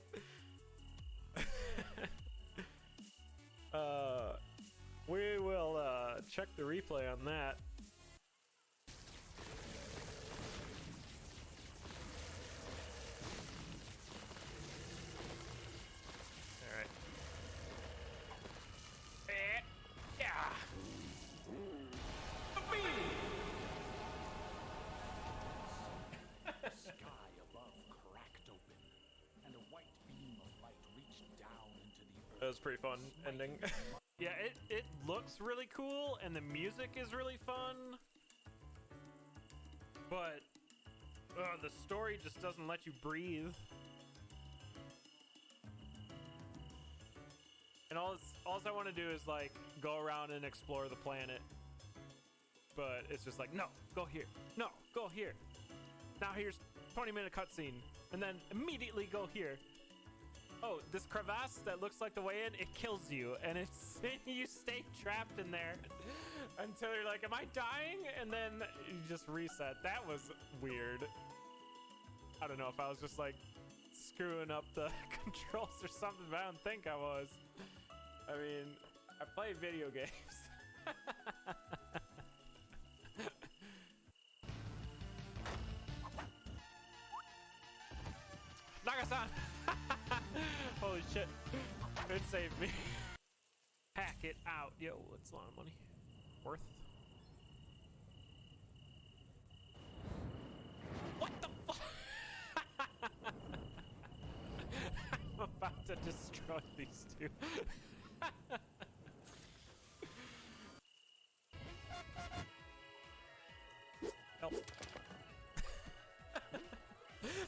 We will check the replay on that. All right. Yeah. The sky above cracked open, and a white beam of light reached down into the earth. That was pretty fun ending. Yeah, it looks really cool, and the music is really fun. But the story just doesn't let you breathe. And all I want to do is like go around and explore the planet. But it's just like, no, go here. No, go here. Now here's 20-minute cutscene, and then immediately go here. Oh, this crevasse that looks like the way in, it kills you, and it's you stay trapped in there until you're like, am I dying? And then you just reset. That was weird. I don't know if I was just like screwing up the controls or something, but I don't think I was. I mean, I play video games. Naga-san! Holy shit. It saved me. Hack it out. Yo, that's a lot of money. Worth. What the fuck? I'm about to destroy these two. Help.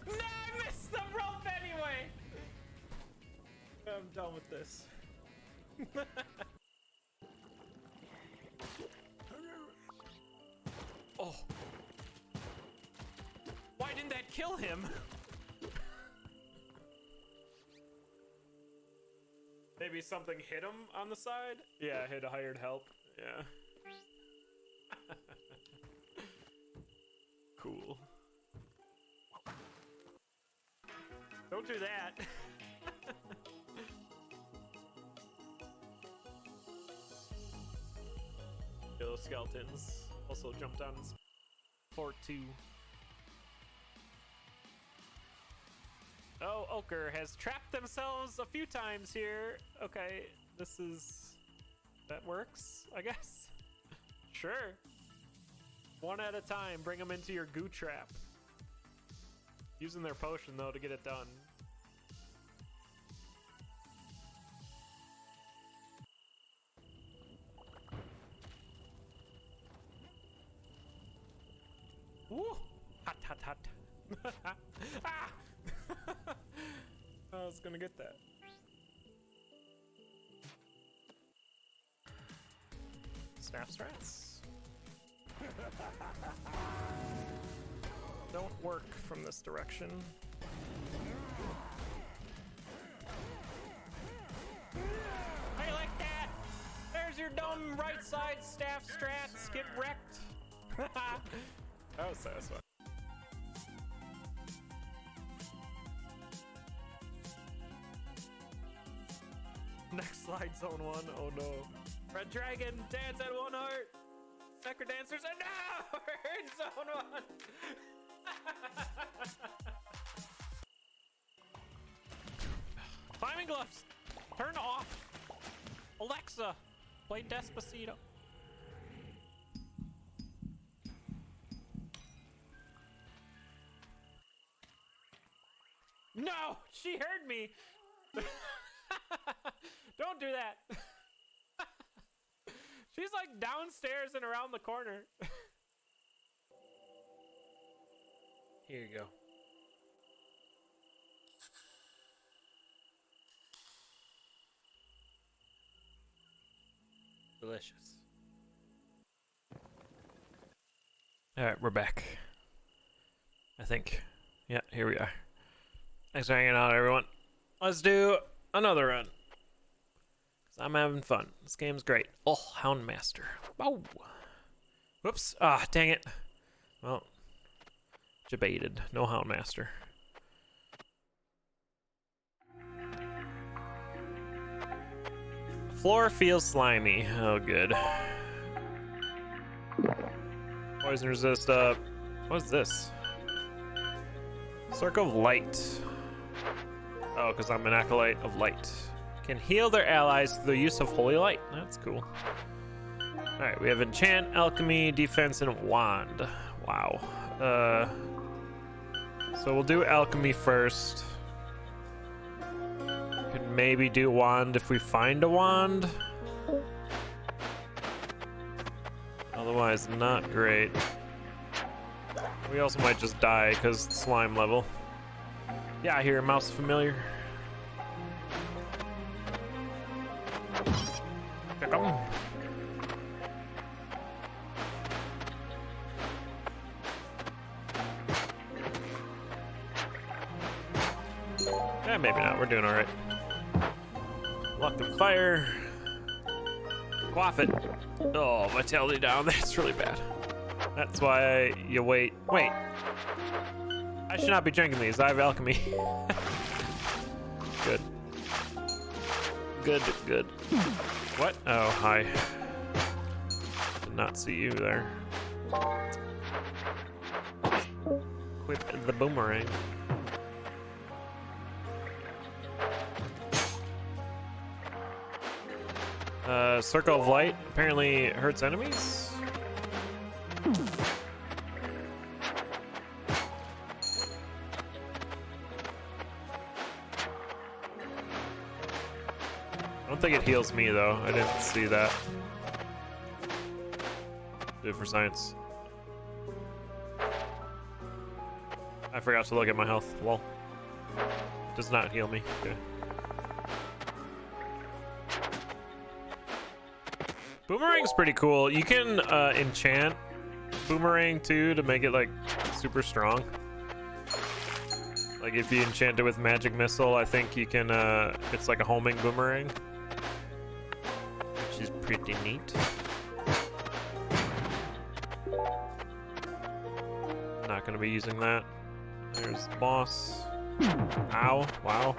No, I missed the rope anyway! I'm done with this. Oh. Why didn't that kill him? Maybe something hit him on the side? Yeah, I had hired help. Yeah. Cool. Don't do that. Yellow skeletons also jumped down and Fort 2. Oh, Ochre has trapped themselves a few times here. Okay, this is... that works, I guess. Sure. One at a time, bring them into your goo trap. Using their potion, though, to get it done. Woo! Hot, hot, hot. Ah! I was gonna get that. Snap strats. Don't work from this direction. How you like that? There's Where's your dumb right side staff strats? Get wrecked. That was satisfying. Next slide, zone 1. Oh no. Red Dragon, dance at 1 heart. Necro Dancers, and now we're in zone 1. Climbing gloves, turn off. Alexa, play Despacito. No, she heard me. Don't do that. She's like downstairs and around the corner. Here you go. Delicious. All right, we're back. I think. Yeah, here we are. Thanks for hanging out, everyone. Let's do another run. 'Cause I'm having fun. This game's great. Oh, Houndmaster. Oh. Whoops. Ah, dang it. Well, debated. No Houndmaster. Floor feels slimy. Oh, good. Poison resist up. What is this? Circle of Light. Oh, because I'm an Acolyte of Light. Can heal their allies through the use of Holy Light. That's cool. Alright, we have Enchant, Alchemy, Defense, and Wand. Wow. So we'll do Alchemy first. Could maybe do Wand if we find a Wand. Otherwise, not great. We also might just die because slime level. Yeah, I hear a mouse familiar. Yeah, maybe not. We're doing all right. Lock and fire. Quaff it. Oh, vitality down. That's really bad. That's why you wait. Wait. I should not be drinking these. I have alchemy. Good. Good, good. What? Oh, hi. Did not see you there. Equip the boomerang. Circle of Light apparently hurts enemies. I don't think it heals me though. I didn't see that. Do it for science. I forgot to look at my health. Lol. Does not heal me. Okay. Boomerang's pretty cool. You can enchant Boomerang too to make it like super strong. Like if you enchant it with Magic Missile, I think you can, it's like a homing boomerang. Which is pretty neat. Not gonna be using that. There's the boss. Ow, wow.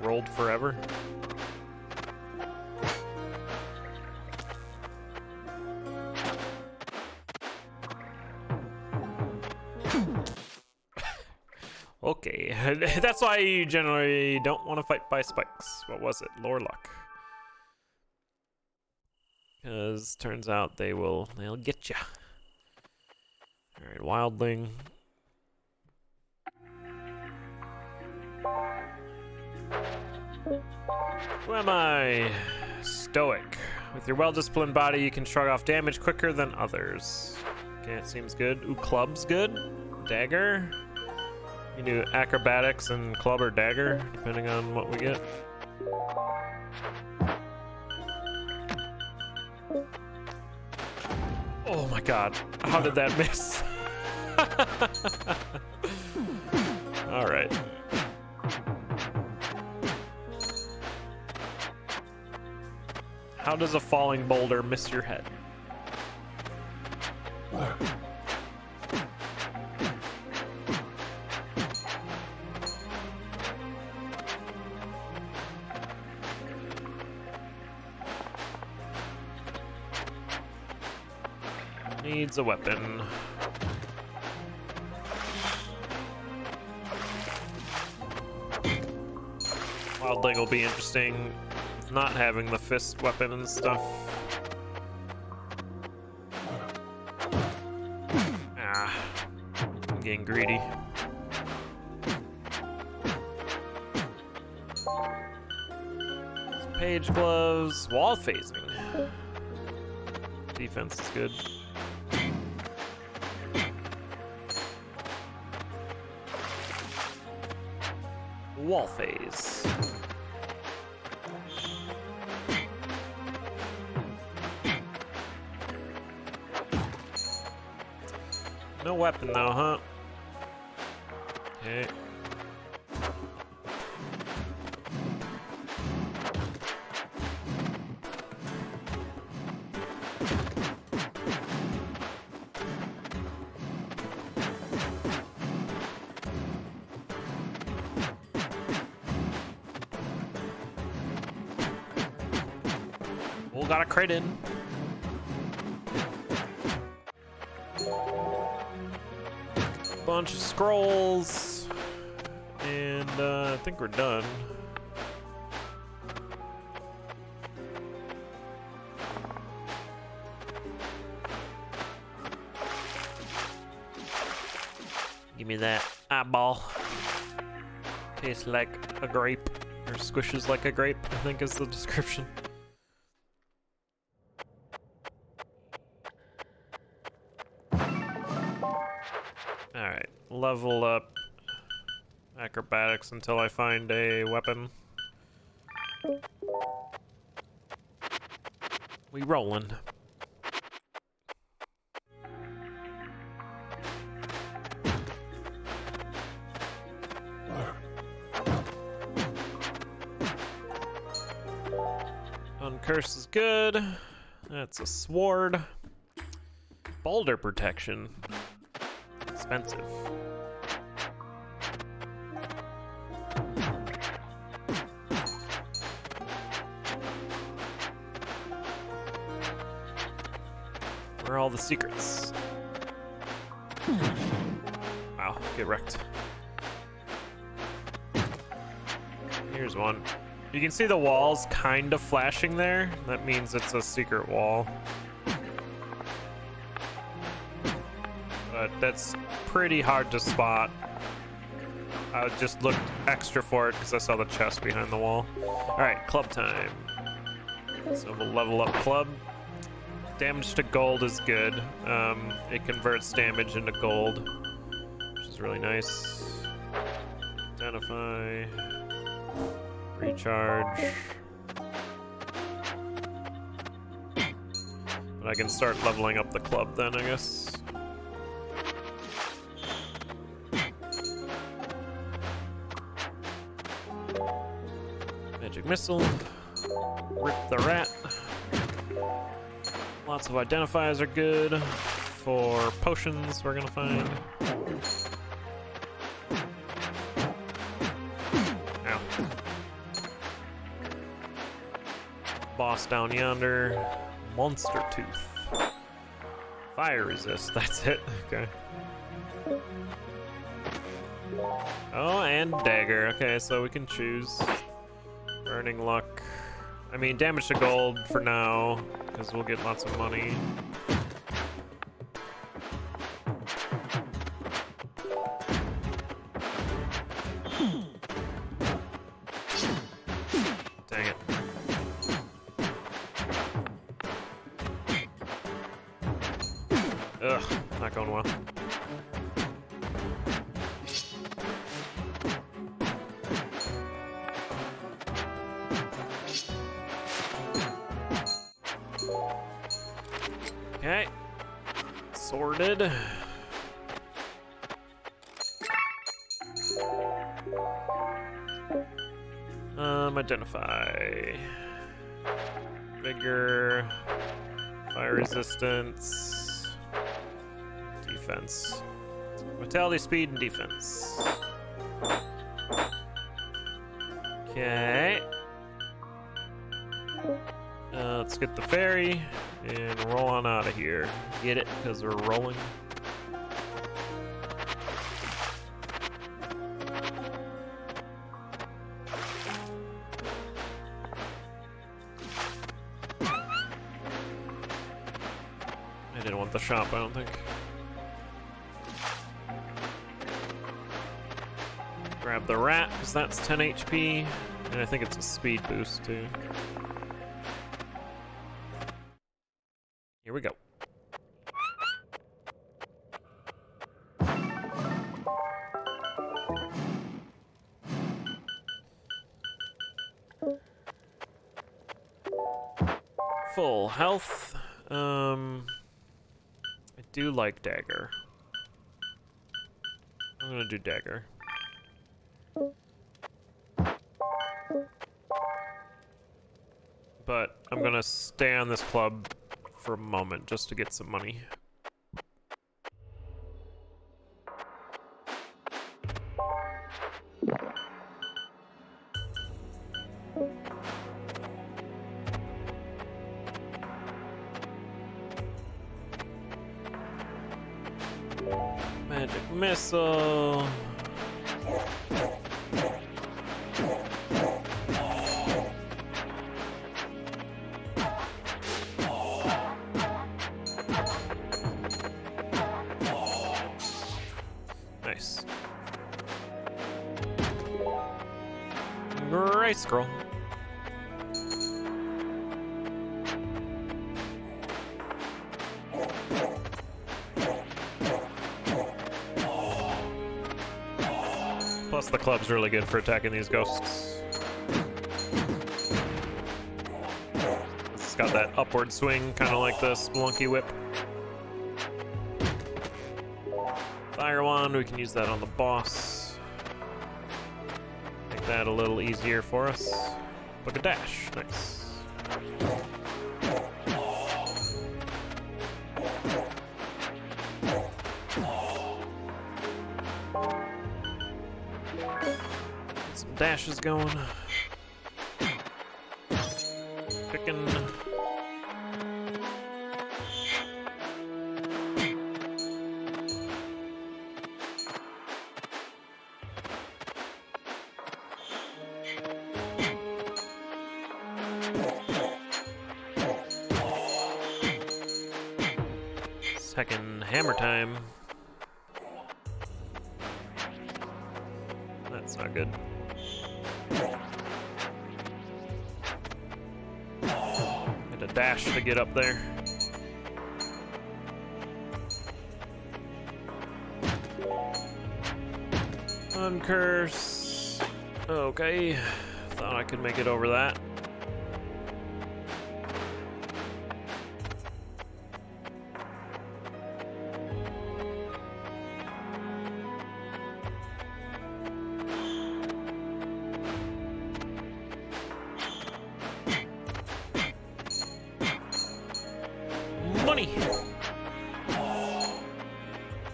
Rolled forever. Okay, that's why you generally don't want to fight by spikes. What was it? Lore luck. Because turns out they'll get ya. Alright, wildling. Who am I? Stoic. With your well-disciplined body, you can shrug off damage quicker than others. Okay, it seems good. Ooh, club's good. Dagger. You can do acrobatics and club or dagger, depending on what we get. Oh my god, how did that miss? Alright. How does a falling boulder miss your head? Needs a weapon. Wildling will be interesting, not having the fist weapon and stuff. Ah, I'm getting greedy. Page gloves, wall phasing. Defense is good. Wall phase. No weapon though, huh? Okay. Oh, got a crit in. Bunch of scrolls, and I think we're done. Give me that eyeball. Tastes like a grape, or squishes like a grape, I think is the description. Alright, level up acrobatics until I find a weapon. We rollin'. Uncurse is good. That's a sword. Boulder protection. Expensive. Where are all the secrets? Wow, get wrecked. Here's one. You can see the walls kind of flashing there. That means it's a secret wall. But that's pretty hard to spot. I just looked extra for it because I saw the chest behind the wall. Alright, club time. So we'll level up club. Damage to gold is good. It converts damage into gold, which is really nice. Identify. Recharge. But I can start leveling up the club then, I guess. Magic missile. Rip the rat. Lots of identifiers are good. For potions, we're gonna find. Ow. Boss down yonder. Monster tooth. Fire resist, that's it. Okay. Oh, and dagger. Okay, so we can choose. Burning luck. I mean, damage to gold for now, because we'll get lots of money. Dang it. Ugh, not going well. Okay. Sorted. Identify. Vigor, fire resistance, defense. Vitality, speed, and defense. Okay. Let's get the ferry and roll on out of here. Get it? Because we're rolling. I didn't want the shop, I don't think. Grab the rat, because that's 10 HP. And I think it's a speed boost, too. Here we go. Full health. I do like dagger. I'm gonna do dagger. But I'm gonna stay on this club for a moment just to get some money. Magic missile. Nice. Great scroll. Plus the club's really good for attacking these ghosts. It's got that upward swing, kind of like the Spelunky Whip. Fire Wand, we can use that on the boss. Make that a little easier for us. Book a dash, nice. Get some dashes going. Picking. Second hammer time. That's not good. Had to dash to get up there. Uncurse. Okay. Thought I could make it over that. Money!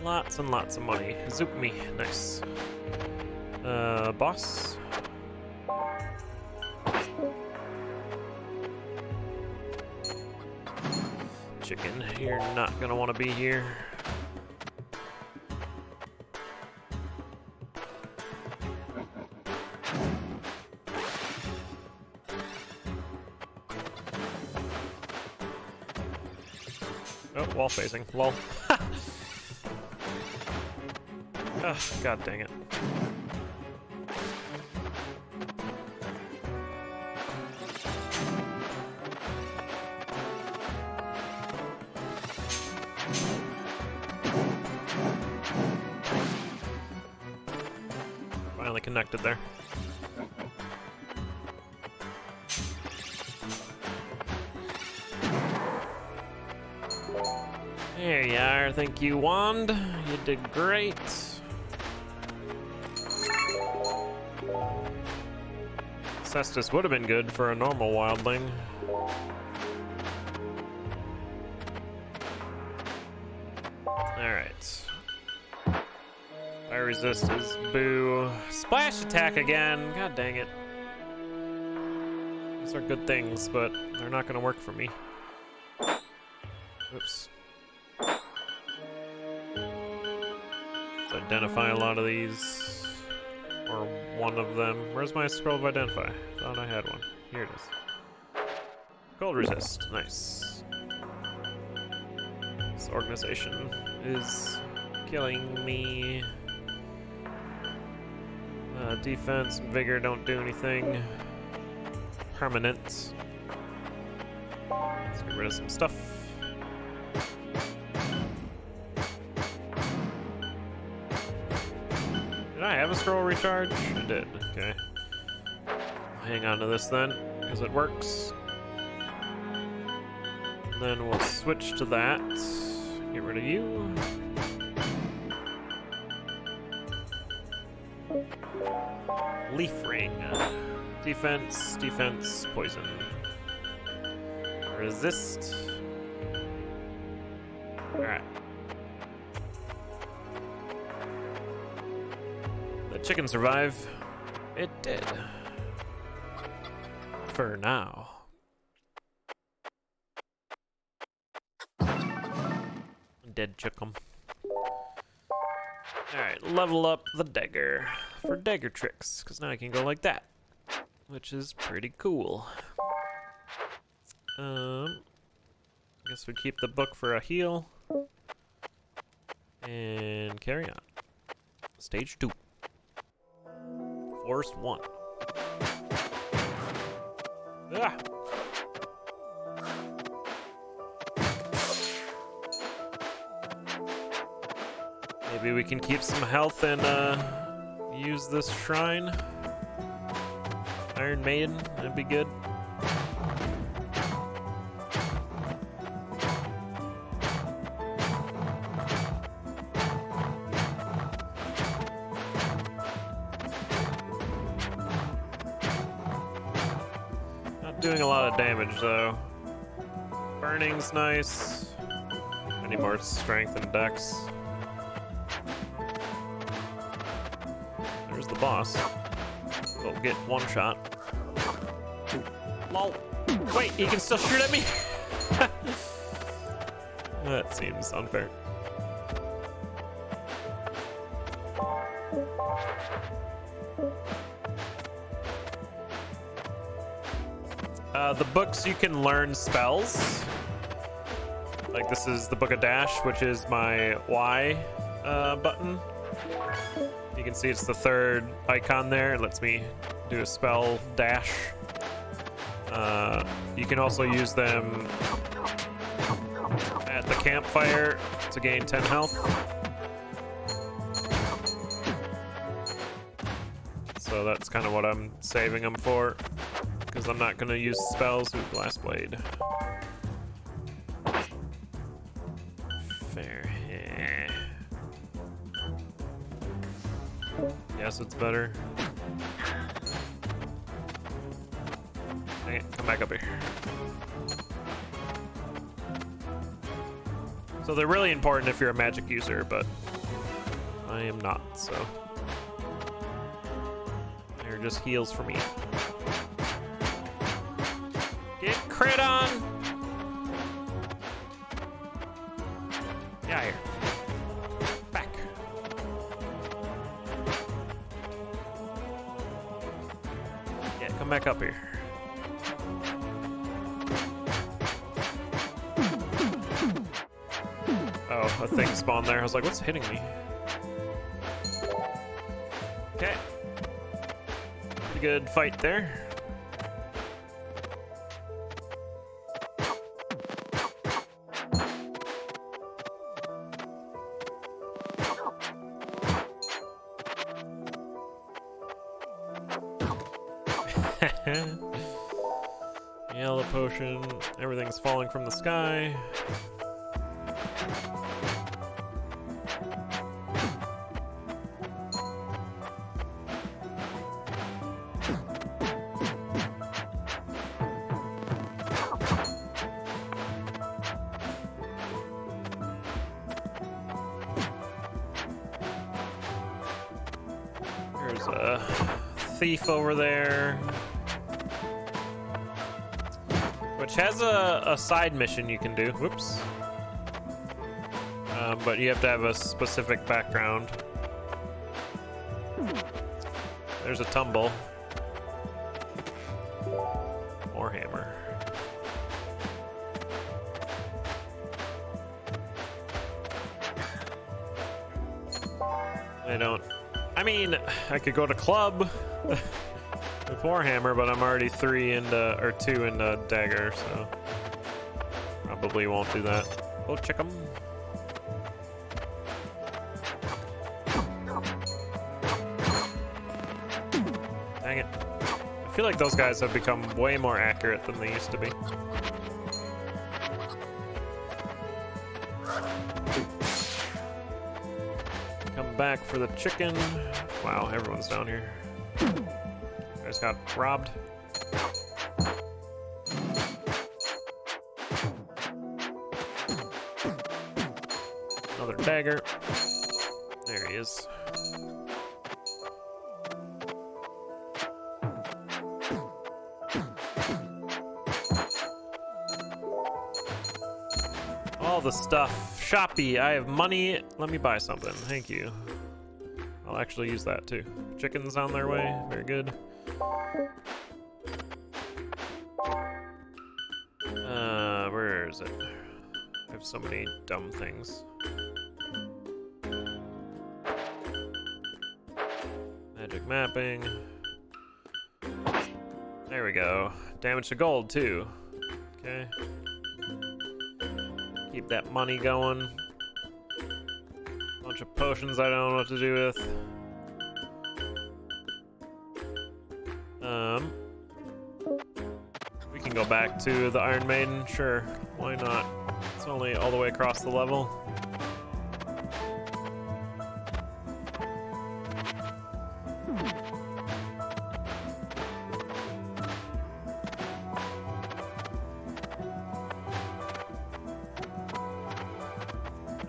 Lots and lots of money. Zoop me. Nice. Boss? Chicken, you're not gonna want to be here. Oh, wall facing. Lol. Oh, god dang it. Finally connected there. There you are. Thank you, Wand. You did great. Cestus would have been good for a normal wildling. Alright. Fire resist is boo. Splash attack again. God dang it. These are good things, but they're not going to work for me. Oops. Let's identify a lot of these. Or one of them. Where's my scroll of identify? Thought I had one. Here it is. Cold resist. Nice. This organization is killing me. Defense and vigor don't do anything permanent. Let's get rid of some stuff. Did I have a scroll recharge? I did. Okay. I'll hang on to this then, because it works. And then we'll switch to that. Get rid of you. Leaf ring. Defense, defense, poison. Resist. Alright. The chicken survive. It did. For now. Dead chicken. Alright, level up the dagger for dagger tricks, because now I can go like that, which is pretty cool. Guess we keep the book for a heal. And carry on. Stage 2. Force 1. Ah! Maybe we can keep some health and use this shrine. Iron Maiden, that'd be good. Not doing a lot of damage though. Burning's nice. I need more strength and dex. There's the boss. We'll get one shot. Lol. Wait, he can still shoot at me? That seems unfair. The books, you can learn spells. Like this is the Book of Dash, which is my Y button. You can see it's the third icon there. It lets me do a spell dash. You can also use them at the campfire to gain 10 health. So that's kind of what I'm saving them for, because I'm not going to use spells with Glass Blade. Fair. Yes, it's better. Dang it, come back up here. So they're really important if you're a magic user, but I am not, so they're just heals for me. Get crit on! Get out of here. Back. Yeah, come back up here. Oh, a thing spawned there. I was like, what's hitting me? Okay. Pretty good fight there. Yellow potion. Everything's falling from the sky. There's a thief over there, which has a side mission you can do. Whoops. But you have to have a specific background. There's a tumble. More hammer. I mean, I could go to club with Warhammer, but I'm already 2 into dagger, so probably won't do that. Oh, check 'em. Dang it. I feel like those guys have become way more accurate than they used to be. Come back for the chicken. Wow, everyone's down here. Guys got robbed. Another dagger. There he is. All the stuff. Shoppy, I have money. Let me buy something. Thank you. I'll actually use that too. Chickens on their way. Very good. Where is it? I have so many dumb things. Magic mapping. There we go. Damage to gold too. Okay. Keep that money going. Bunch of potions I don't know what to do with. We can go back to the Iron Maiden, sure. Why not? It's only all the way across the level.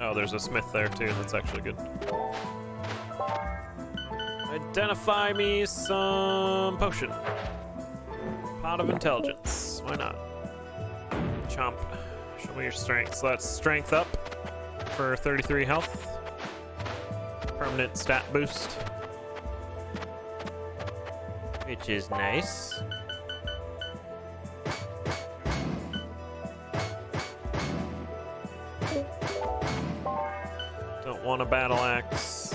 Oh, there's a smith there too. That's actually good. Identify me some potion. Pot of intelligence. Why not? Chomp. Show me your strength. So that's strength up for 33 health. Permanent stat boost. Which is nice. Don't want a battle axe.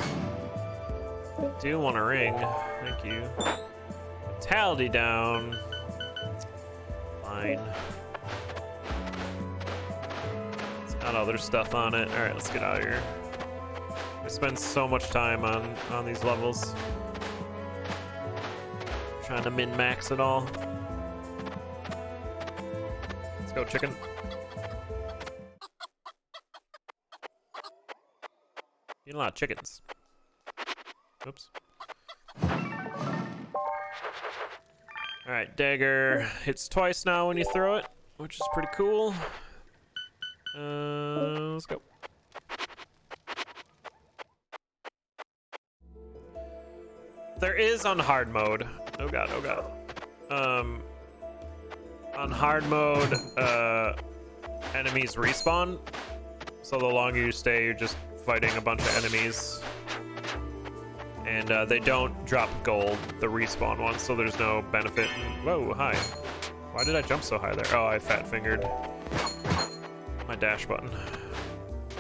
Do want a ring. Thank you. Vitality down. Fine. It's got other stuff on it. Alright, let's get out of here. I spend so much time on these levels. Trying to min-max it all. Let's go, chicken. Eat a lot of chickens. Oops. Alright, dagger hits twice now when you throw it, which is pretty cool. Let's go. There is on hard mode. Oh god, oh god. On hard mode, enemies respawn. So the longer you stay, you're just fighting a bunch of enemies. And they don't drop gold, the respawn ones, so there's no benefit. Whoa, hi. Why did I jump so high there? Oh, I fat-fingered my dash button.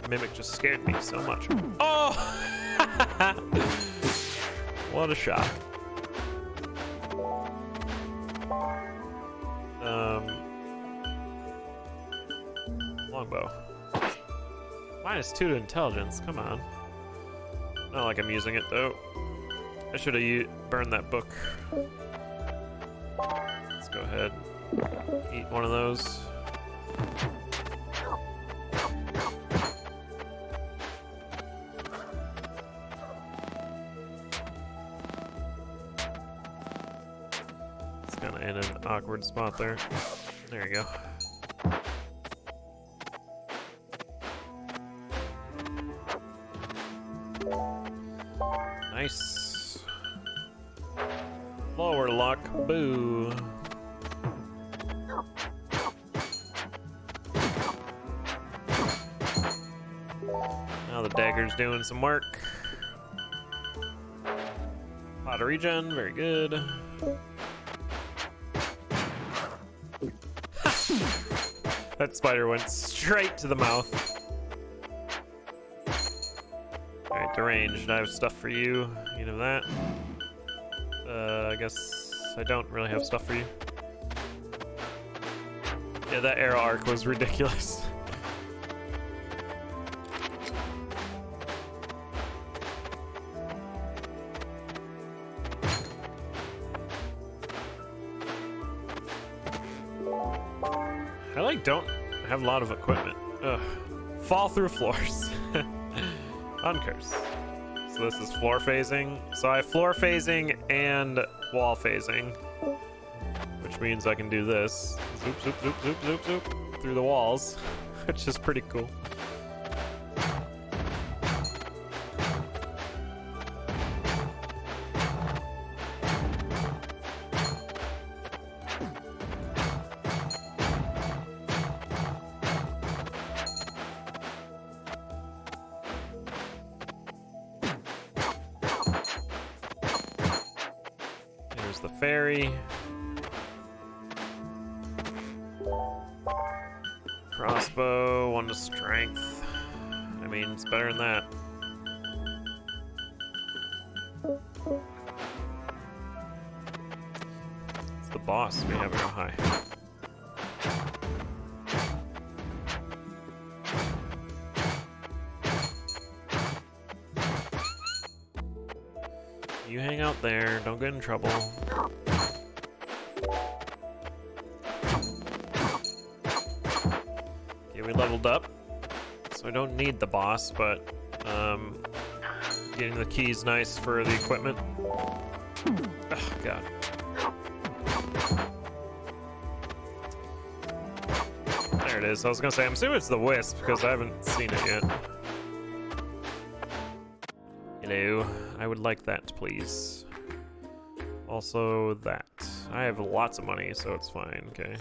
Mimic just scared me so much. Oh! What a shot. Longbow. -2 to intelligence, come on. Not like I'm using it though. I should have burned that book. Let's go ahead. Eat one of those. It's kind of in an awkward spot there. There you go. Nice. luck. Boo. Now the dagger's doing some work. Pot of regen, very good. That spider went straight to the mouth. Alright, deranged. I have stuff for you. You know that. I guess I don't really have stuff for you. Yeah, that arrow arc was ridiculous. I like don't have a lot of equipment. Ugh. Fall through floors. Uncurse. So this is floor phasing. So I have floor phasing and wall phasing, which means I can do this. Zoop, zoop, zoop, zoop, zoop, zoop through the walls, which is pretty cool. There's the ferry. Crossbow, 1 to strength. I mean, it's better than that. It's the boss we have real high. You hang out there, don't get in trouble. Okay, we leveled up, so I don't need the boss, but getting the key's nice for the equipment. Oh, God. There it is. I was gonna say, I'm assuming it's the wisp, because I haven't seen it yet. Hello. I would like that, please. Also, that. I have lots of money, so it's fine, okay.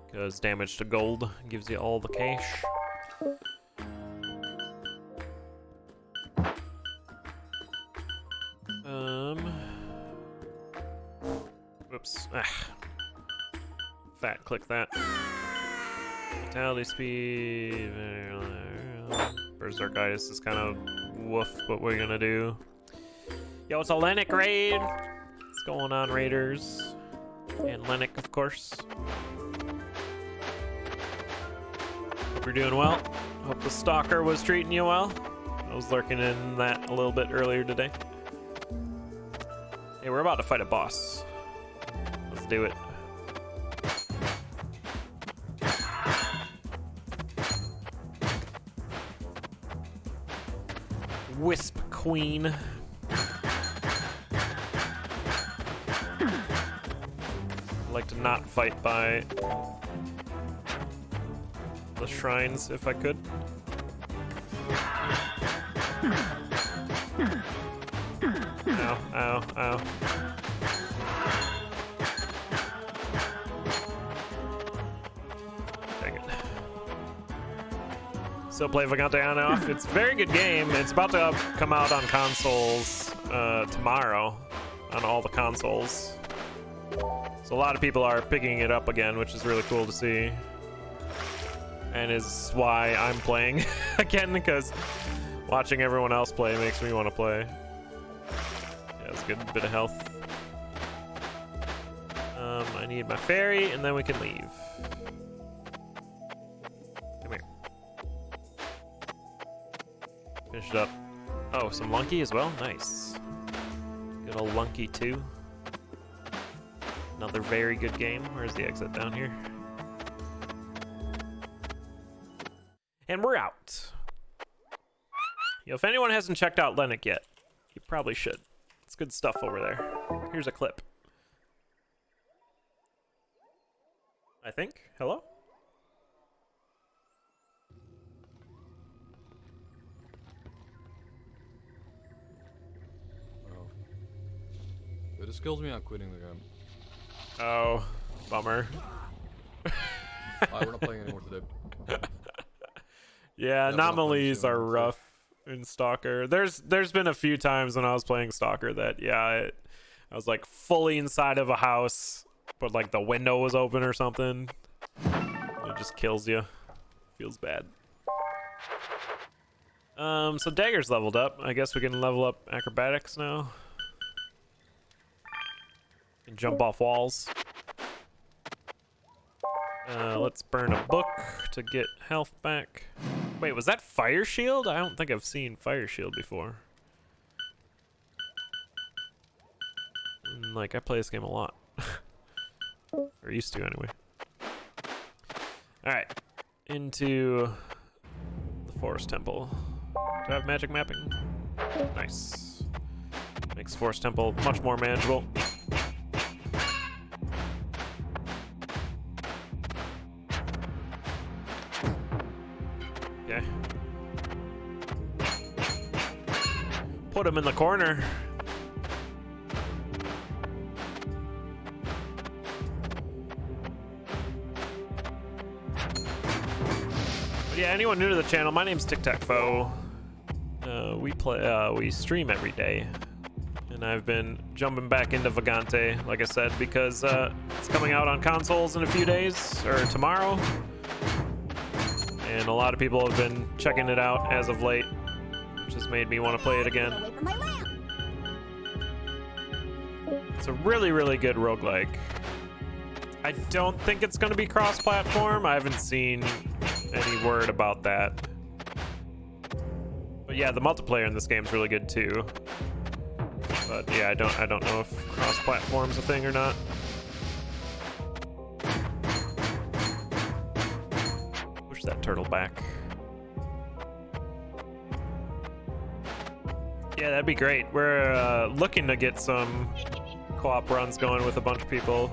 Because damage to gold gives you all the cash. Whoops. Ah. Fat, click that. Vitality speed. Berserkitis is kind of woof, but what are you gonna do? Yo, it's a Lennox raid! What's going on, raiders? And Lennox, of course. Hope you're doing well. Hope the stalker was treating you well. I was lurking in that a little bit earlier today. Hey, we're about to fight a boss. Let's do it. Wisp Queen. I'd like to not fight by the shrines if I could. Ow, ow, ow. Dang it. Still play Vagante on and off. It's a very good game. It's about to come out on consoles tomorrow on all the consoles. So a lot of people are picking it up again, which is really cool to see. And is why I'm playing again, because watching everyone else play makes me want to play. Yeah, it's a good bit of health. I need my fairy, and then we can leave. Come here. Finish it up. Oh, some Lunky as well? Nice. Good old Lunky 2. Another very good game. Where's the exit? Down here. And we're out. You know, if anyone hasn't checked out Lennox yet, you probably should. It's good stuff over there. Here's a clip. I think. Hello? skills me on quitting the game. Oh, bummer. Alright, we're not playing anymore today. Yeah, we're not playing anomalies soon, are honestly. rough in Stalker. There's been a few times when I was playing Stalker that I was like fully inside of a house, but like the window was open or something. It just kills you. Feels bad. So Dagger's leveled up. I guess we can level up acrobatics now. And jump off walls. Let's burn a book to get health back. Wait, was that Fire Shield? I don't think I've seen Fire Shield before. Like, I play this game a lot. Or used to, anyway. Alright. Into the Forest Temple. Do I have magic mapping? Nice. Makes Forest Temple much more manageable. Okay. Put him in the corner. But yeah, anyone new to the channel, my name's TicTac. We stream every day. And I've been jumping back into Vagante, like I said, because it's coming out on consoles in a few days, or tomorrow. And a lot of people have been checking it out as of late, which has made me want to play it again. It's a really, really good roguelike. I don't think it's going to be cross-platform. I haven't seen any word about that. But yeah, the multiplayer in this game is really good too. But yeah, I don't know if cross-platform's a thing or not. Push that turtle back. Yeah, that'd be great. We're looking to get some co-op runs going with a bunch of people.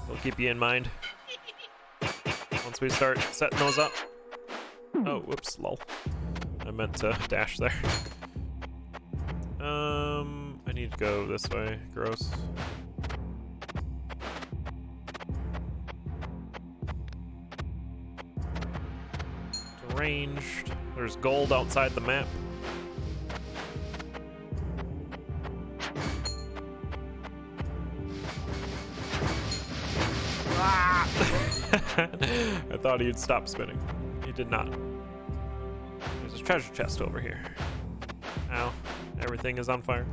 We'll keep you in mind once we start setting those up. Oh, whoops, lol. I meant to dash there. I need to go this way. Gross. Ranged. There's gold outside the map. Ah! I thought he'd stop spinning. He did not. There's a treasure chest over here. Ow. Everything is on fire.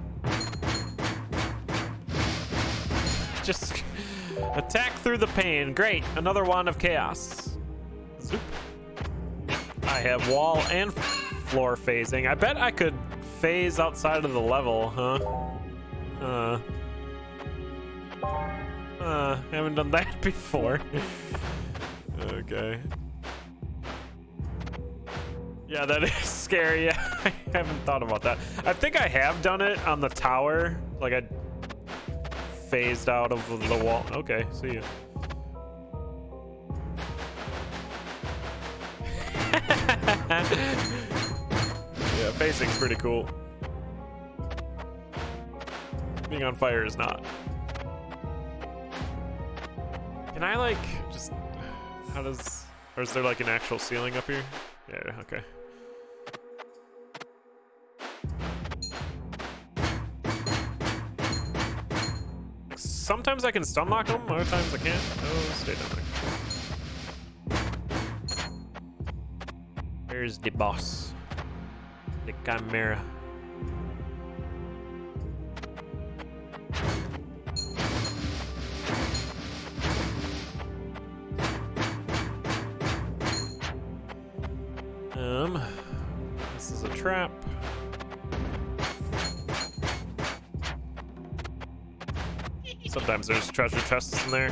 Just attack through the pain. Great. Another wand of chaos. Zoop. I have wall and floor phasing. I bet I could phase outside of the level, huh? Haven't done that before. Okay. Yeah, that is scary. Yeah, I haven't thought about that. I think I have done it on the tower. Like I phased out of the wall. Okay, see ya. Yeah, phasing's pretty cool. Being on fire is not. Can I like just, how does, or is there like an actual ceiling up here? Yeah, okay. Sometimes I can stun lock them, other times I can't. Oh, stay down there. There's the boss. The Chimera. This is a trap. Sometimes there's treasure chests in there.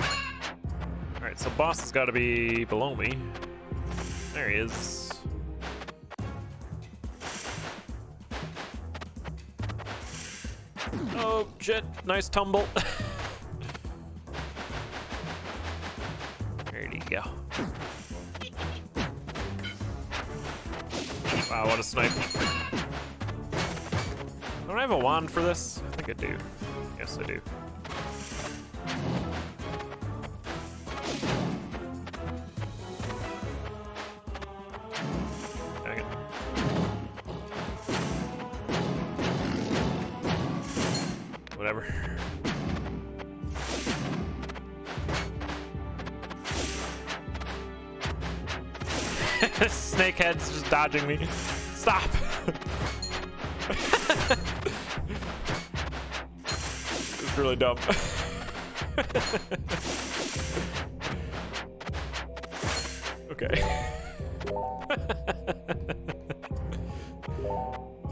Alright, so boss has got to be below me. There he is. Oh, shit. Nice tumble. There you go. Wow, what a snipe. Don't I have a wand for this? I think I do. Yes, I do. Dang it. Whatever. Snakehead's just dodging me. Stop! It's really dumb. Okay.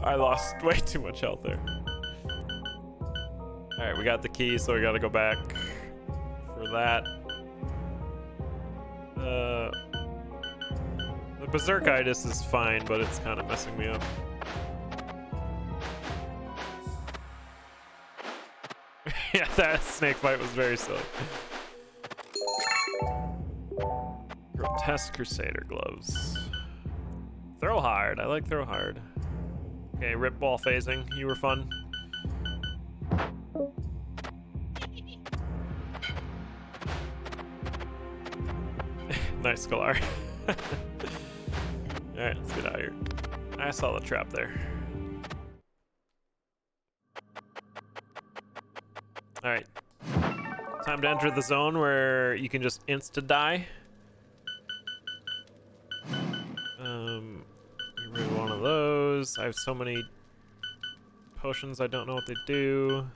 I lost way too much health there. Alright, we got the key, so we gotta go back for that. The Berserkitis is fine, but it's kind of messing me up. Yeah, that snake fight was very silly. Grotesque Crusader gloves. Throw hard. I like throw hard. Okay, rip ball phasing. You were fun. Nice, Galari. Alright, let's get out of here. I saw the trap there. Alright. Time to enter the zone where you can just insta-die. Get rid of one of those. I have so many potions, I don't know what they do.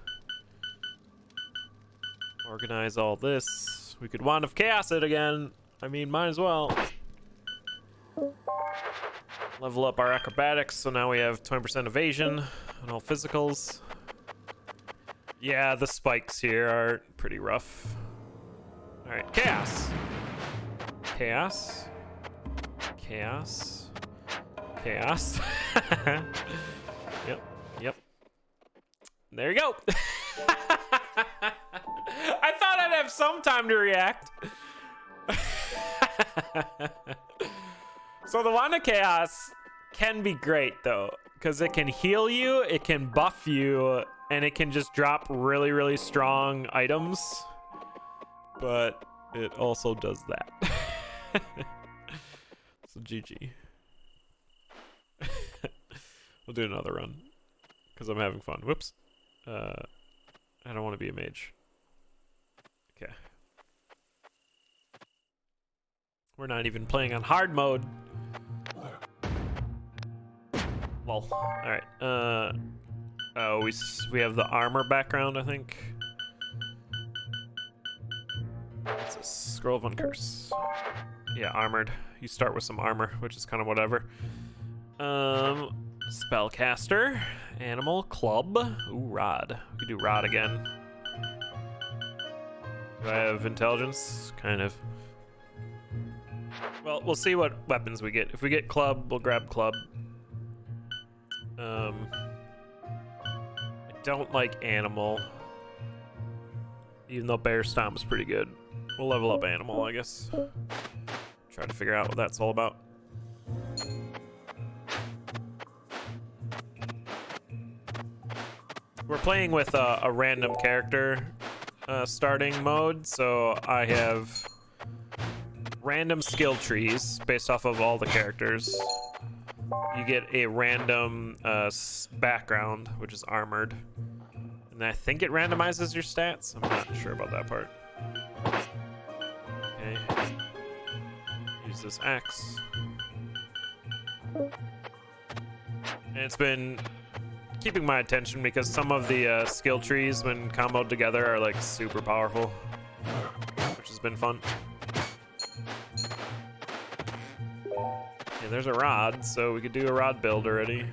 Organize all this. We could Wand of Chaos it again. I mean, might as well. Level up our acrobatics, so now we have 20% evasion on all physicals. Yeah, the spikes here are pretty rough. Alright, chaos. Chaos. Chaos. Chaos. Yep. There you go. I thought I'd have some time to react. So the Wand of Chaos can be great though, because it can heal you, it can buff you, and it can just drop really, really strong items. But it also does that. So GG. We'll do another run, because I'm having fun. Whoops. I don't want to be a mage. Okay. We're not even playing on hard mode. Lol. Alright. Oh, we have the armor background, I think. What's this? Scroll of Uncurse. Yeah, armored. You start with some armor, which is kind of whatever. Spellcaster. Animal. Club. Ooh, rod. We could do rod again. Do I have intelligence? Kind of. Well, we'll see what weapons we get. If we get club, we'll grab club. I don't like animal. Even though bear stomp's pretty good. We'll level up animal, I guess. Try to figure out what that's all about. We're playing with a random character starting mode, so I have random skill trees based off of all the characters. You get a random background, which is armored. And I think it randomizes your stats. I'm not sure about that part. Okay. Use this axe. And it's been keeping my attention because some of the skill trees, when comboed together, are like super powerful, which has been fun. Yeah, there's a rod, so we could do a rod build already.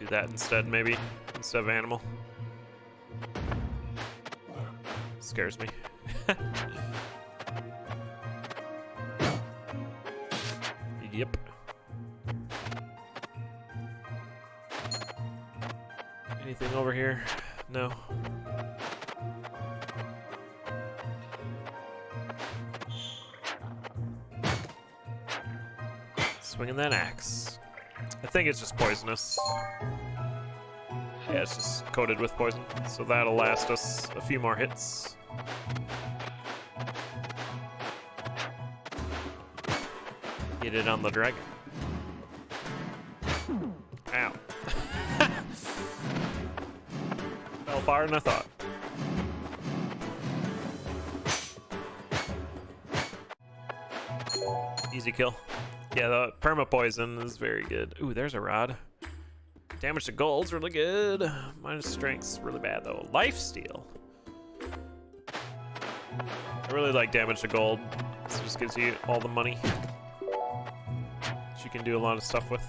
Do that instead, maybe, instead of animal. Scares me. Yep. Anything over here? No. Swinging that axe. I think it's just poisonous. Yeah, it's just coated with poison. So that'll last us a few more hits. Get it on the dragon. Ow. Fell farther than I thought. Easy kill. Yeah, the perma poison is very good. Ooh, there's a rod. Damage to gold's really good. Minus strength's really bad though. Life steal. I really like damage to gold. This just gives you all the money. Which you can do a lot of stuff with.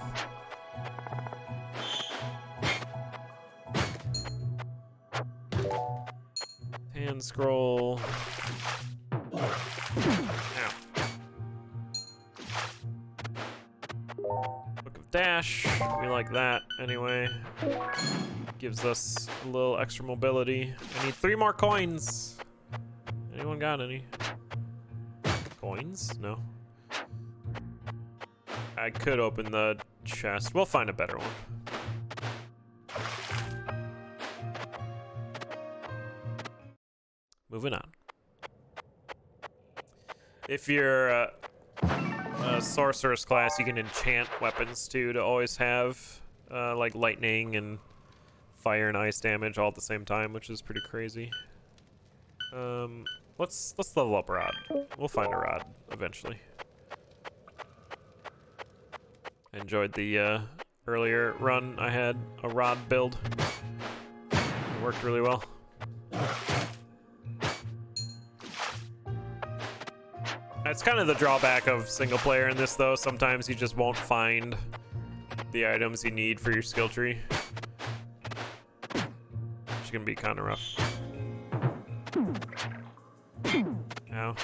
Hand scroll. Ow. Book of Dash. We like that anyway. Gives us a little extra mobility. I need 3 more coins. Anyone got any? Coins? No. I could open the chest. We'll find a better one. Moving on. If you're a sorceress class, you can enchant weapons too to always have like lightning and fire and ice damage all at the same time, which is pretty crazy. Let's level up Rod. We'll find a Rod eventually. I enjoyed the earlier run. I had a Rod build. It worked really well. That's kind of the drawback of single player in this though. Sometimes you just won't find the items you need for your skill tree. Which can be kind of rough. Ow.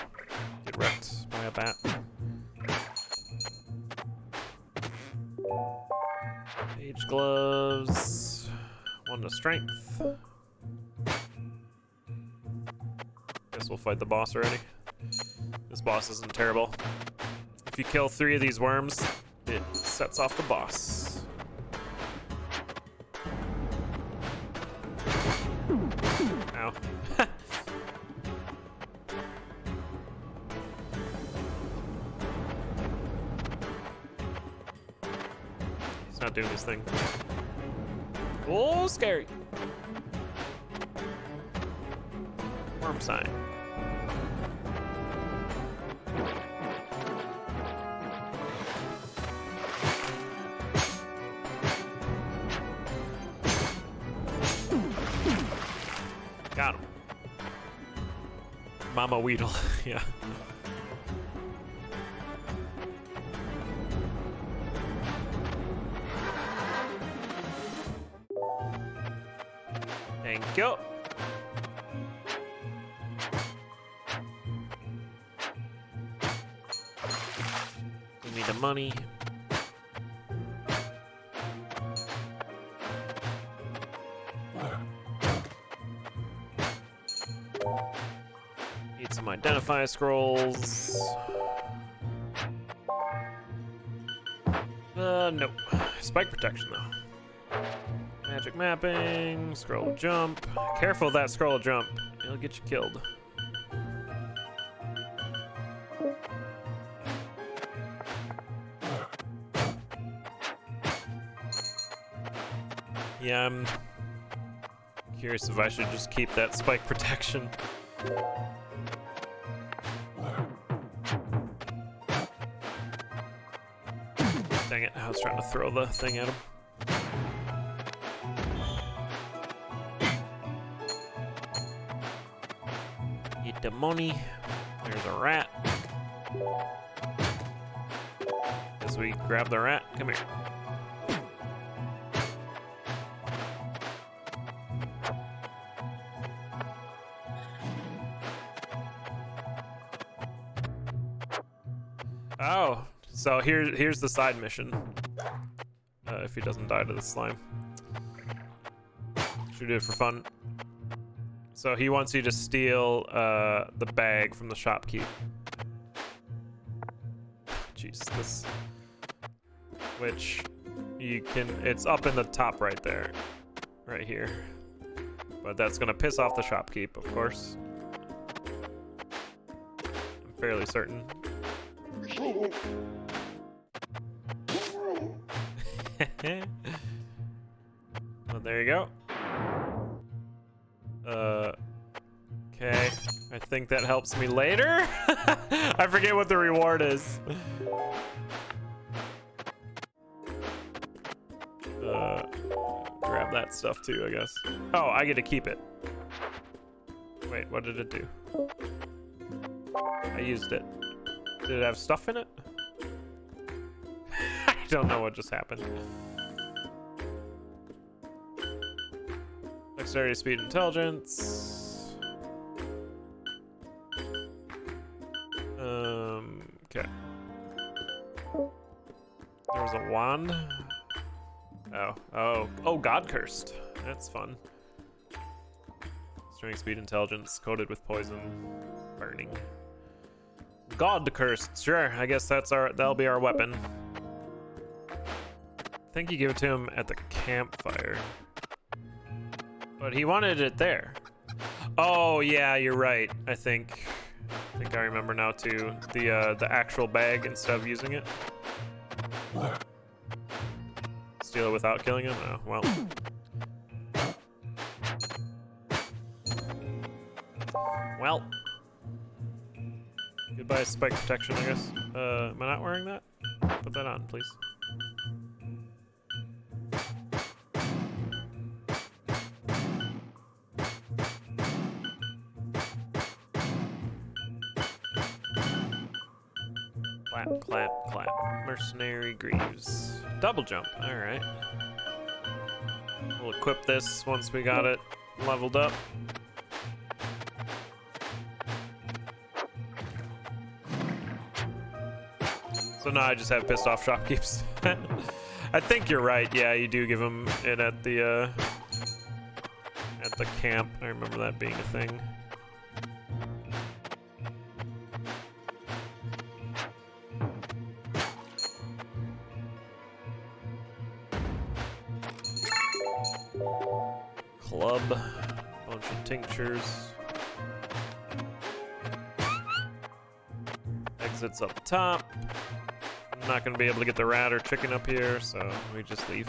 Get wrecked by a bat. Page gloves. 1 to strength. Guess we'll fight the boss already. This boss isn't terrible. If you kill 3 of these worms, it sets off the boss. Ow. He's not doing his thing. Oh, scary. Worm sign. Got him. Mama Weedle, yeah. Thank you. We need the money. Need some identify scrolls. Nope. Spike protection though. Magic mapping, scroll jump. Careful of that scroll jump. It'll get you killed. Yeah, I'm curious if I should just keep that spike protection. Dang it, I was trying to throw the thing at him. Eat the money. There's a rat. Guess we grab the rat. Come here. Oh, so here's the side mission. If he doesn't die to the slime. Should do it for fun. So he wants you to steal the bag from the shopkeep. Jeez, this... Which you can, it's up in the top right there. Right here. But that's gonna piss off the shopkeep, of course. I'm fairly certain. Well, there you go. Okay. I think that helps me later. I forget what the reward is. Grab that stuff too, I guess. Oh, I get to keep it. Wait, what did it do? I used it. Did it have stuff in it? I don't know what just happened. Dexterity, speed, intelligence. Okay. There was a wand. Oh, God cursed. That's fun. Strength, speed, intelligence, coated with poison, burning. God cursed. Sure, I guess that'll be our weapon. I think you give it to him at the campfire. But he wanted it there. Oh yeah, you're right. I think I remember now too. The actual bag instead of using it. Steal it without killing him? Oh, well. Well. Goodbye spike protection, I guess. Am I not wearing that? Put that on, please. Clap, clap, clap. Mercenary Greaves. Double jump, alright. We'll equip this once we got it leveled up. So now I just have pissed off shopkeepers. I think you're right, yeah, you do give them it at the camp. I remember that being a thing. Club, bunch of tinctures. Exits up top. I'm not gonna be able to get the rat or chicken up here, so we just leave.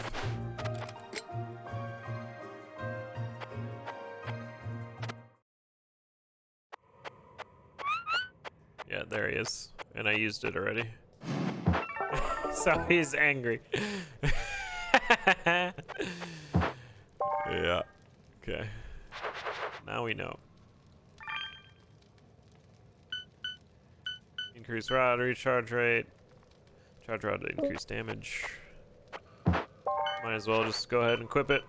Yeah, there he is. And I used it already. So he's angry. Yeah. Okay. Now we know. Increase rod, recharge rate. Charge rod to increase damage. Might as well just go ahead and equip it.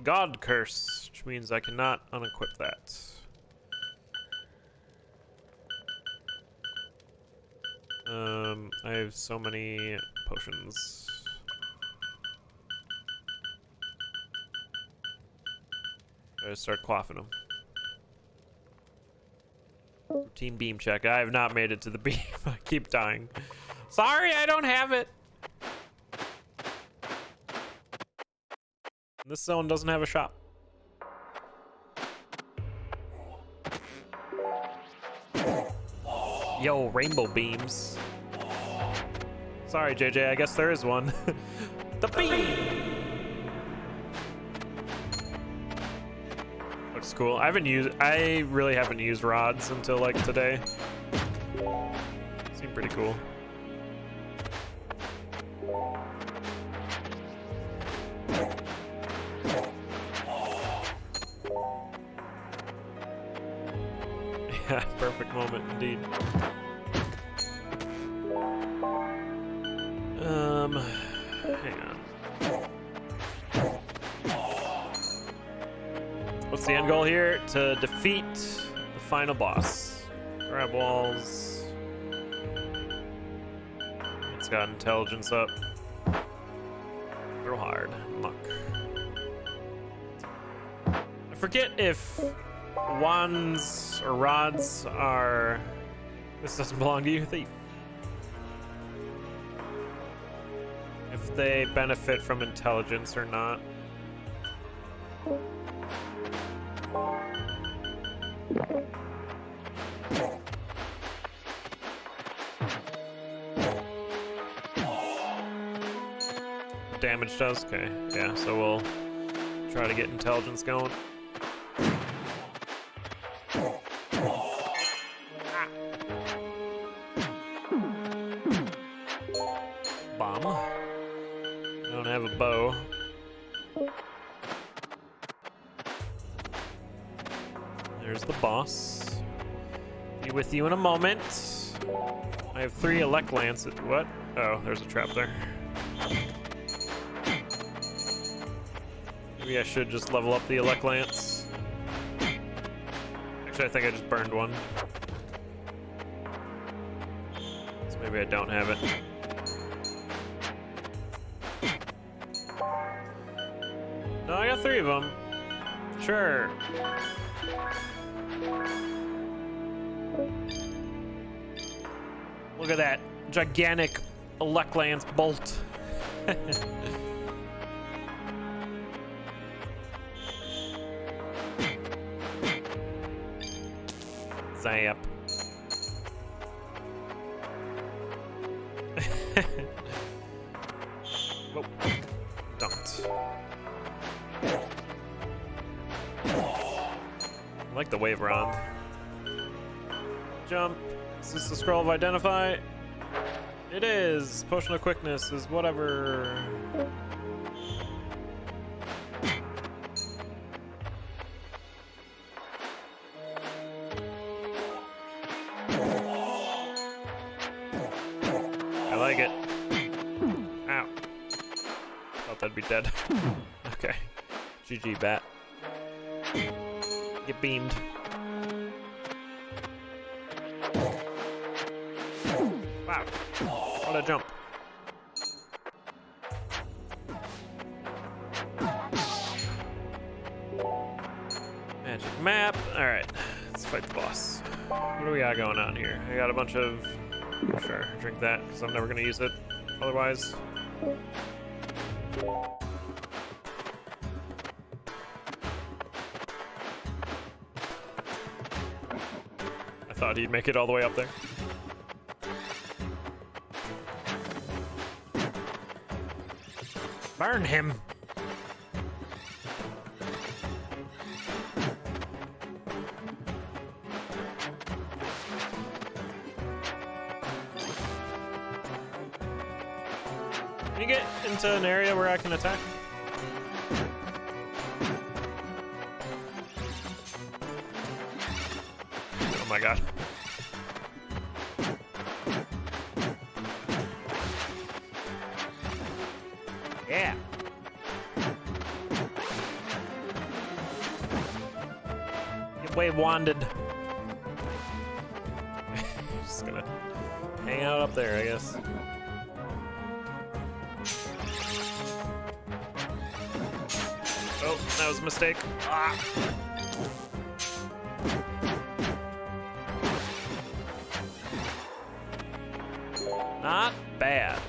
God curse, which means I cannot unequip that. I have so many potions. I just start quaffing them. Routine beam check. I have not made it to the beam. I keep dying. Sorry, I don't have it. This zone doesn't have a shop. Yo, rainbow beams. Sorry, JJ, I guess there is one. The beam! Looks cool. I really haven't used rods until like today. Seem pretty cool. Yeah, perfect moment indeed. Hang on. What's the end goal here? To defeat the final boss. Grab walls. It's got intelligence up. Throw hard. Muck. I forget if wands or rods are... This doesn't belong to you, thief. if they benefit from intelligence or not. Damage does? Okay, yeah, so we'll try to get intelligence going. Bomb. I don't have a bow. There's the boss. Be with you in a moment. I have 3 elect lances. What? Oh, there's a trap there. Maybe I should just level up the elect lance. Actually, I think I just burned one. So maybe I don't have it. No, I got 3 of them. Sure. Look at that gigantic elect lance bolt. Zap. Whoa. Don't. I like the wave round. Jump. Is this the scroll of identify? It is. Potion of quickness is whatever. I like it. Ow. Thought that'd be dead. Okay. GG, bat. Get beamed. Wow. What a jump. Magic map. Alright. Let's fight the boss. What do we got going on here? I got a bunch of... Sure, drink that, because I'm never going to use it otherwise. I thought he'd make it all the way up there. Burn him! Can you get into an area where I can attack? Oh my god. Yeah. Get way wanded. Just gonna hang out up there, I guess. Oh, that was a mistake. Ah. Not bad.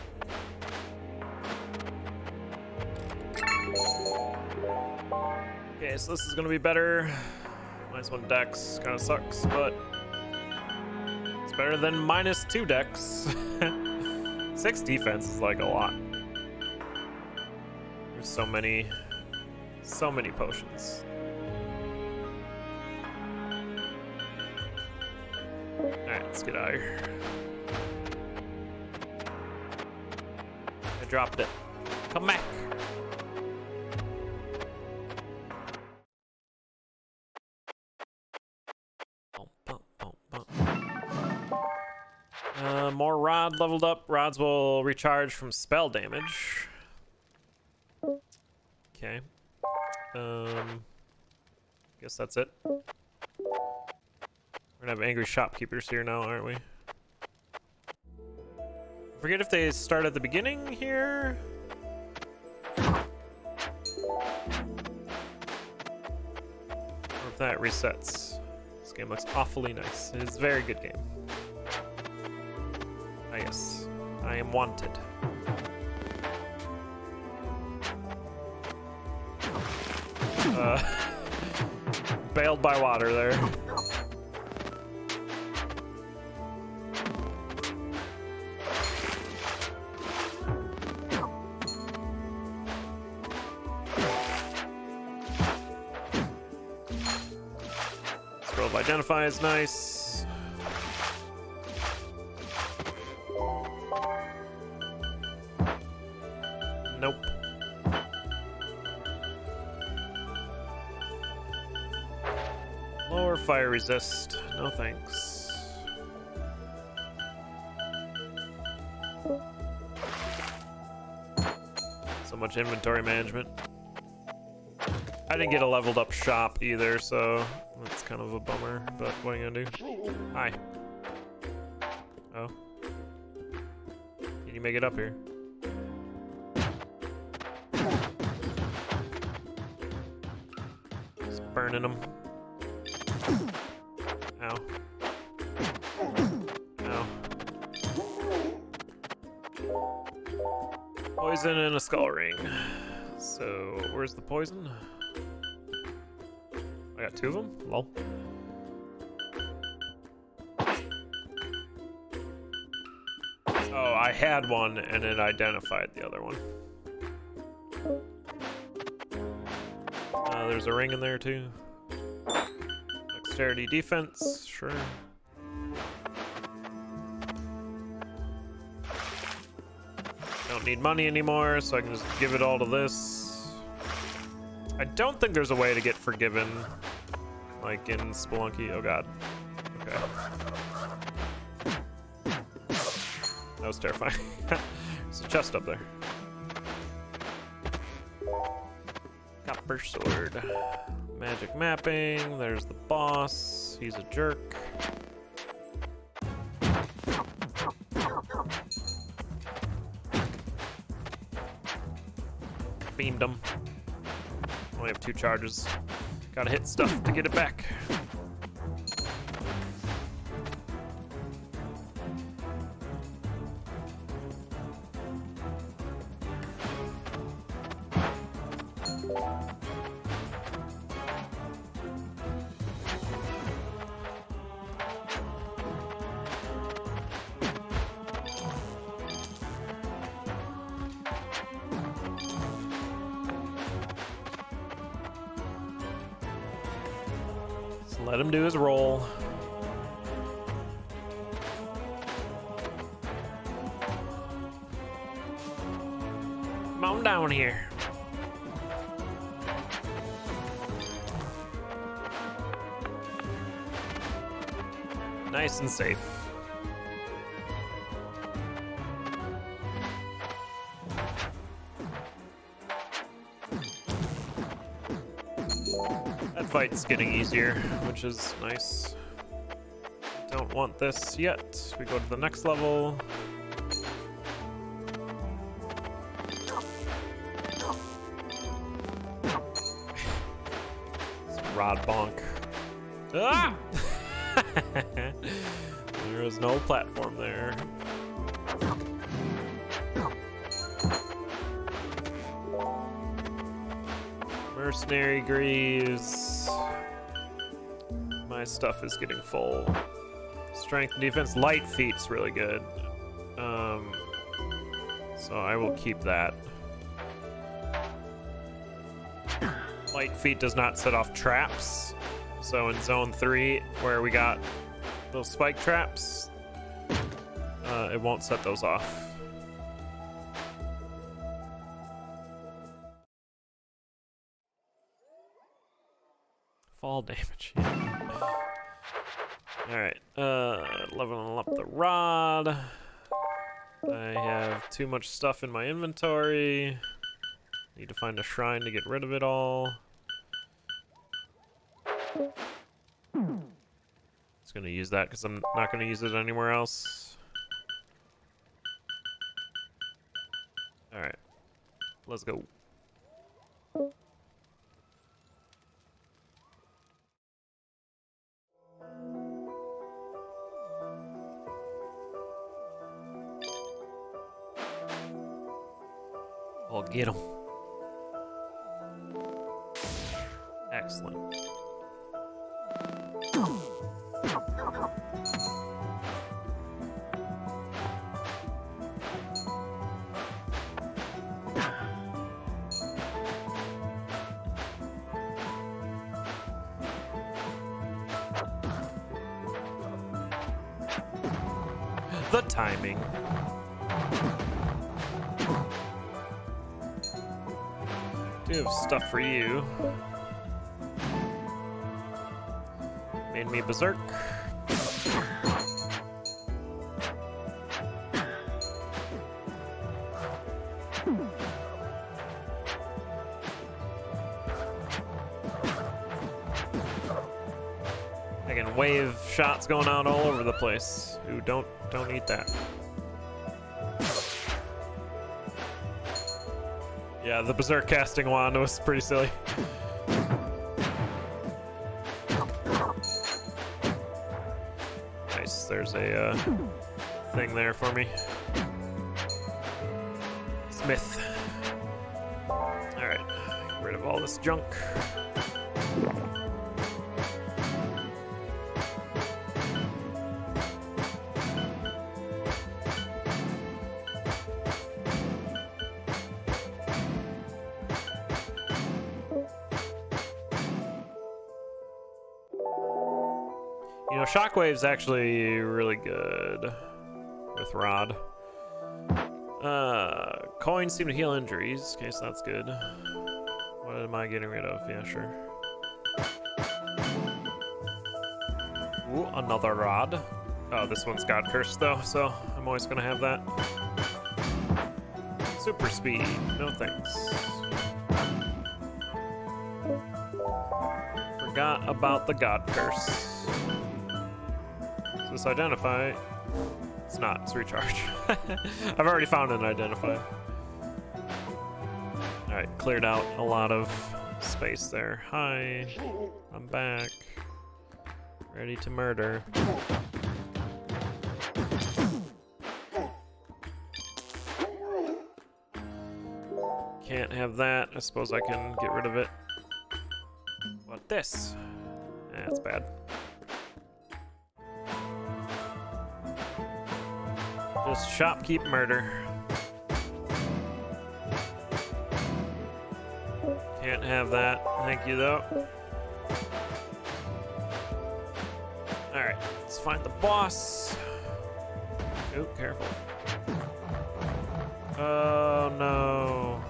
Okay, so this is gonna be better. -1 dex kind of sucks, but it's better than -2 dex. 6 defense is like a lot. There's so many potions. Alright, let's get out of here. I dropped it. Come back. More rod leveled up. Rods will recharge from spell damage. Okay. Guess that's it. We're gonna have angry shopkeepers here now, aren't we? I forget if they start at the beginning here. Or if that resets. This game looks awfully nice. It is a very good game. Ah, yes. I am wanted. Bailed by water there. Scroll of identify is nice. Nope. Lower fire resist. No thanks. So much inventory management. I didn't get a leveled up shop either, so that's kind of a bummer, but what are you gonna do? Hi. Oh. Can you make it up here? Just burning them. Ow. Ow. Poison and a skull ring. So, where's the poison? I got 2 of them? Lol. Oh, I had one and it identified the other one. There's a ring in there too. Dexterity defense, sure. Don't need money anymore, so I can just give it all to this. I don't think there's a way to get forgiven, like in Spelunky. Oh god. Okay. That was terrifying. There's a chest up there. Copper sword. Magic mapping. There's the boss. He's a jerk. Beamed him. Only have 2 charges. Gotta hit stuff to get it back. Let him do his roll. Come on down here. Nice and safe. That fight's getting easier, which is nice. Don't want this yet. We go to the next level. Rod bonk. Ah! There was no platform there. Mercenary Greaves. My stuff is getting full. Strength and defense. Light feet's really good. So I will keep that. Light feet does not set off traps. So in zone 3, where we got those spike traps, it won't set those off. Fall damage. Alright, leveling up the rod. I have too much stuff in my inventory. Need to find a shrine to get rid of it all. Just gonna use that because I'm not gonna use it anywhere else. Alright, let's go. I'll get him. Excellent. The timing. Do have stuff for you. Made me berserk. Again, wave shots going out all over the place. Ooh, don't eat that. Yeah, the berserk casting wand was pretty silly. Nice, there's a thing there for me. Smith. Alright, get rid of all this junk. You know, Shockwave's actually really good with Rod. Coins seem to heal injuries. Okay, so that's good. What am I getting rid of? Yeah, sure. Ooh, another Rod. Oh, this one's God Cursed though, so I'm always gonna have that. Super speed. No thanks. Forgot about the God Curse. Is this identify? It's not, it's recharge. I've already found an identify. Alright, cleared out a lot of space there. Hi, I'm back. Ready to murder. Can't have that. I suppose I can get rid of it. What this? That's bad. Just shopkeep murder. Can't have that. Thank you, though. Alright, let's find the boss. Oh, careful. Oh, no.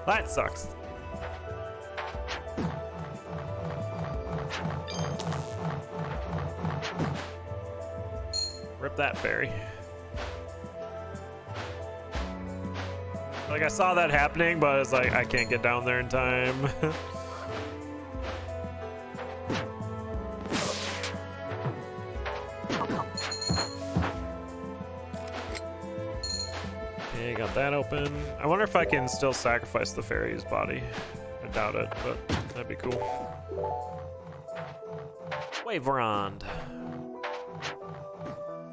That sucks. Rip that fairy. Like, I saw that happening, but it's like, I can't get down there in time. Okay, got that open. I wonder if I can still sacrifice the fairy's body. I doubt it, but that'd be cool. Waverond.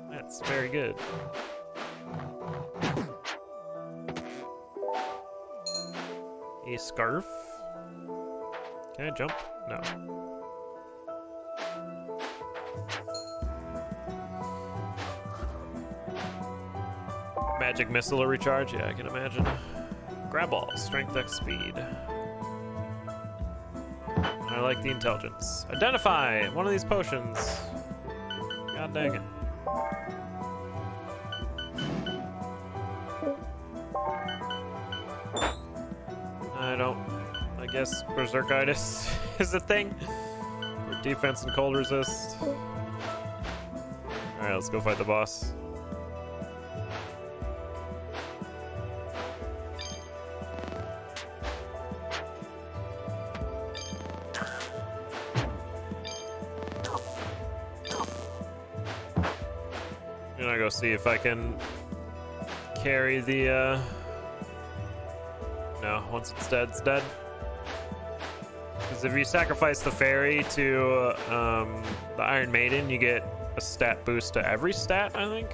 That's very good. A scarf. Can I jump? No. Magic missile to recharge? Yeah, I can imagine. Grab all. Strength X speed. I like the intelligence. Identify one of these potions. God dang it. I guess Berserkitis is a thing. Or defense and cold resist. Alright, let's go fight the boss. I'm gonna go see if I can carry the no, once it's dead, it's dead. Because if you sacrifice the fairy to the Iron Maiden, you get a stat boost to every stat, I think.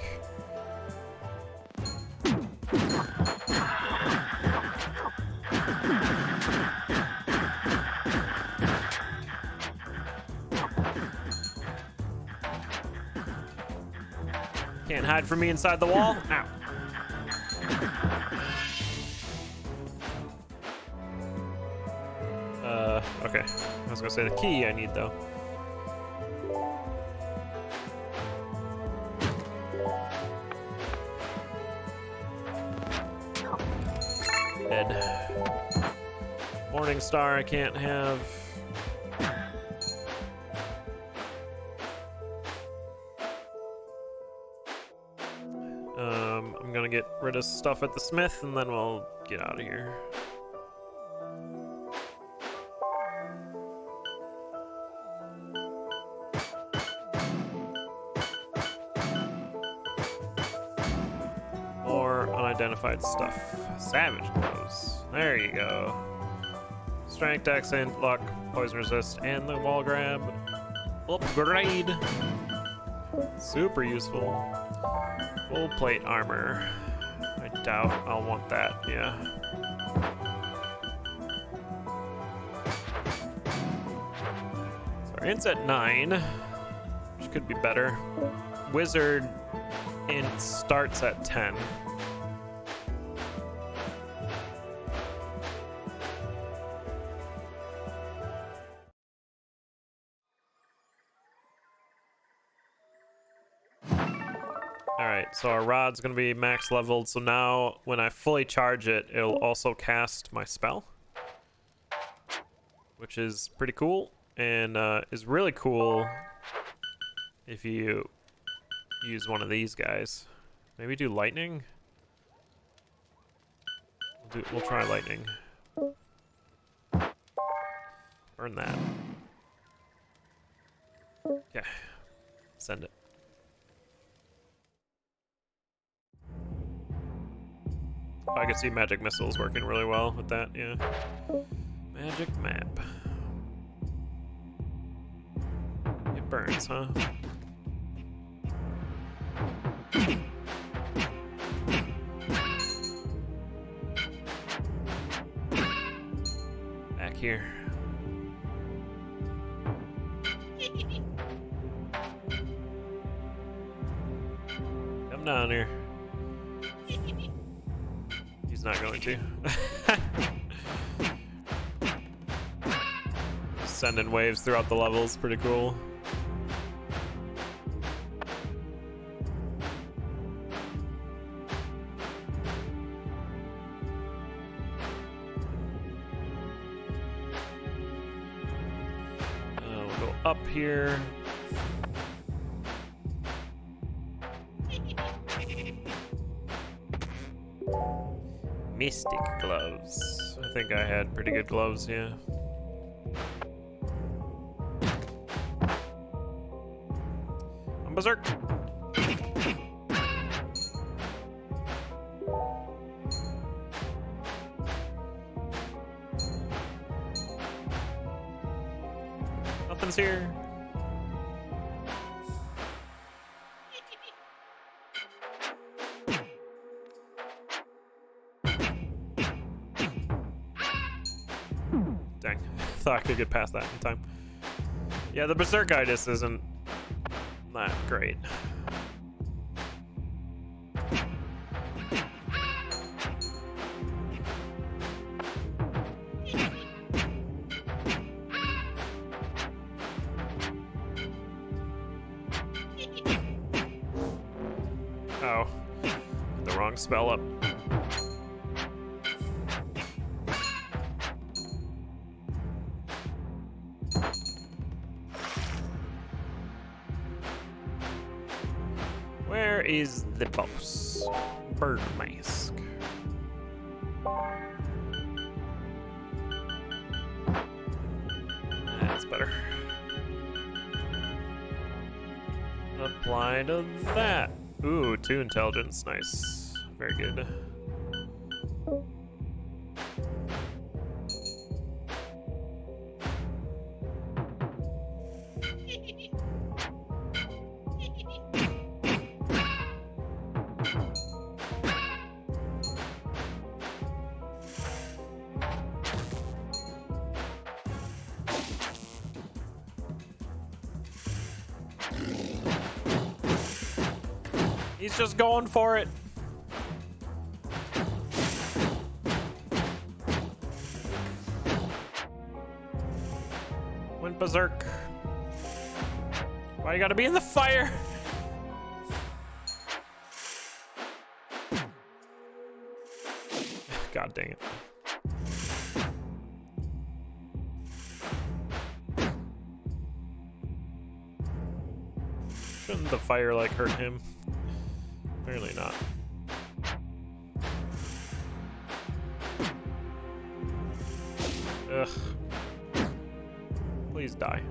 Can't hide from me inside the wall. Ow. Okay. I was gonna say the key I need though. Dead. Morning Star I can't have. I'm gonna get rid of stuff at the smith and then we'll get out of here. More unidentified stuff. Savage clothes. There you go. Strength, accent, luck, poison resist, and the wall grab. Upgrade. Super useful. Full plate armor. I doubt I'll want that, yeah. So our int's at 9, which could be better. Wizard int starts at 10. Alright, so our rod's gonna be max leveled, so now when I fully charge it, it'll also cast my spell. Which is pretty cool, and is really cool if you use one of these guys. Maybe do lightning? We'll try lightning. Burn that. Okay, send it. I can see magic missiles working really well with that, yeah. Magic map. It burns, huh? Back here. Come down here. He's not going to. Sending waves throughout the levels, pretty cool. We'll go up here. Mystic gloves. I think I had pretty good gloves, yeah. I'm berserk. Nothing's here. Dang, thought I could get past that in time. Yeah, the berserkitis isn't that great. Oh, get the wrong spell up. Where is the boss? Bird mask. That's better. Apply to that. Ooh, 2 intelligence. Nice. Very good. He's just going for it. Went berserk. Why you gotta be in the fire? God dang it. Shouldn't the fire like hurt him? Apparently not. Ugh. Please die.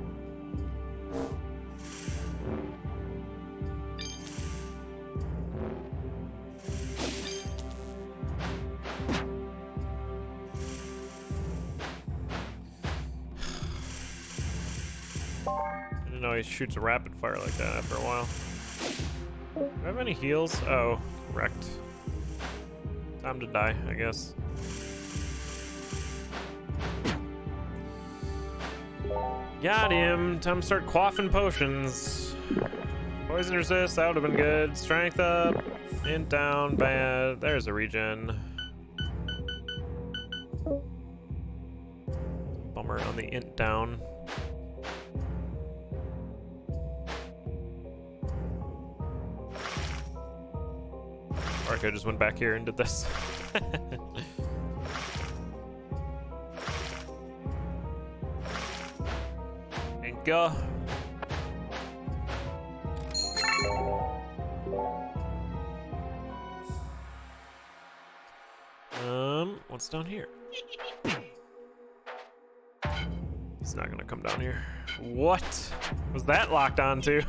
I didn't know he shoots a rapid fire like that after a while. Do I have any heals? Oh, wrecked. Time to die, I guess. Got him. Time to start quaffing potions. Poison resist, that would have been good. Strength up. Int down, bad. There's a regen. Bummer on the int down. Or I could just went back here and did this. And go. What's down here? He's not gonna come down here. What was that locked on to?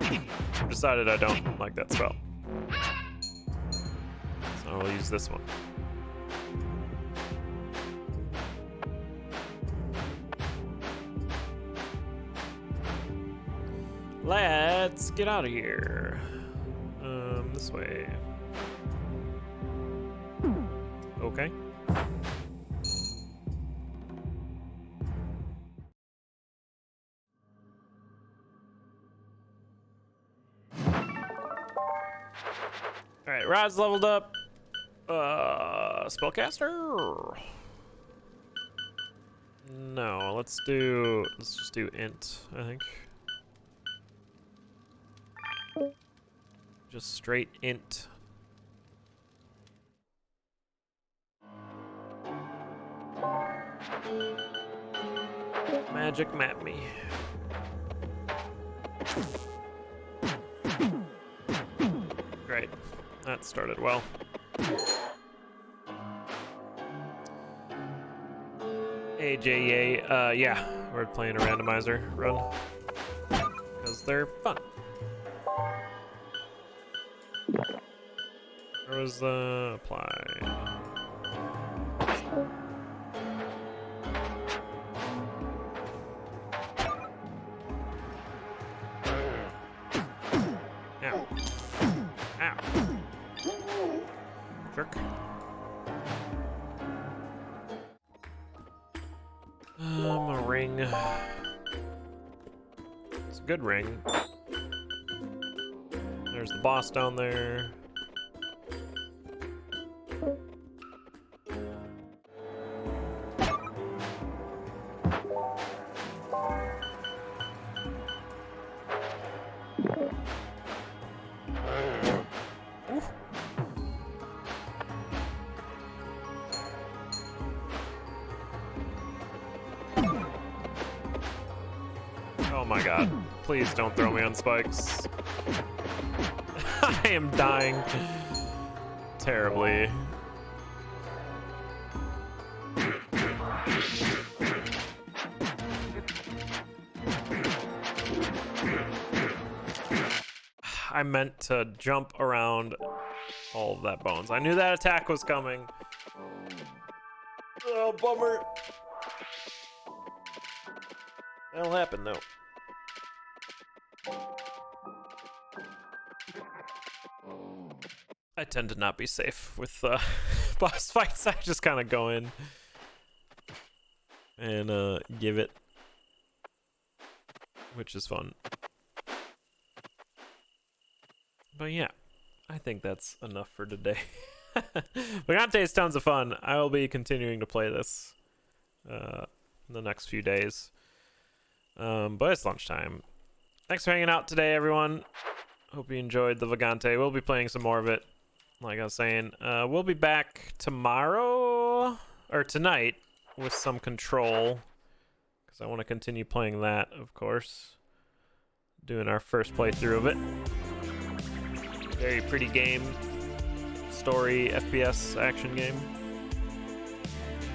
I've decided I don't like that spell. So I'll use this one. Let's get out of here. This way. Okay. Alright, Rod's leveled up. Spellcaster? No, let's just do int, I think. Just straight int. Magic map me. Great. That started well. AJA, yeah, we're playing a randomizer run. Because they're fun. Where was the apply? Ow. Ow. Jerk. A ring. It's a good ring. There's the boss down there. Oh my god. Please don't throw me on spikes. I am dying terribly. I meant to jump around all of that bones. I knew that attack was coming. Oh, bummer. That'll happen though. I tend to not be safe with boss fights. I just kind of go in and give it which is fun. But yeah, I think that's enough for today. Vagante is tons of fun. I will be continuing to play this in the next few days. But it's lunchtime. Thanks for hanging out today, everyone. Hope you enjoyed the Vagante. We'll be playing some more of it, like I was saying. We'll be back tomorrow, or tonight, with some Control, because I want to continue playing that, of course. Doing our first playthrough of it. Very pretty game. Story, FPS, action game.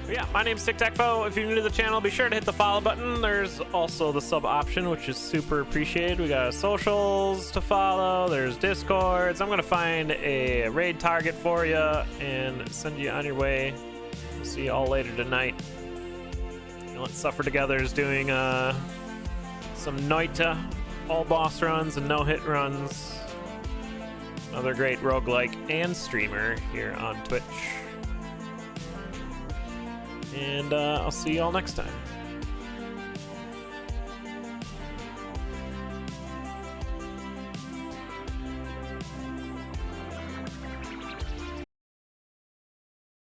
But yeah, my name's TicTac. If you're new to the channel, be sure to hit the follow button. There's also the sub option, which is super appreciated. We got socials to follow. There's Discords. I'm going to find a raid target for you and send you on your way. See you all later tonight. Let's Suffer Together is doing some Noita all boss runs and no-hit runs. Another great roguelike and streamer here on Twitch. And I'll see you all next time.